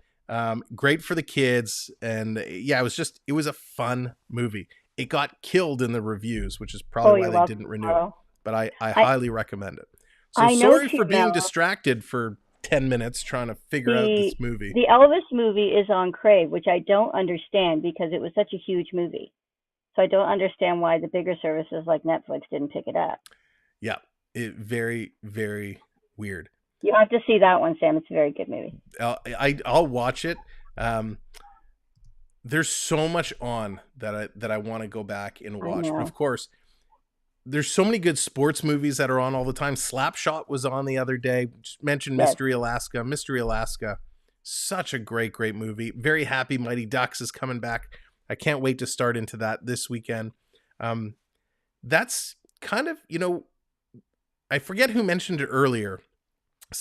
Great for the kids. And yeah, it was a fun movie. It got killed in the reviews, which is probably why they didn't renew it. but I highly recommend it. So I know sorry for being Mello. distracted for 10 minutes trying to figure out this movie. The Elvis movie is on Crave, which I don't understand because it was such a huge movie. So I don't understand why the bigger services like Netflix didn't pick it up. Yeah, very, very weird. You have to see that one, Sam. It's a very good movie. I'll watch it. There's so much on that I want to go back and watch. But of course, there's so many good sports movies that are on all the time. Slapshot was on the other day. Just mentioned Mystery Alaska. Mystery Alaska, such a great movie. Very happy Mighty Ducks is coming back. I can't wait to start into that this weekend. That's kind of, I forget who mentioned it earlier.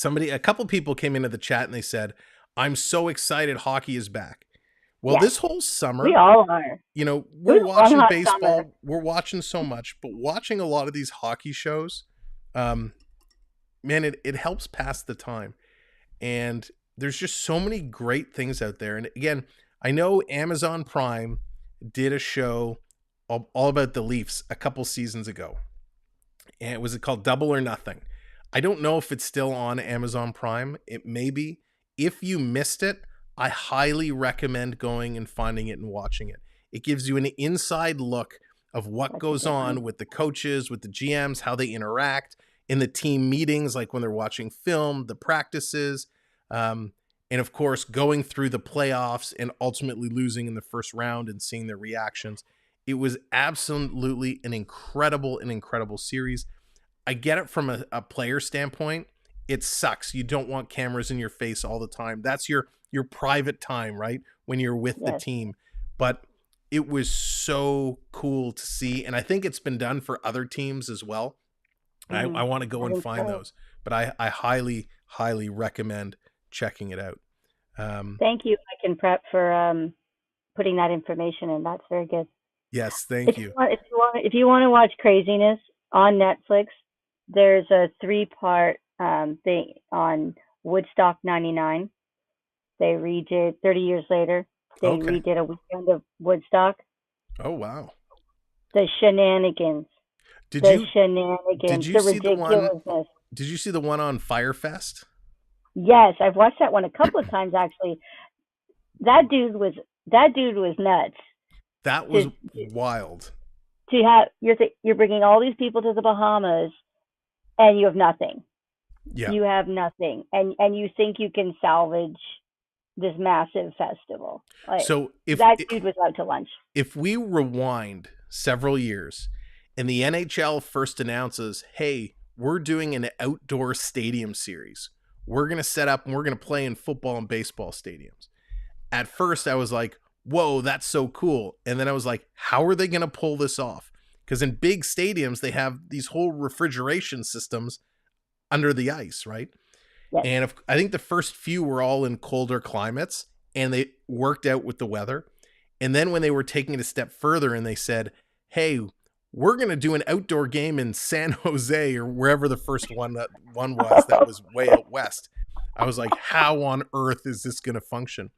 A couple people came into the chat and they said, I'm so excited hockey is back. Well, this whole summer, we all are. We're watching baseball. Summer. We're watching so much, but watching a lot of these hockey shows, man, it helps pass the time. And there's just so many great things out there. And again, I know Amazon Prime did a show all about the Leafs a couple seasons ago. And it was called Double or Nothing. I don't know if it's still on Amazon Prime. It may be. If you missed it, I highly recommend going and finding it and watching it. It gives you an inside look of what goes on with the coaches, with the GMs, how they interact in the team meetings, like when they're watching film, the practices, and of course, going through the playoffs and ultimately losing in the first round and seeing their reactions. It was absolutely an incredible series. I get it from a player standpoint. It sucks. You don't want cameras in your face all the time. That's your private time, right? When you're with the team. But it was so cool to see. And I think it's been done for other teams as well. I want to go and find those. But I highly recommend checking it out. Thank you. I can prep for putting that information in. That's very good. Yes, thank you. If you want to watch craziness on Netflix, there's a 3-part thing on Woodstock 99. They redid 30 years later. They redid a weekend of Woodstock. Oh wow! The shenanigans. Did you see the ridiculousness. Did you see the one on Firefest? Yes, I've watched that one a couple of times actually. That dude was nuts. That was wild. You're bringing all these people to the Bahamas, and you have nothing. Yeah. You have nothing, and you think you can salvage this massive festival. So if that dude was out to lunch. If we rewind several years and the NHL first announces, hey, we're doing an outdoor stadium series. We're going to set up and we're going to play in football and baseball stadiums. At first I was like, whoa, that's so cool. And then I was like, how are they going to pull this off? Because in big stadiums, they have these whole refrigeration systems under the ice, right? Yes. And I think the first few were all in colder climates and they worked out with the weather. And then when they were taking it a step further and they said, hey, we're going to do an outdoor game in San Jose or wherever the first one was that was way out west. I was like, how on earth is this going to function?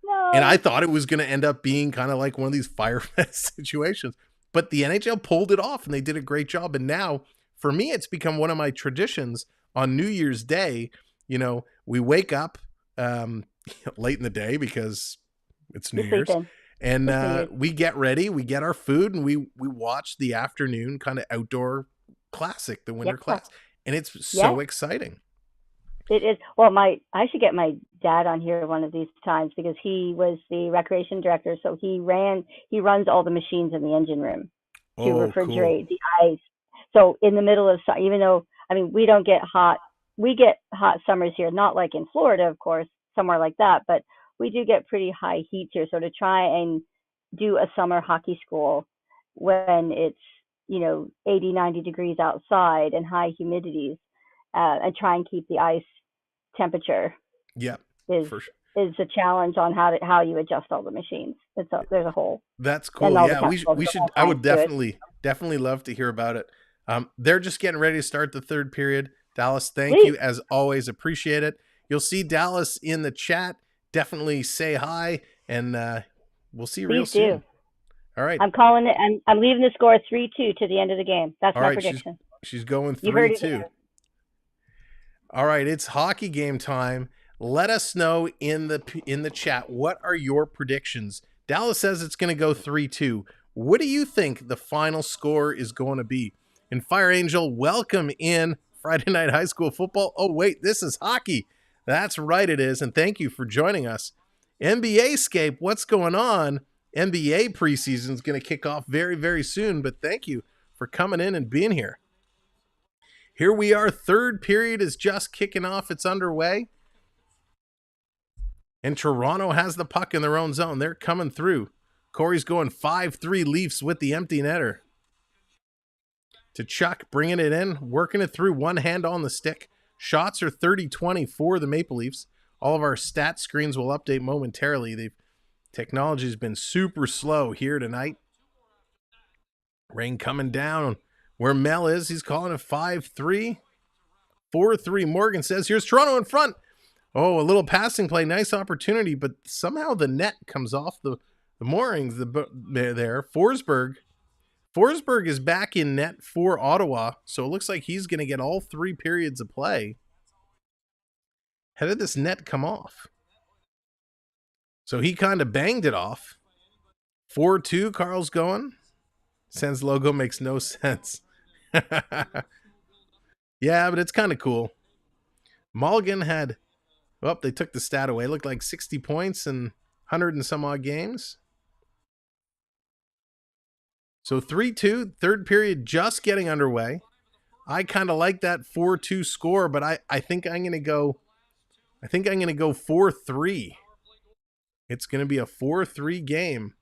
No. And I thought it was going to end up being kind of like one of these Firefest situations. But the NHL pulled it off and they did a great job. And now, for me, it's become one of my traditions on New Year's Day. We wake up late in the day because it's New Year's. And we get ready, we get our food, and we watch the afternoon kind of outdoor classic, the Winter Classic. And it's so exciting. It is. Well, I should get my dad on here one of these times because he was the recreation director. So he runs all the machines in the engine room to refrigerate the ice. So in the middle of, even though, we don't get hot, we get hot summers here, not like in Florida, of course, somewhere like that, but we do get pretty high heat here. So to try and do a summer hockey school when it's, 80, 90 degrees outside and high humidities, and try and keep the ice temperature is a challenge on how you adjust all the machines. There's a whole. That's cool. Yeah, we should. I would definitely love to hear about it. They're just getting ready to start the third period. Dallas, thank you as always. Appreciate it. You'll see Dallas in the chat. Definitely say hi, and we'll see you real soon. All right. I'm calling it. I'm leaving the score 3-2 to the end of the game. That's my prediction. She's going You heard it 3-2. here. All right, it's hockey game time. Let us know in the chat, what are your predictions? Dallas says it's going to go 3-2. What do you think the final score is going to be? And Fire Angel, welcome in Friday Night High School Football. Oh, wait, this is hockey. That's right, it is. And thank you for joining us. NBA Scape, what's going on? NBA preseason is going to kick off very, very soon. But thank you for coming in and being here. Here we are. Third period is just kicking off. It's underway. And Toronto has the puck in their own zone. They're coming through. Corey's going 5-3 Leafs with the empty netter. To Chuck, bringing it in, working it through, one hand on the stick. Shots are 30-20 for the Maple Leafs. All of our stat screens will update momentarily. Technology's been super slow here tonight. Rain coming down where Mel is. He's calling it 5-3. 4-3. Morgan says, here's Toronto in front. Oh, a little passing play. Nice opportunity, but somehow the net comes off the moorings there. Forsberg is back in net for Ottawa, so it looks like he's going to get all 3 periods of play. How did this net come off? So he kind of banged it off. 4-2, Carl's going. Sens logo makes no sense. Yeah, but it's kind of cool. Mulligan had... Oh, they took the stat away. It looked like 60 points and 100 and some odd games. So 3-2, third period just getting underway. I kind of like that 4-2 score, but I think I'm going to go 4-3. It's going to be a 4-3 game.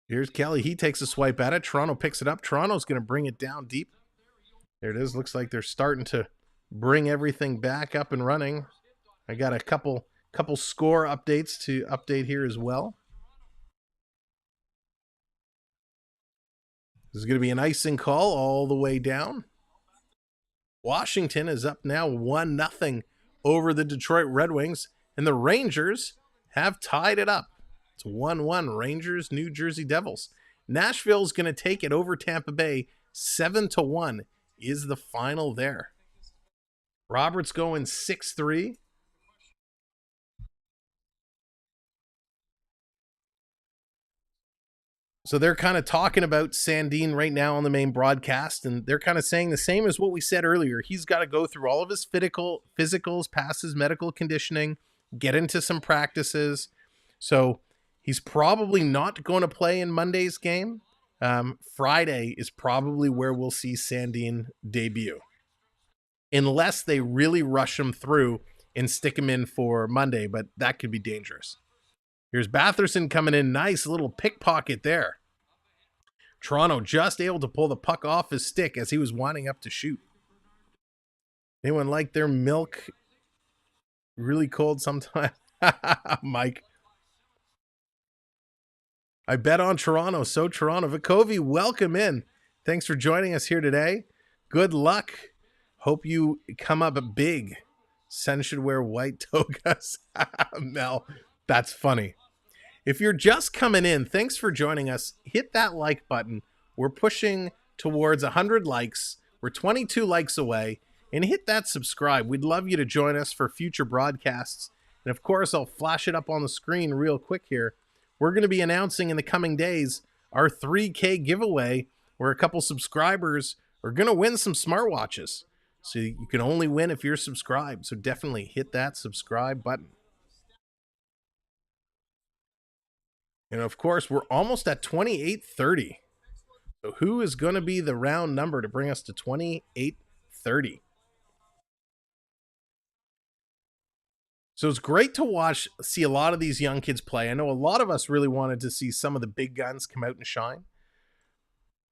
Here's Kelly. He takes a swipe at it. Toronto picks it up. Toronto's going to bring it down deep. There it is. Looks like they're starting to bring everything back up and running. I got a couple score updates to update here as well. This is going to be an icing call all the way down. Washington is up now 1-0 over the Detroit Red Wings, and the Rangers have tied it up. It's 1-1, Rangers, New Jersey Devils. Nashville's going to take it over Tampa Bay. 7-1 is the final there. Roberts going 6-3. So they're kind of talking about Sandin right now on the main broadcast, and they're kind of saying the same as what we said earlier. He's got to go through all of his physicals, pass his medical conditioning, get into some practices. So he's probably not going to play in Monday's game. Friday is probably where we'll see Sandin debut, unless they really rush him through and stick him in for Monday, but that could be dangerous. Here's Batherson coming in. Nice little pickpocket there. Toronto just able to pull the puck off his stick as he was winding up to shoot. Anyone like their milk really cold sometime? Mike. I bet on Toronto. So Toronto. Vikovi, welcome in. Thanks for joining us here today. Good luck. Hope you come up big. Sen should wear white togas. Mel, that's funny. If you're just coming in, thanks for joining us. Hit that like button. We're pushing towards 100 likes. We're 22 likes away. And hit that subscribe. We'd love you to join us for future broadcasts. And of course, I'll flash it up on the screen real quick here. We're going to be announcing in the coming days our 3K giveaway, where a couple subscribers are going to win some smartwatches. So you can only win if you're subscribed. So definitely hit that subscribe button. And of course, we're almost at 2830. So who is going to be the round number to bring us to 2830? So it's great to see a lot of these young kids play. I know a lot of us really wanted to see some of the big guns come out and shine.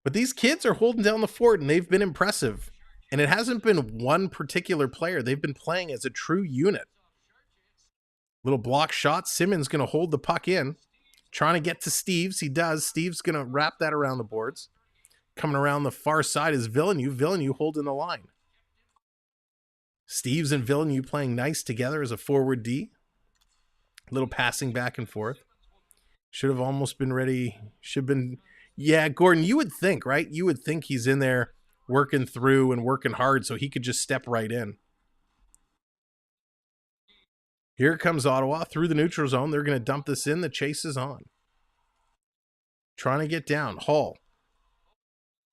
But these kids are holding down the fort, and they've been impressive. And it hasn't been one particular player. They've been playing as a true unit. Little block shot. Simmons going to hold the puck in. Trying to get to Steves. He does. Steves going to wrap that around the boards. Coming around the far side is Villeneuve. Villeneuve holding the line. Steves and Villeneuve playing nice together as a forward D. A little passing back and forth. Should have almost been ready. Should have been Yeah, Gordon, you would think, right? You would think he's in there working through and working hard so he could just step right in. Here comes Ottawa through the neutral zone. They're going to dump this in. The chase is on. Trying to get down. Hall.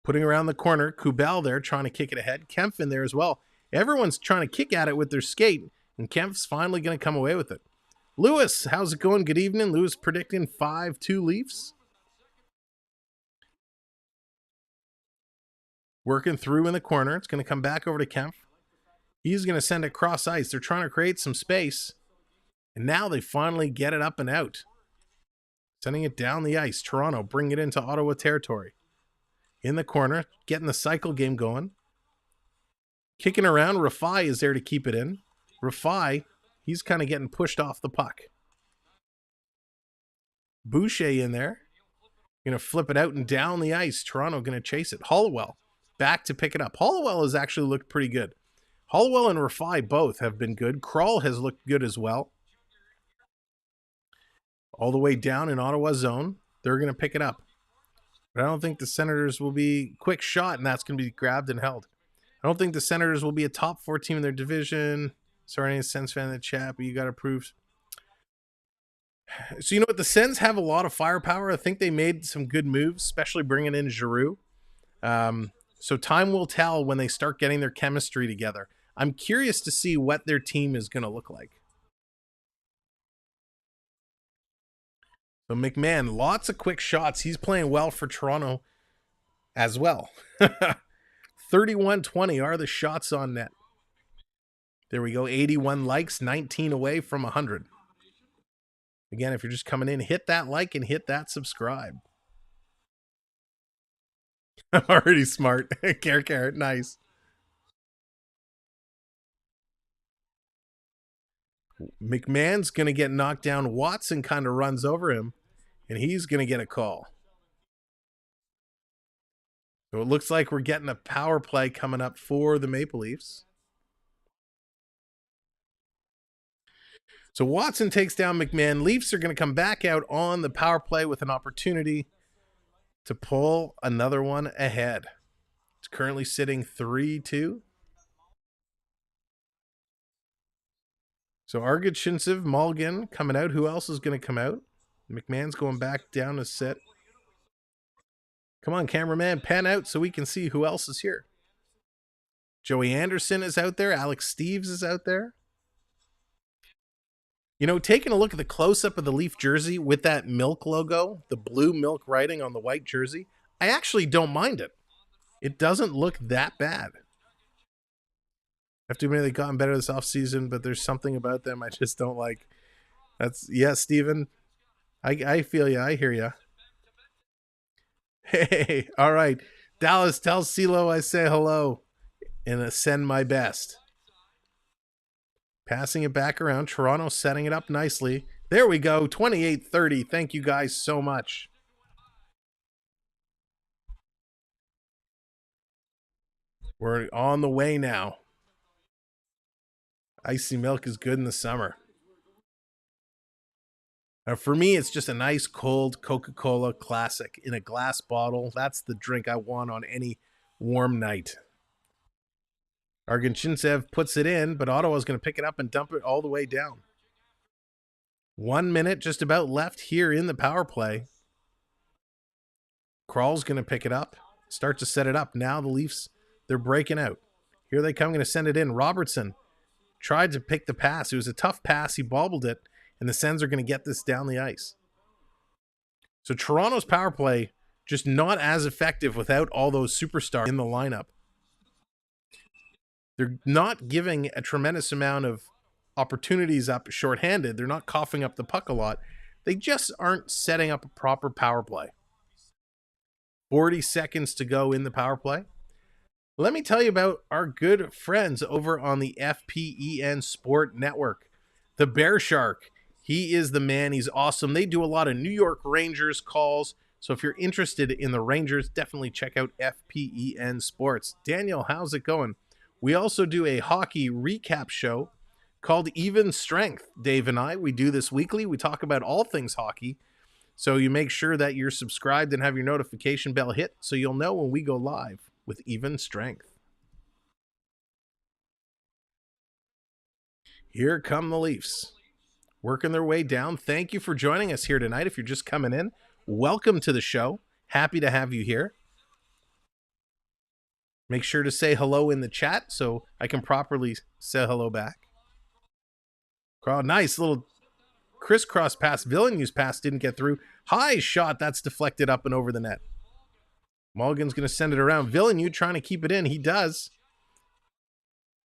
Putting around the corner. Kubel there trying to kick it ahead. Kempf in there as well. Everyone's trying to kick at it with their skate, and Kempf's finally going to come away with it. Lewis, how's it going? Good evening. Lewis predicting 5-2 Leafs. Working through in the corner. It's going to come back over to Kempf. He's going to send it cross ice. They're trying to create some space. And now they finally get it up and out. Sending it down the ice. Toronto bring it into Ottawa territory. In the corner, getting the cycle game going. Kicking around, Rafai is there to keep it in. Rafai, he's kind of getting pushed off the puck. Boucher in there. Going to flip it out and down the ice. Toronto going to chase it. Hollowell back to pick it up. Hollowell has actually looked pretty good. Hollowell and Rafai both have been good. Krull has looked good as well. All the way down in Ottawa zone. They're going to pick it up. But I don't think the Senators will be quick shot, and that's going to be grabbed and held. I don't think the Senators will be a top 4 team in their division. Sorry, any Sens fan in the chat, but you got approved. So you know what? The Sens have a lot of firepower. I think they made some good moves, especially bringing in Giroux. So time will tell when they start getting their chemistry together. I'm curious to see what their team is going to look like. So McMahon, lots of quick shots. He's playing well for Toronto as well. 31-20 are the shots on net. There we go. 81 likes, 19 away from 100. Again, if you're just coming in, hit that like and hit that subscribe. I'm already smart. Carrot, nice. McMahon's going to get knocked down. Watson kind of runs over him, and he's going to get a call. So it looks like we're getting a power play coming up for the Maple Leafs. So Watson takes down McMahon. Leafs are going to come back out on the power play with an opportunity to pull another one ahead. It's currently sitting 3-2. So Argachintsev, Mulligan coming out. Who else is going to come out? McMahon's going back down to sit. Come on, cameraman, pan out so we can see who else is here. Joey Anderson is out there. Alex Steves is out there. You know, taking a look at the close-up of the Leaf jersey with that milk logo, the blue milk writing on the white jersey, I actually don't mind it. It doesn't look that bad. I have to admit they've gotten better this offseason, but there's something about them I just don't like. Yeah, Steven. I feel you. I hear you. Hey, all right. Dallas, tell CeeLo I say hello and send my best. Passing it back around. Toronto setting it up nicely. There we go. 28-30. Thank you guys so much. We're on the way now. Icy milk is good in the summer. For me, it's just a nice cold Coca-Cola classic in a glass bottle. That's the drink I want on any warm night. Argachintsev puts it in, but Ottawa's going to pick it up and dump it all the way down. 1 minute just about left here in the power play. Krull's going to pick it up, start to set it up. Now the Leafs, they're breaking out. Here they come, going to send it in. Robertson tried to pick the pass. It was a tough pass. He bobbled it, and the Sens are going to get this down the ice. So Toronto's power play just not as effective without all those superstars in the lineup. They're not giving a tremendous amount of opportunities up shorthanded. They're not coughing up the puck a lot. They just aren't setting up a proper power play. 40 seconds to go in the power play. Let me tell you about our good friends over on the FPEN Sport Network. The Bear Shark. He is the man. He's awesome. They do a lot of New York Rangers calls. So if you're interested in the Rangers, definitely check out FPEN Sports. Daniel, how's it going? We also do a hockey recap show called Even Strength. Dave and I, we do this weekly. We talk about all things hockey. So you make sure that you're subscribed and have your notification bell hit so you'll know when we go live with even strength. Here come the Leafs, working their way down. Thank you for joining us here tonight. If you're just coming in, welcome to the show. Happy to have you here. Make sure to say hello in the chat so I can properly say hello back. Oh, nice little crisscross pass. Villeneuve's pass didn't get through. High shot. That's deflected up and over the net. Mulligan's going to send it around. Villeneuve trying to keep it in. He does.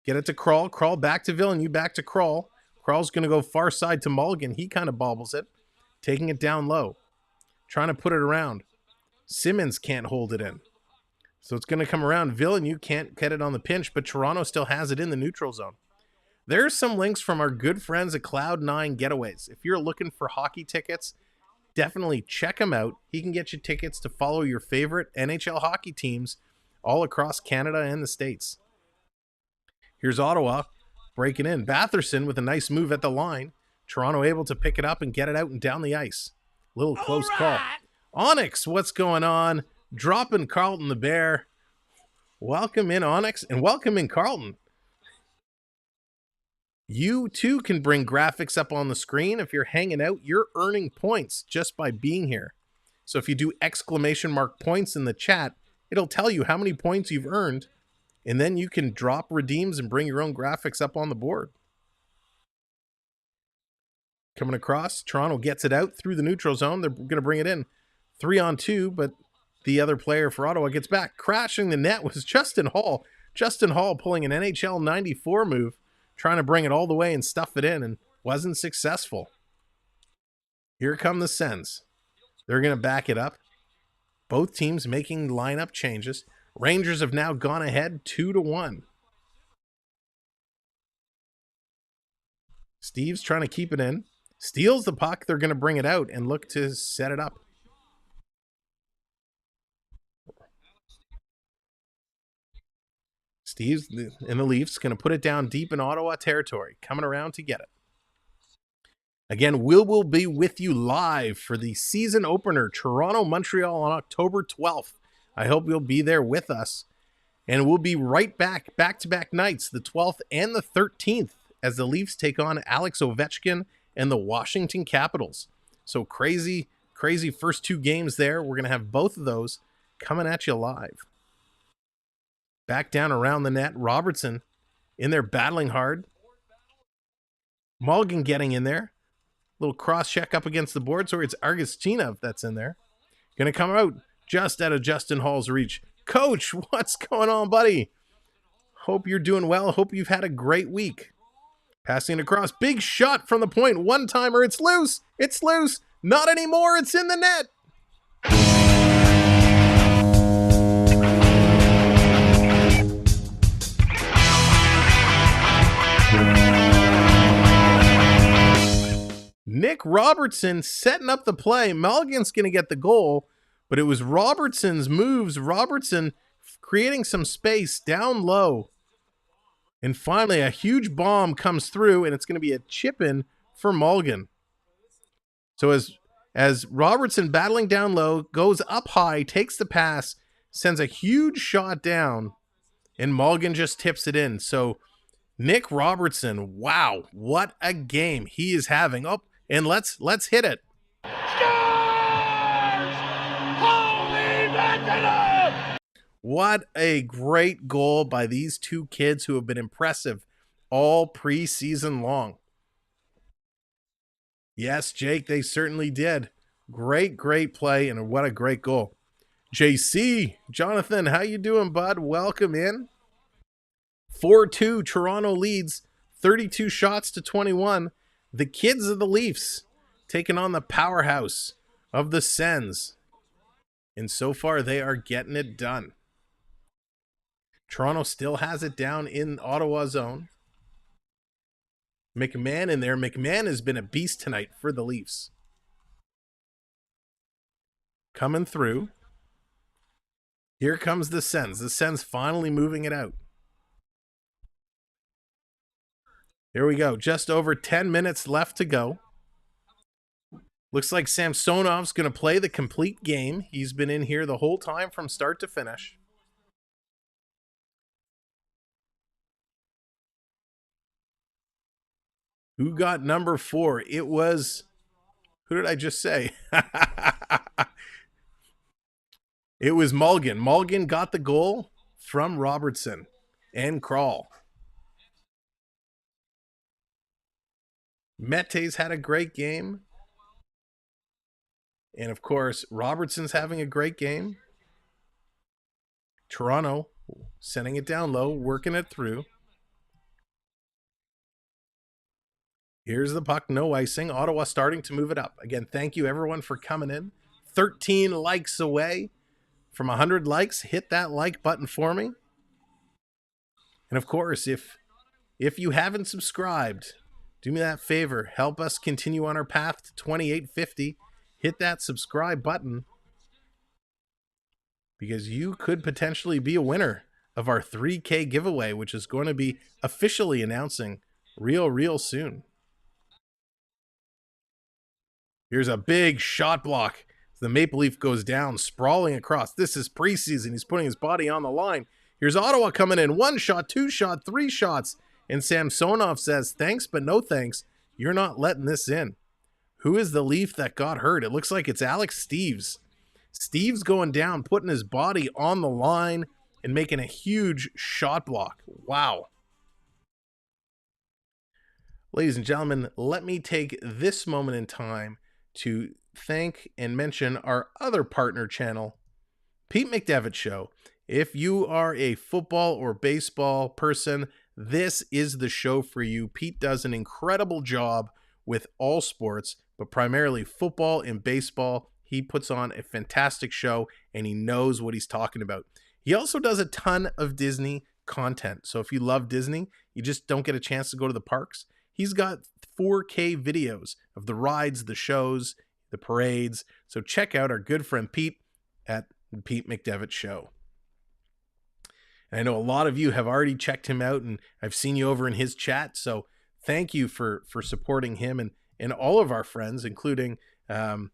Get it to Crawl. Crawl back to Villeneuve. Back to Crawl. Crawl's going to go far side to Mulligan. He kind of bobbles it. Taking it down low. Trying to put it around. Simmons can't hold it in. So it's going to come around. Villeneuve can't get it on the pinch, but Toronto still has it in the neutral zone. There's some links from our good friends at Cloud9 Getaways. If you're looking for hockey tickets, definitely check him out. He can get you tickets to follow your favorite NHL hockey teams all across Canada and the States. Here's Ottawa breaking in. Batherson with a nice move at the line. Toronto able to pick it up and get it out and down the ice. Little close call. Onyx, what's going on? Dropping Carlton the Bear. Welcome in, Onyx, and welcome in, Carlton. You too can bring graphics up on the screen. If you're hanging out, you're earning points just by being here. So if you do exclamation mark points in the chat, it'll tell you how many points you've earned, and then you can drop redeems and bring your own graphics up on the board. Coming across, Toronto gets it out through the neutral zone. They're going to bring it in 3-on-2, but the other player for Ottawa gets back. Crashing the net was Justin Hall. Justin Hall pulling an NHL 94 move, trying to bring it all the way and stuff it in, and wasn't successful. Here come the Sens. They're going to back it up. Both teams making lineup changes. Rangers have now gone ahead 2-1. Steve's trying to keep it in. Steals the puck. They're going to bring it out and look to set it up. Steve's in the Leafs, going to put it down deep in Ottawa territory, coming around to get it. Again, we'll be with you live for the season opener, Toronto-Montreal on October 12th. I hope you'll be there with us. And we'll be right back-to-back nights, the 12th and the 13th, as the Leafs take on Alex Ovechkin and the Washington Capitals. So crazy first two games there. We're going to have both of those coming at you live. Back down around the net. Robertson in there battling hard. Mulligan getting in there. Little cross check up against the board. So it's Argustinov that's in there. Going to come out just out of Justin Hall's reach. Coach, what's going on, buddy? Hope you're doing well. Hope you've had a great week. Passing it across. Big shot from the point. One-timer. It's loose. It's loose. Not anymore. It's in the net. Nick Robertson setting up the play. Mulligan's going to get the goal, but it was Robertson's moves. Robertson creating some space down low. And finally, a huge bomb comes through, and it's going to be a chip-in for Mulligan. So as Robertson battling down low, goes up high, takes the pass, sends a huge shot down, and Mulligan just tips it in. So Nick Robertson, wow, what a game he is having. Oh, and let's hit it. Holy mackerel! What a great goal by these two kids who have been impressive all preseason long. Yes, Jake, they certainly did. Great play, and what a great goal. JC, Jonathan, how you doing, bud? Welcome in. 4-2, Toronto leads, 32 shots to 21. The kids of the Leafs taking on the powerhouse of the Sens. And so far, they are getting it done. Toronto still has it down in Ottawa zone. McMahon in there. McMahon has been a beast tonight for the Leafs. Coming through. Here comes the Sens. The Sens finally moving it out. Here we go. Just over 10 minutes left to go. Looks like Samsonov's going to play the complete game. He's been in here the whole time from start to finish. Who got number 4? It was... Who did I just say? It was Mulligan. Mulligan got the goal from Robertson and Crawl. Mete's had a great game. And of course, Robertson's having a great game. Toronto sending it down low, working it through. Here's the puck, no icing. Ottawa starting to move it up. Again, thank you everyone for coming in. 13 likes away from 100 likes. Hit that like button for me. And of course, if you haven't subscribed, do me that favor. Help us continue on our path to 2850. Hit that subscribe button because you could potentially be a winner of our 3K giveaway, which is going to be officially announcing real soon. Here's a big shot block. The Maple Leaf goes down, sprawling across. This is preseason. He's putting his body on the line. Here's Ottawa coming in. 1 shot, 2 shot, 3 shots. And Samsonov says, thanks, but no thanks. You're not letting this in. Who is the Leaf that got hurt? It looks like it's Alex Steeves. Steeves going down, putting his body on the line and making a huge shot block. Wow. Ladies and gentlemen, let me take this moment in time to thank and mention our other partner channel, Pete McDevitt Show. If you are a football or baseball person, this is the show for you. Pete does an incredible job with all sports, but primarily football and baseball. He puts on a fantastic show and he knows what he's talking about. He also does a ton of Disney content. So if you love Disney, you just don't get a chance to go to the parks. He's got 4K videos of the rides, the shows, the parades. So check out our good friend Pete at the Pete McDevitt Show. And I know a lot of you have already checked him out, and I've seen you over in his chat. So thank you for supporting him and all of our friends, including the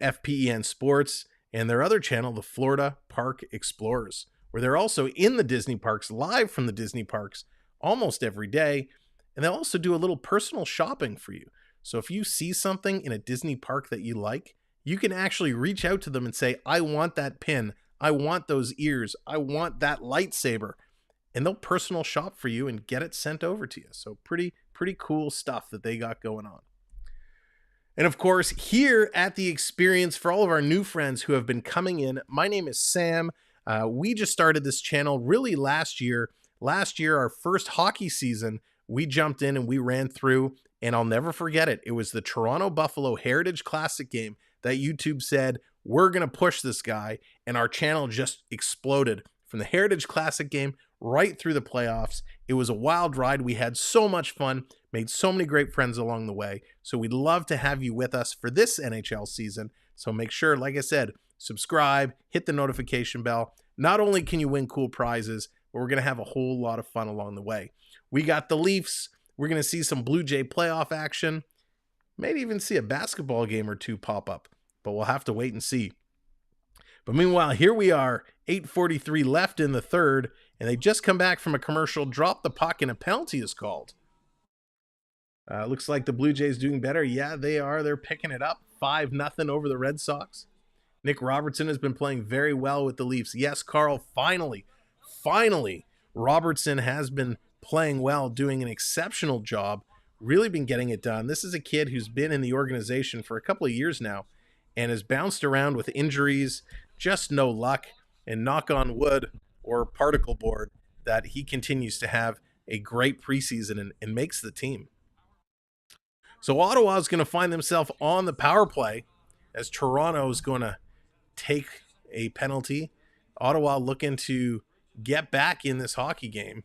FPEN Sports and their other channel, the Florida Park Explorers, where they're also in the Disney parks, live from the Disney parks almost every day. And they'll also do a little personal shopping for you. So if you see something in a Disney park that you like, you can actually reach out to them and say, I want that pin. I want those ears. I want that lightsaber. And they'll personal shop for you and get it sent over to you. So pretty cool stuff that they got going on. And of course, here at the Experience, for all of our new friends who have been coming in, my name is Sam. We just started this channel really last year. Last year, our first hockey season, we jumped in and we ran through, and I'll never forget it. It was the Toronto Buffalo Heritage Classic game that YouTube said, we're going to push this guy, and our channel just exploded from the Heritage Classic game right through the playoffs. It was a wild ride. We had so much fun, made so many great friends along the way. So we'd love to have you with us for this NHL season. So make sure, like I said, subscribe, hit the notification bell. Not only can you win cool prizes, but we're going to have a whole lot of fun along the way. We got the Leafs. We're going to see some Blue Jay playoff action. Maybe even see a basketball game or two pop up, but we'll have to wait and see. But meanwhile, here we are, 8:43 left in the third, and they just come back from a commercial, drop the puck, and a penalty is called. Looks like the Blue Jays doing better. Yeah, they are. They're picking it up. 5-0 over the Red Sox. Nick Robertson has been playing very well with the Leafs. Yes, Carl, finally, Robertson has been playing well, doing an exceptional job, really been getting it done. This is a kid who's been in the organization for a couple of years now and has bounced around with injuries, just no luck, and knock on wood or particle board that he continues to have a great preseason and makes the team. So Ottawa is going to find themselves on the power play as Toronto is going to take a penalty. Ottawa looking to get back in this hockey game.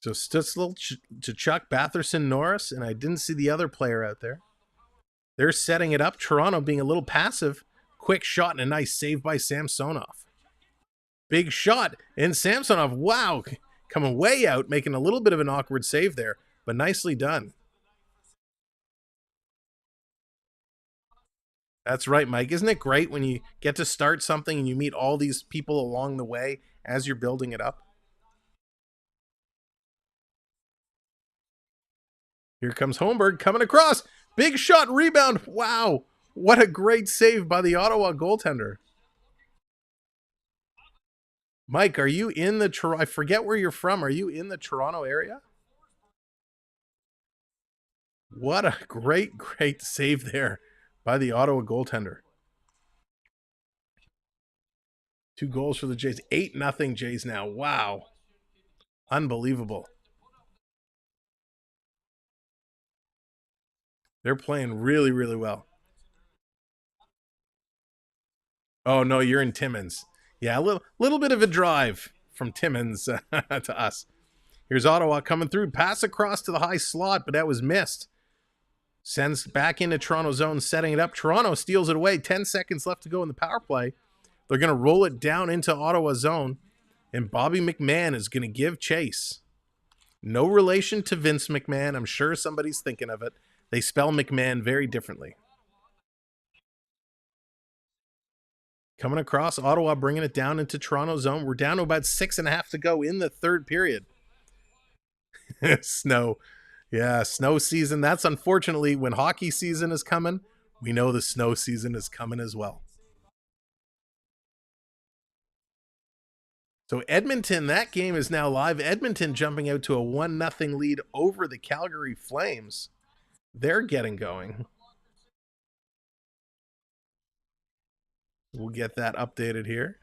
So Stützle to Chuck, Batherson, Norris, and I didn't see the other player out there. They're setting it up. Toronto being a little passive. Quick shot and a nice save by Samsonov. Big shot, and Samsonov, wow, coming way out, making a little bit of an awkward save there. but nicely done. That's right, Mike. Isn't it great when you get to start something and you meet all these people along the way as you're building it up? Here comes Holmberg coming across. Big shot, rebound. Wow. What a great save by the Ottawa goaltender. Mike, are you in the Toronto? I forget where you're from. Are you in the Toronto area? What a great, great save there by the Ottawa goaltender. 2 goals for the Jays. 8-0 Jays now. Wow. Unbelievable. They're playing really, really well. Oh, no, you're in Timmins. Yeah, a little bit of a drive from Timmins to us. Here's Ottawa coming through. Pass across to the high slot, but that was missed. Sends back into Toronto zone, setting it up. Toronto steals it away. 10 seconds left to go in the power play. They're going to roll it down into Ottawa zone, and Bobby McMahon is going to give chase. No relation to Vince McMahon. I'm sure somebody's thinking of it. They spell McMahon very differently. Coming across, Ottawa bringing it down into Toronto zone. We're down to about 6.5 to go in the third period. Snow. Yeah, snow season. That's unfortunately when hockey season is coming. We know the snow season is coming as well. So Edmonton, that game is now live. Edmonton jumping out to a 1-0 lead over the Calgary Flames. They're getting going. We'll get that updated here.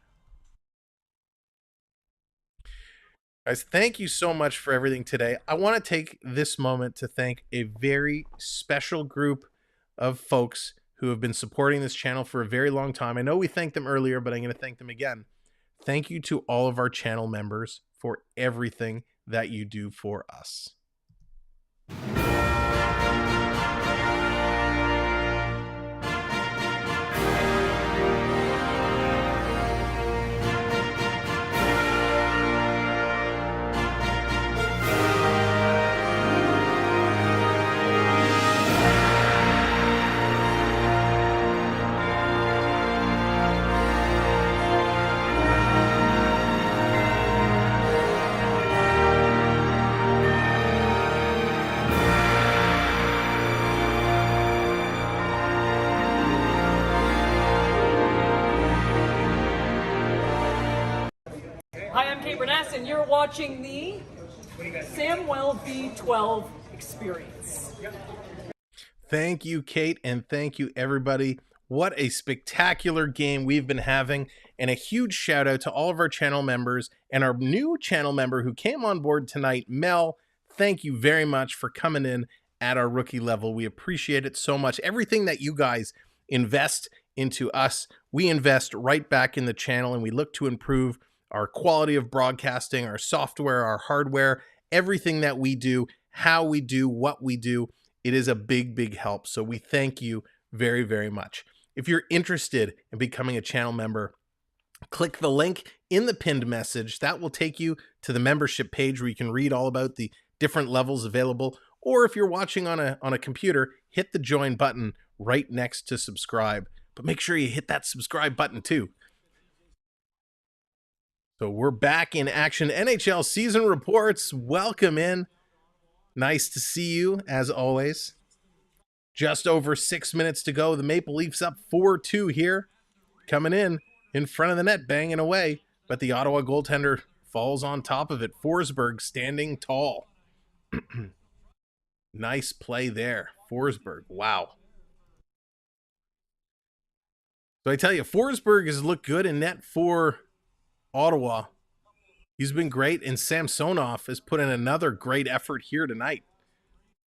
Guys, thank you so much for everything today. I want to take this moment to thank a very special group of folks who have been supporting this channel for a very long time. I know we thanked them earlier, but I'm going to thank them again. Thank you to all of our channel members for everything that you do for us. And you're watching the Samwelb12 Experience. Thank you, Kate, and thank you, everybody. What a spectacular game we've been having, and a huge shout out to all of our channel members and our new channel member who came on board tonight, Mel. Thank you very much for coming in at our rookie level. We appreciate it so much. Everything that you guys invest into us, we invest right back in the channel, and we look to improve our quality of broadcasting, our software, our hardware, everything that we do, how we do, what we do. It is a big, big help. So we thank you very, very much. If you're interested in becoming a channel member, click the link in the pinned message. That will take you to the membership page where you can read all about the different levels available. Or if you're watching on a computer, hit the join button right next to subscribe. But make sure you hit that subscribe button too. So we're back in action. NHL season reports. Welcome in. Nice to see you, as always. Just over 6 minutes to go. The Maple Leafs up 4-2 here. Coming in front of the net, banging away. But the Ottawa goaltender falls on top of it. Forsberg standing tall. Nice play there. Forsberg, wow. So I tell you, Forsberg has looked good in net for Ottawa. He's been great, and Samsonov has put in another great effort here tonight.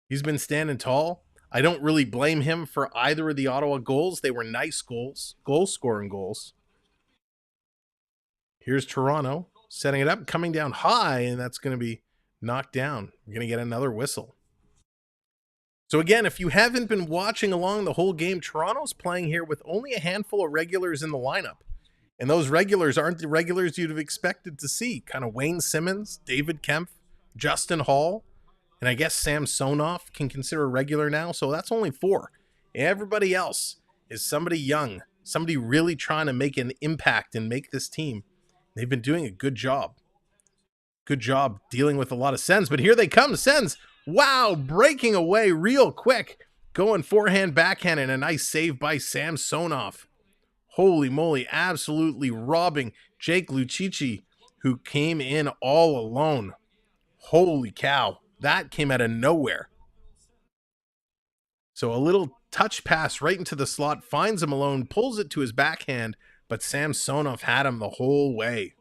He's been standing tall. I don't really blame him for either of the Ottawa goals. They were nice goals, goal-scoring goals. Here's Toronto setting it up, coming down high, and that's going to be knocked down. We're going to get another whistle. So again, if you haven't been watching along the whole game, Toronto's playing here with only a handful of regulars in the lineup. And those regulars aren't the regulars you'd have expected to see. Kind of Wayne Simmons, David Kempf, Justin Hall. And I guess Samsonov can consider a regular now, so that's only 4. Everybody else is somebody young, somebody really trying to make an impact and make this team. They've been doing a good job. Good job dealing with a lot of Sens, but here they come, Sens. Wow, breaking away real quick. Going forehand, backhand, and a nice save by Samsonov. Holy moly, absolutely robbing Jake Lucici, who came in all alone. Holy cow, that came out of nowhere. So a little touch pass right into the slot, finds him alone, pulls it to his backhand, but Samsonov had him the whole way.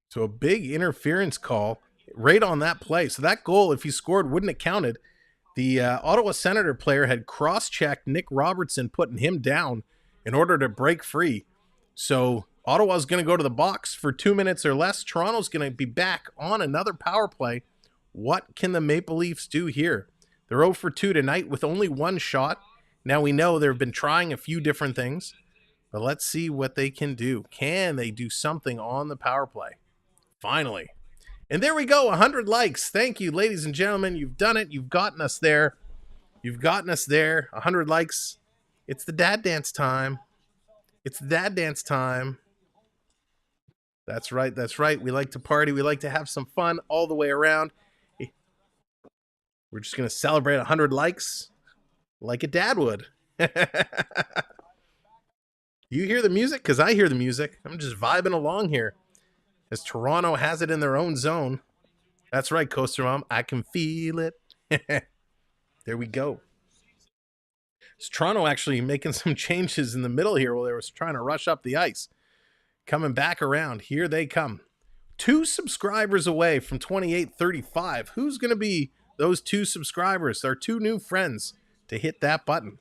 So a big interference call right on that play. So that goal, if he scored, wouldn't have counted. The Ottawa Senator player had cross-checked Nick Robertson, putting him down in order to break free. So Ottawa's going to go to the box for 2 minutes or less. Toronto's going to be back on another power play. What can the Maple Leafs do here? They're 0 for 2 tonight with only 1 shot. Now we know they've been trying a few different things, but let's see what they can do. Can they do something on the power play? Finally. And there we go, 100 likes. Thank you, ladies and gentlemen. You've done it. You've gotten us there. You've gotten us there. 100 likes. It's the dad dance time. It's the dad dance time. That's right. That's right. We like to party. We like to have some fun all the way around. We're just going to celebrate 100 likes like a dad would. You hear the music? Because I hear the music. I'm just vibing along here as Toronto has it in their own zone. That's right, Coaster Mom. I can feel it. There we go. It's Toronto actually making some changes in the middle here while they were trying to rush up the ice. Coming back around. Here they come. 2 subscribers away from 2835. Who's going to be those 2 subscribers? Our 2 new friends to hit that button.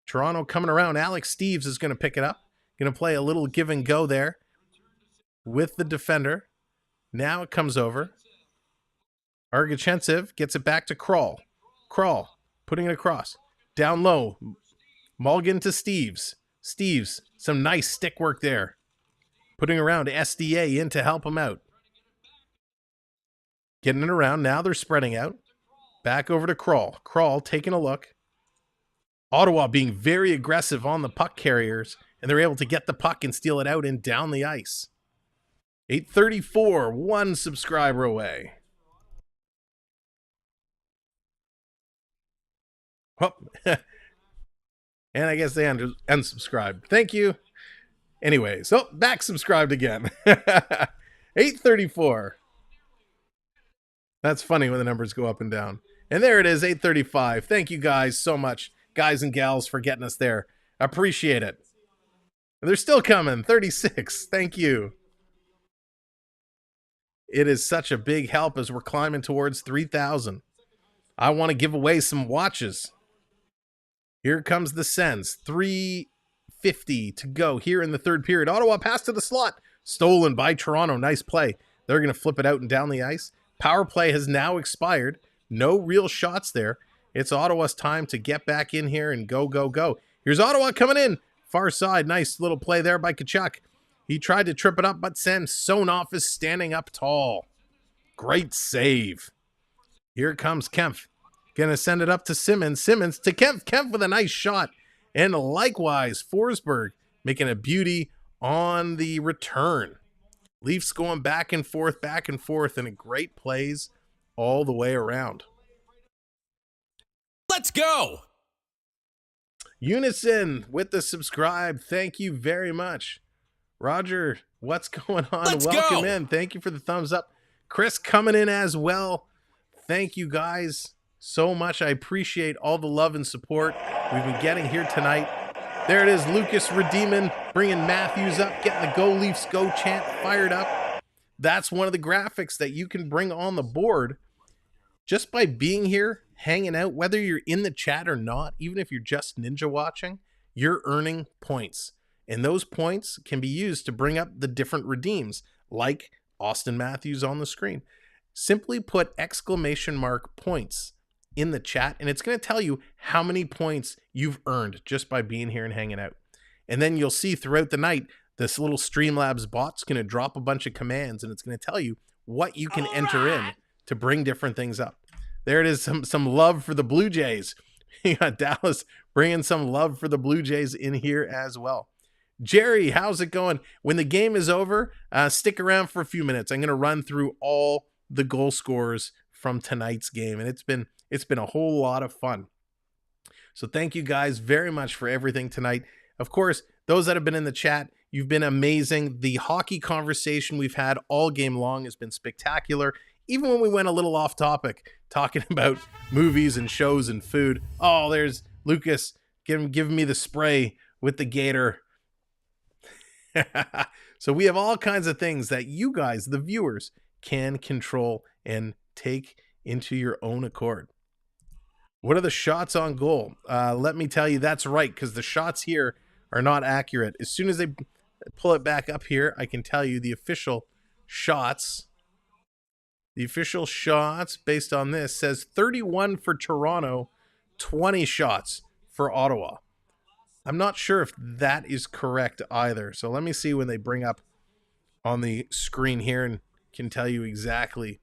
Toronto coming around. Alex Steves is going to pick it up. Going to play a little give and go there with the defender. Now it comes over. Argachentsev gets it back to Kral. Kral putting it across. Down low. Mulligan to Steves. Steves, some nice stick work there. Putting around SDA in to help him out. Getting it around. Now they're spreading out. Back over to Kral. Kral taking a look. Ottawa being very aggressive on the puck carriers, and they're able to get the puck and steal it out and down the ice. 834, 1 subscriber away. Oh, and I guess they unsubscribed. Thank you. Anyway, so back subscribed again. 834. That's funny when the numbers go up and down. And there it is, 835. Thank you guys so much, guys and gals, for getting us there. Appreciate it. And they're still coming. 36. Thank you. It is such a big help as we're climbing towards 3,000. I want to give away some watches. Here comes the Sens. 3:50 to go here in the third period. Ottawa pass to the slot. Stolen by Toronto. Nice play. They're going to flip it out and down the ice. Power play has now expired. No real shots there. It's Ottawa's time to get back in here and go, go, go. Here's Ottawa coming in. Far side. Nice little play there by Tkachuk. He tried to trip it up, but Samsonov is standing up tall. Great save. Here comes Kempf. Gonna send it up to Simmons. Simmons to Kempf. Kempf with a nice shot. And likewise, Forsberg making a beauty on the return. Leafs going back and forth, and a great plays all the way around. Let's go! Unison with the subscribe. Thank you very much. Roger, what's going on? Let's Welcome go. in. Thank you for the thumbs up. Chris coming in as well. Thank you guys so much. I appreciate all the love and support we've been getting here tonight. There it is, Lucas Redeeman bringing Matthews up, getting the Go Leafs Go chant fired up. That's one of the graphics that you can bring on the board just by being here, hanging out, whether you're in the chat or not. Even if you're just ninja watching, you're earning points. And those points can be used to bring up the different redeems, like Austin Matthews on the screen. Simply put exclamation mark points in the chat, and it's going to tell you how many points you've earned just by being here and hanging out. And then you'll see throughout the night this little Streamlabs bot's going to drop a bunch of commands, and it's going to tell you what you can enter in to bring different things up. There it is, some love for the Blue Jays. You got Dallas bringing some love for the Blue Jays in here as well. Jerry, how's it going? When the game is over, stick around for a few minutes. I'm going to run through all the goal scorers from tonight's game, and it's been a whole lot of fun. So thank you guys very much for everything tonight. Of course, those that have been in the chat, you've been amazing. The hockey conversation we've had all game long has been spectacular. Even when we went a little off topic, talking about movies and shows and food. Oh, there's Lucas giving me the spray with the gator. So we have all kinds of things that you guys, the viewers, can control and take into your own accord. What are the shots on goal? Let me tell you, that's right, because the shots here are not accurate. As soon as they pull it back up here, I can tell you the official shots. The official shots, based on this, says 31 for Toronto, 20 shots for Ottawa. I'm not sure if that is correct either. So let me see when they bring up on the screen here and can tell you exactly.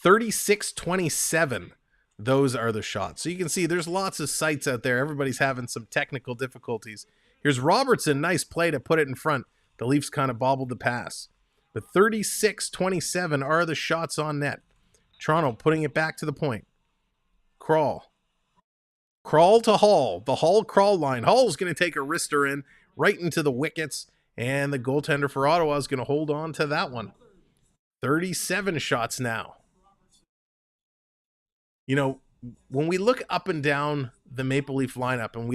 36-27. Those are the shots. So you can see there's lots of sites out there. Everybody's having some technical difficulties. Here's Robertson. Nice play to put it in front. The Leafs kind of bobbled the pass. But 36-27 are the shots on net. Toronto putting it back to the point. Crawl to Hall. The Hall crawl line. Hall's going to take a wrister in right into the wickets. And the goaltender for Ottawa is going to hold on to that one. 37 shots now. You know, when we look up and down the Maple Leaf lineup and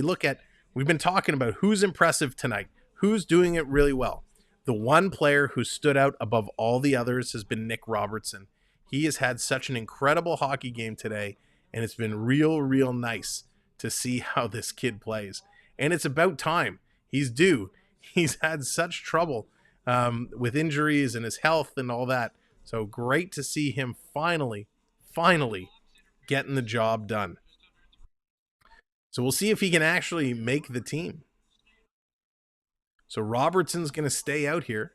we've been talking about who's impressive tonight, who's doing it really well. The one player who stood out above all the others has been Nick Robertson. He has had such an incredible hockey game today, and it's been real nice to see how this kid plays. And it's about time. He's due. He's had such trouble with injuries and his health and all that. So great to see him finally getting the job done. So we'll see if he can actually make the team. So Robertson's going to stay out here.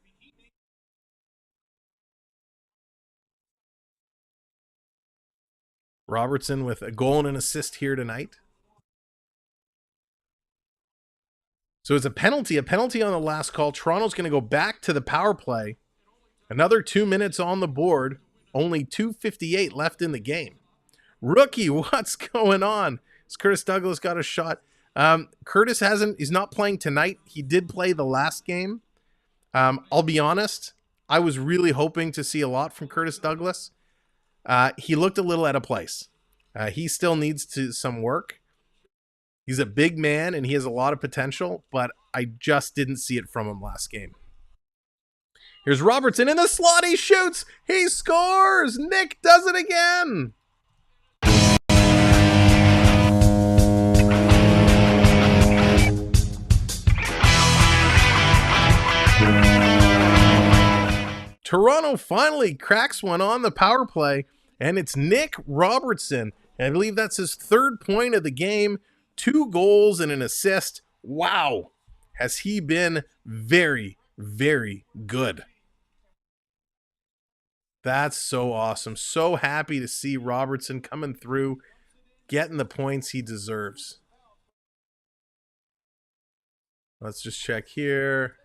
Robertson with a goal and an assist here tonight. So it's a penalty on the last call. Toronto's going to go back to the power play. Another 2 minutes on the board. Only 2:58 left in the game. Rookie, what's going on? Has Curtis Douglas got a shot? Curtis he's not playing tonight. He did play the last game. I'll be honest, I was really hoping to see a lot from Curtis Douglas. He looked a little out of place. He still needs some work. He's a big man and he has a lot of potential, but I just didn't see it from him last game. Here's Robertson in the slot. He shoots. He scores. Nick does it again. Toronto finally cracks one on the power play, and it's Nick Robertson. And I believe that's his third point of the game. 2 goals and an assist. Wow. Has he been very good. That's so awesome. So happy to see Robertson coming through, getting the points he deserves. Let's just check here.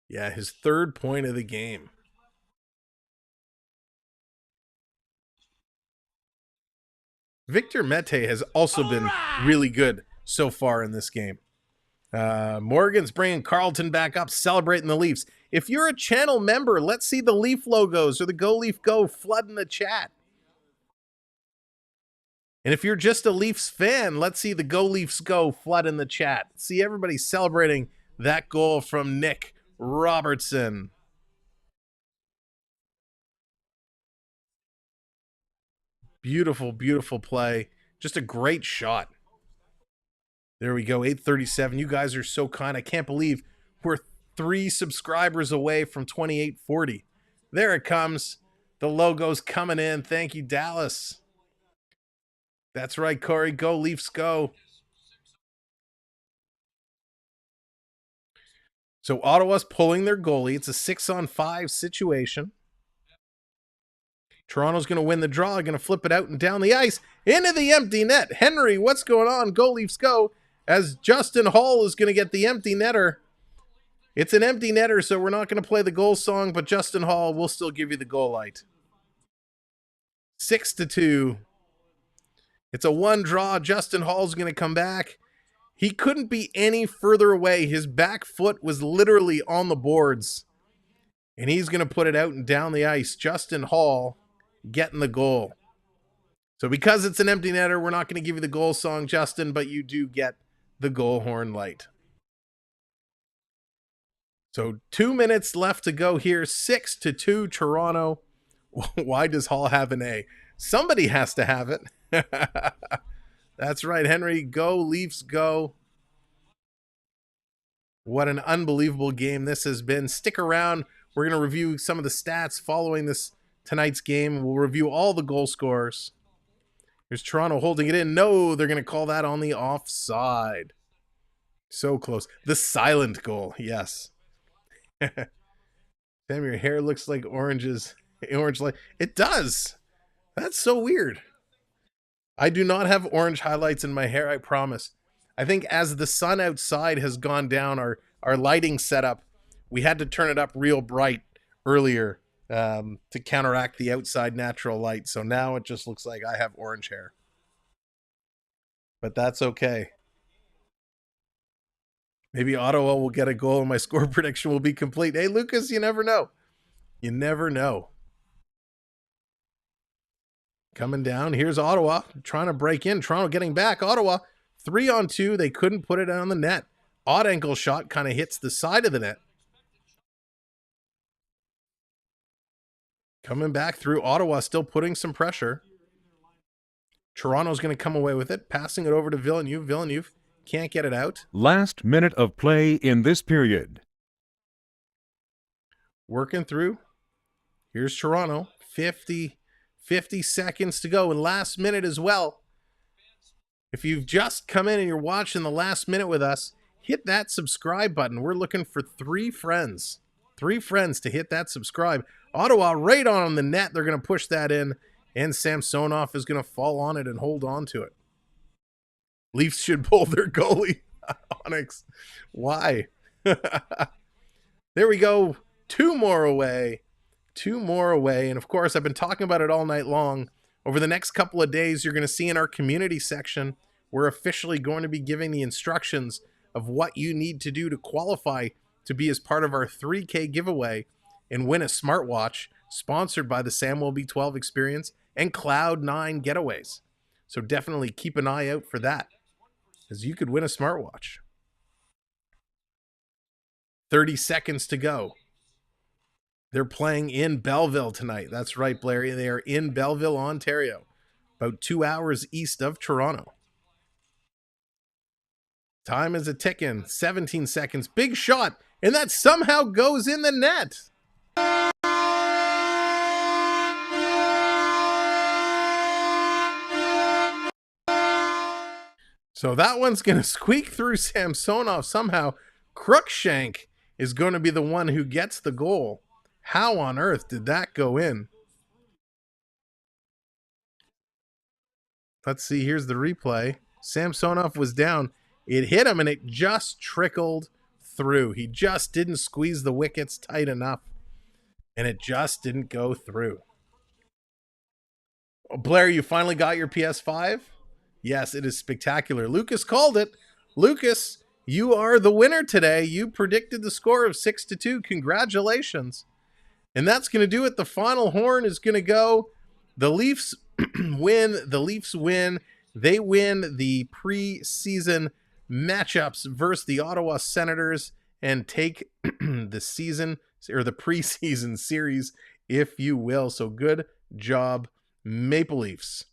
Yeah, his third point of the game. Victor Mete has also been really good so far in this game. Morgan's bringing Carlton back up, celebrating the Leafs. If you're a channel member, let's see the Leaf logos or the Go Leaf Go flooding the chat. And if you're just a Leafs fan, let's see the Go Leafs Go flood in the chat. See everybody celebrating that goal from Nick Robertson. Beautiful play. Just a great shot. There we go, 837. You guys are so kind. I can't believe we're 3 subscribers away from 2840. There it comes. The logo's coming in. Thank you, Dallas. That's right, Corey. Go Leafs, go. So Ottawa's pulling their goalie. It's a 6-on-5 situation. Toronto's going to win the draw, going to flip it out and down the ice into the empty net. Henry, what's going on? Go Leafs go, as Justin Hall is going to get the empty netter. It's an empty netter, so we're not going to play the goal song, but Justin Hall will still give you the goal light. 6-2. It's a one draw. Justin Hall's going to come back. He couldn't be any further away. His back foot was literally on the boards. And he's going to put it out and down the ice. Justin Hall getting the goal. So because it's an empty netter, we're not going to give you the goal song, Justin, but you do get the goal horn light. So 2 minutes left to go here. 6-2 Toronto. Why does Hall have an A? Somebody has to have it. That's right, Henry. Go, Leafs, go. What an unbelievable game this has been. Stick around. We're going to review some of the stats following tonight's game. We'll review all the goal scorers. Here's Toronto holding it in. No, they're going to call that on the offside. So close. The silent goal, yes. Sam, your hair looks like orange light. It does. That's so weird. I do not have orange highlights in my hair, I promise. I think as the sun outside has gone down, our lighting setup, we had to turn it up real bright earlier to counteract the outside natural light. So now it just looks like I have orange hair. But that's okay. Maybe Ottawa will get a goal and my score prediction will be complete. Hey, Lucas, you never know. You never know. Coming down. Here's Ottawa trying to break in. Toronto getting back. Ottawa 3-on-2. They couldn't put it on the net. Odd ankle shot kind of hits the side of the net. Coming back through. Ottawa still putting some pressure. Toronto's going to come away with it. Passing it over to Villeneuve. Villeneuve can't get it out. Last minute of play in this period. Working through. Here's Toronto. 50 seconds to go, and last minute as well. If you've just come in and you're watching the last minute with us, hit that subscribe button. We're looking for 3 friends. 3 friends to hit that subscribe. Ottawa right on the net. They're going to push that in, and Samsonov is going to fall on it and hold on to it. Leafs should pull their goalie. Onyx. Why? There we go. 2 more away. 2 more away. And of course, I've been talking about it all night long. Over the next couple of days, you're going to see in our community section, we're officially going to be giving the instructions of what you need to do to qualify to be as part of our 3K giveaway and win a smartwatch sponsored by the Samwelb12 Experience and Cloud9 Getaways. So definitely keep an eye out for that, as you could win a smartwatch. 30 seconds to go. They're playing in Belleville tonight. That's right, Blair. They are in Belleville, Ontario, about 2 hours east of Toronto. Time is a ticking. 17 seconds. Big shot. And that somehow goes in the net. So that one's going to squeak through Samsonov somehow. Crookshank is going to be the one who gets the goal. How on earth did that go in? Let's see. Here's the replay. Samsonov was down. It hit him and it just trickled through. He just didn't squeeze the wickets tight enough. And it just didn't go through. Oh, Blair, you finally got your PS5? Yes, it is spectacular. Lucas called it. Lucas, you are the winner today. You predicted the score of 6-2. Congratulations. And that's going to do it. The final horn is going to go. The Leafs win. The Leafs win. They win the preseason matchups versus the Ottawa Senators and take the season, or the preseason series, if you will. So good job, Maple Leafs.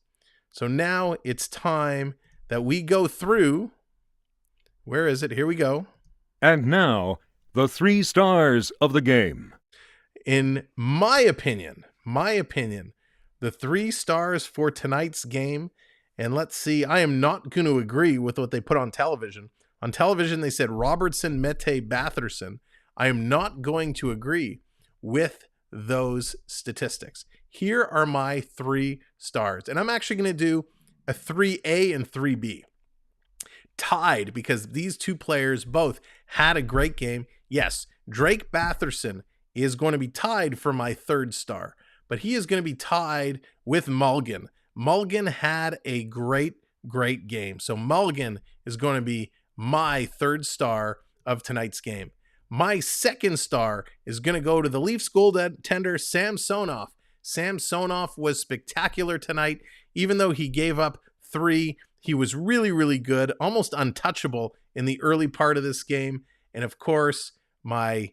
So now it's time that we go through. Where is it? Here we go. And now, the 3 stars of the game. In my opinion, the 3 stars for tonight's game, and let's see, I am not going to agree with what they put on television. On television, they said Robertson, Mete, Batherson. I am not going to agree with those statistics. Here are my 3 stars, and I'm actually going to do a 3A and 3B. Tied, because these two players both had a great game. Yes, Drake Batherson is going to be tied for my 3rd star, but he is going to be tied with Mulligan. Mulligan had a great game. So Mulligan is going to be my 3rd star of tonight's game. My 2nd star is going to go to the Leafs goaltender, Samsonov. Samsonov was spectacular tonight. Even though he gave up 3, he was really good, almost untouchable in the early part of this game. And of course, my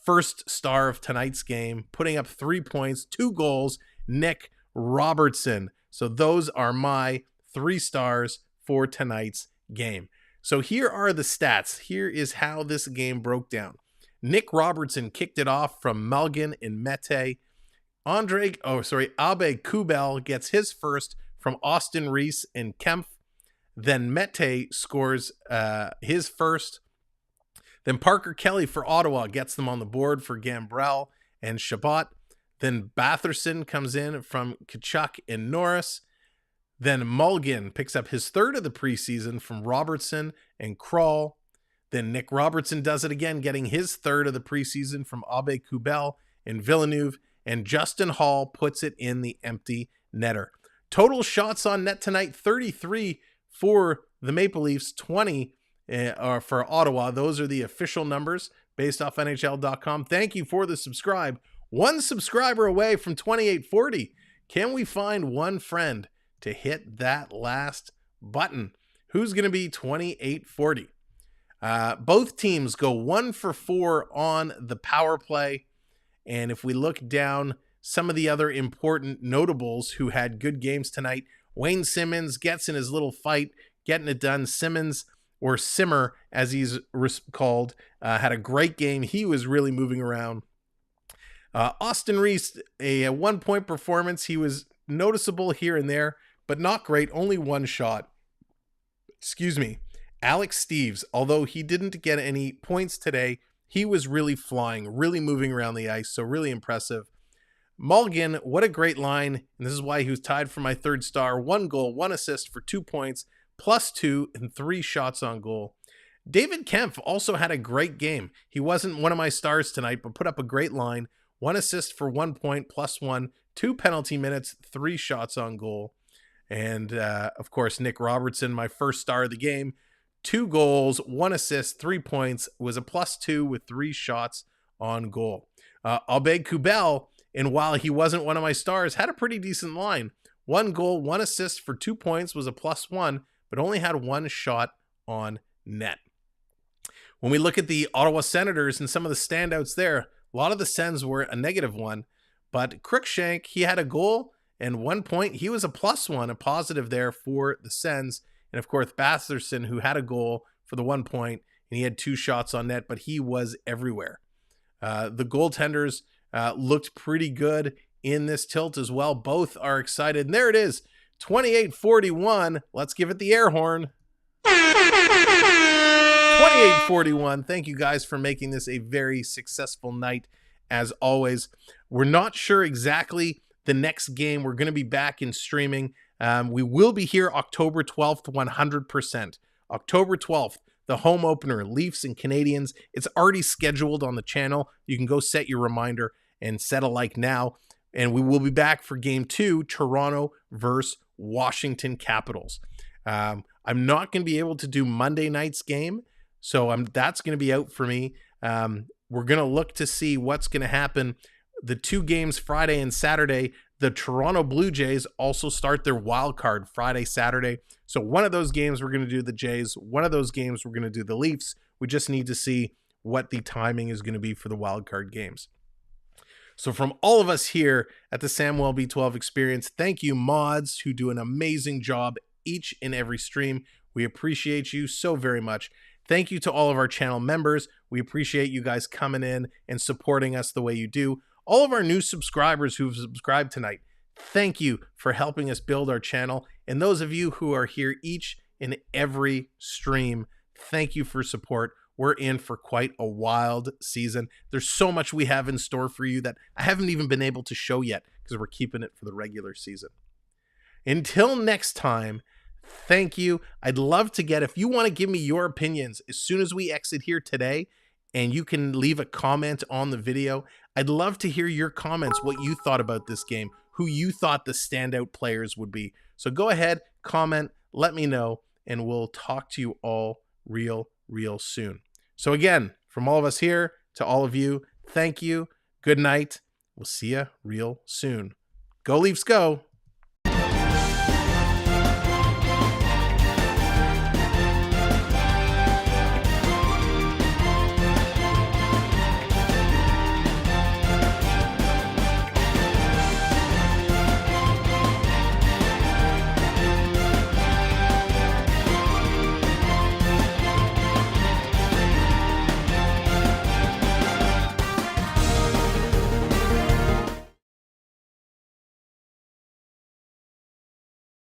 1st star of tonight's game, putting up 3 points, 2 goals, Nick Robertson. So those are my 3 stars for tonight's game. So here are the stats. Here is how this game broke down. Nick Robertson kicked it off from Mulligan and Mete. Abe Kubel gets his first from Austin Reese and Kempf. Then Mete scores his first. Then Parker Kelly for Ottawa gets them on the board for Gambrell and Shabbat. Then Batherson comes in from Tkachuk and Norris. Then Mulligan picks up his 3rd of the preseason from Robertson and Krall. Then Nick Robertson does it again, getting his 3rd of the preseason from Abe Kubel and Villeneuve. And Justin Hall puts it in the empty netter. Total shots on net tonight, 33 for the Maple Leafs, 20 for Ottawa. Those are the official numbers based off NHL.com. Thank you for the subscribe. 1 subscriber away from 2840. Can we find one friend to hit that last button? Who's going to be 2840? Both teams go 1 for 4 on the power play. And if we look down some of the other important notables who had good games tonight, Wayne Simmons gets in his little fight, getting it done. Simmons, or Simmer as he's called, had a great game. He was really moving around. Austin Reese, a 1-point performance. He was noticeable here and there, but not great. Only 1 shot. Alex Steeves, although he didn't get any points today, he was really flying, really moving around the ice, so really impressive. Mulligan, what a great line, and this is why he was tied for my 3rd star. 1 goal, 1 assist for 2 points, +2, and 3 shots on goal. David Kempf also had a great game. He wasn't one of my stars tonight, but put up a great line. 1 assist for 1 point, +1, 2 penalty minutes, 3 shots on goal. And, of course, Nick Robertson, my 1st star of the game. 2 goals, 1 assist, 3 points, was a +2 with 3 shots on goal. Abe Kubel, and while he wasn't one of my stars, had a pretty decent line. 1 goal, 1 assist for 2 points, was a +1, but only had 1 shot on net. When we look at the Ottawa Senators and some of the standouts there, a lot of the Sens were a -1, but Cruikshank, he had a goal and 1 point. He was a +1, a positive there for the Sens. And of course, Batherson, who had a goal for the 1 point, and he had 2 shots on net, but he was everywhere. The goaltenders looked pretty good in this tilt as well. Both are excited. And there it is, 28-41. Let's give it the air horn. 28-41. Thank you guys for making this a very successful night, as always. We're not sure exactly the next game. We're going to be back in streaming. We will be here October 12th, 100%. October 12th, the home opener, Leafs and Canadians. It's already scheduled on the channel. You can go set your reminder and set a like now. And we will be back for Game 2, Toronto versus Washington Capitals. I'm not going to be able to do Monday night's game, so that's going to be out for me. We're going to look to see what's going to happen. The 2 games Friday and Saturday, the Toronto Blue Jays also start their wild card Friday, Saturday. So one of those games we're going to do the Jays. One of those games we're going to do the Leafs. We just need to see what the timing is going to be for the wild card games. So from all of us here at the Samwelb12 Experience, thank you mods who do an amazing job each and every stream. We appreciate you so very much. Thank you to all of our channel members. We appreciate you guys coming in and supporting us the way you do. All of our new subscribers who've subscribed tonight, thank you for helping us build our channel. And those of you who are here each and every stream, thank you for support. we're in for quite a wild season. There's so much we have in store for you that I haven't even been able to show yet because we're keeping it for the regular season. Until next time, thank you. I'd love to get, if you want to give me your opinions as soon as we exit here today, and you can leave a comment on the video. I'd love to hear your comments, what you thought about this game, who you thought the standout players would be. So go ahead, comment, let me know, and we'll talk to you all real soon. So again, from all of us here to all of you, thank you. Good night. We'll see you real soon. Go Leafs, go.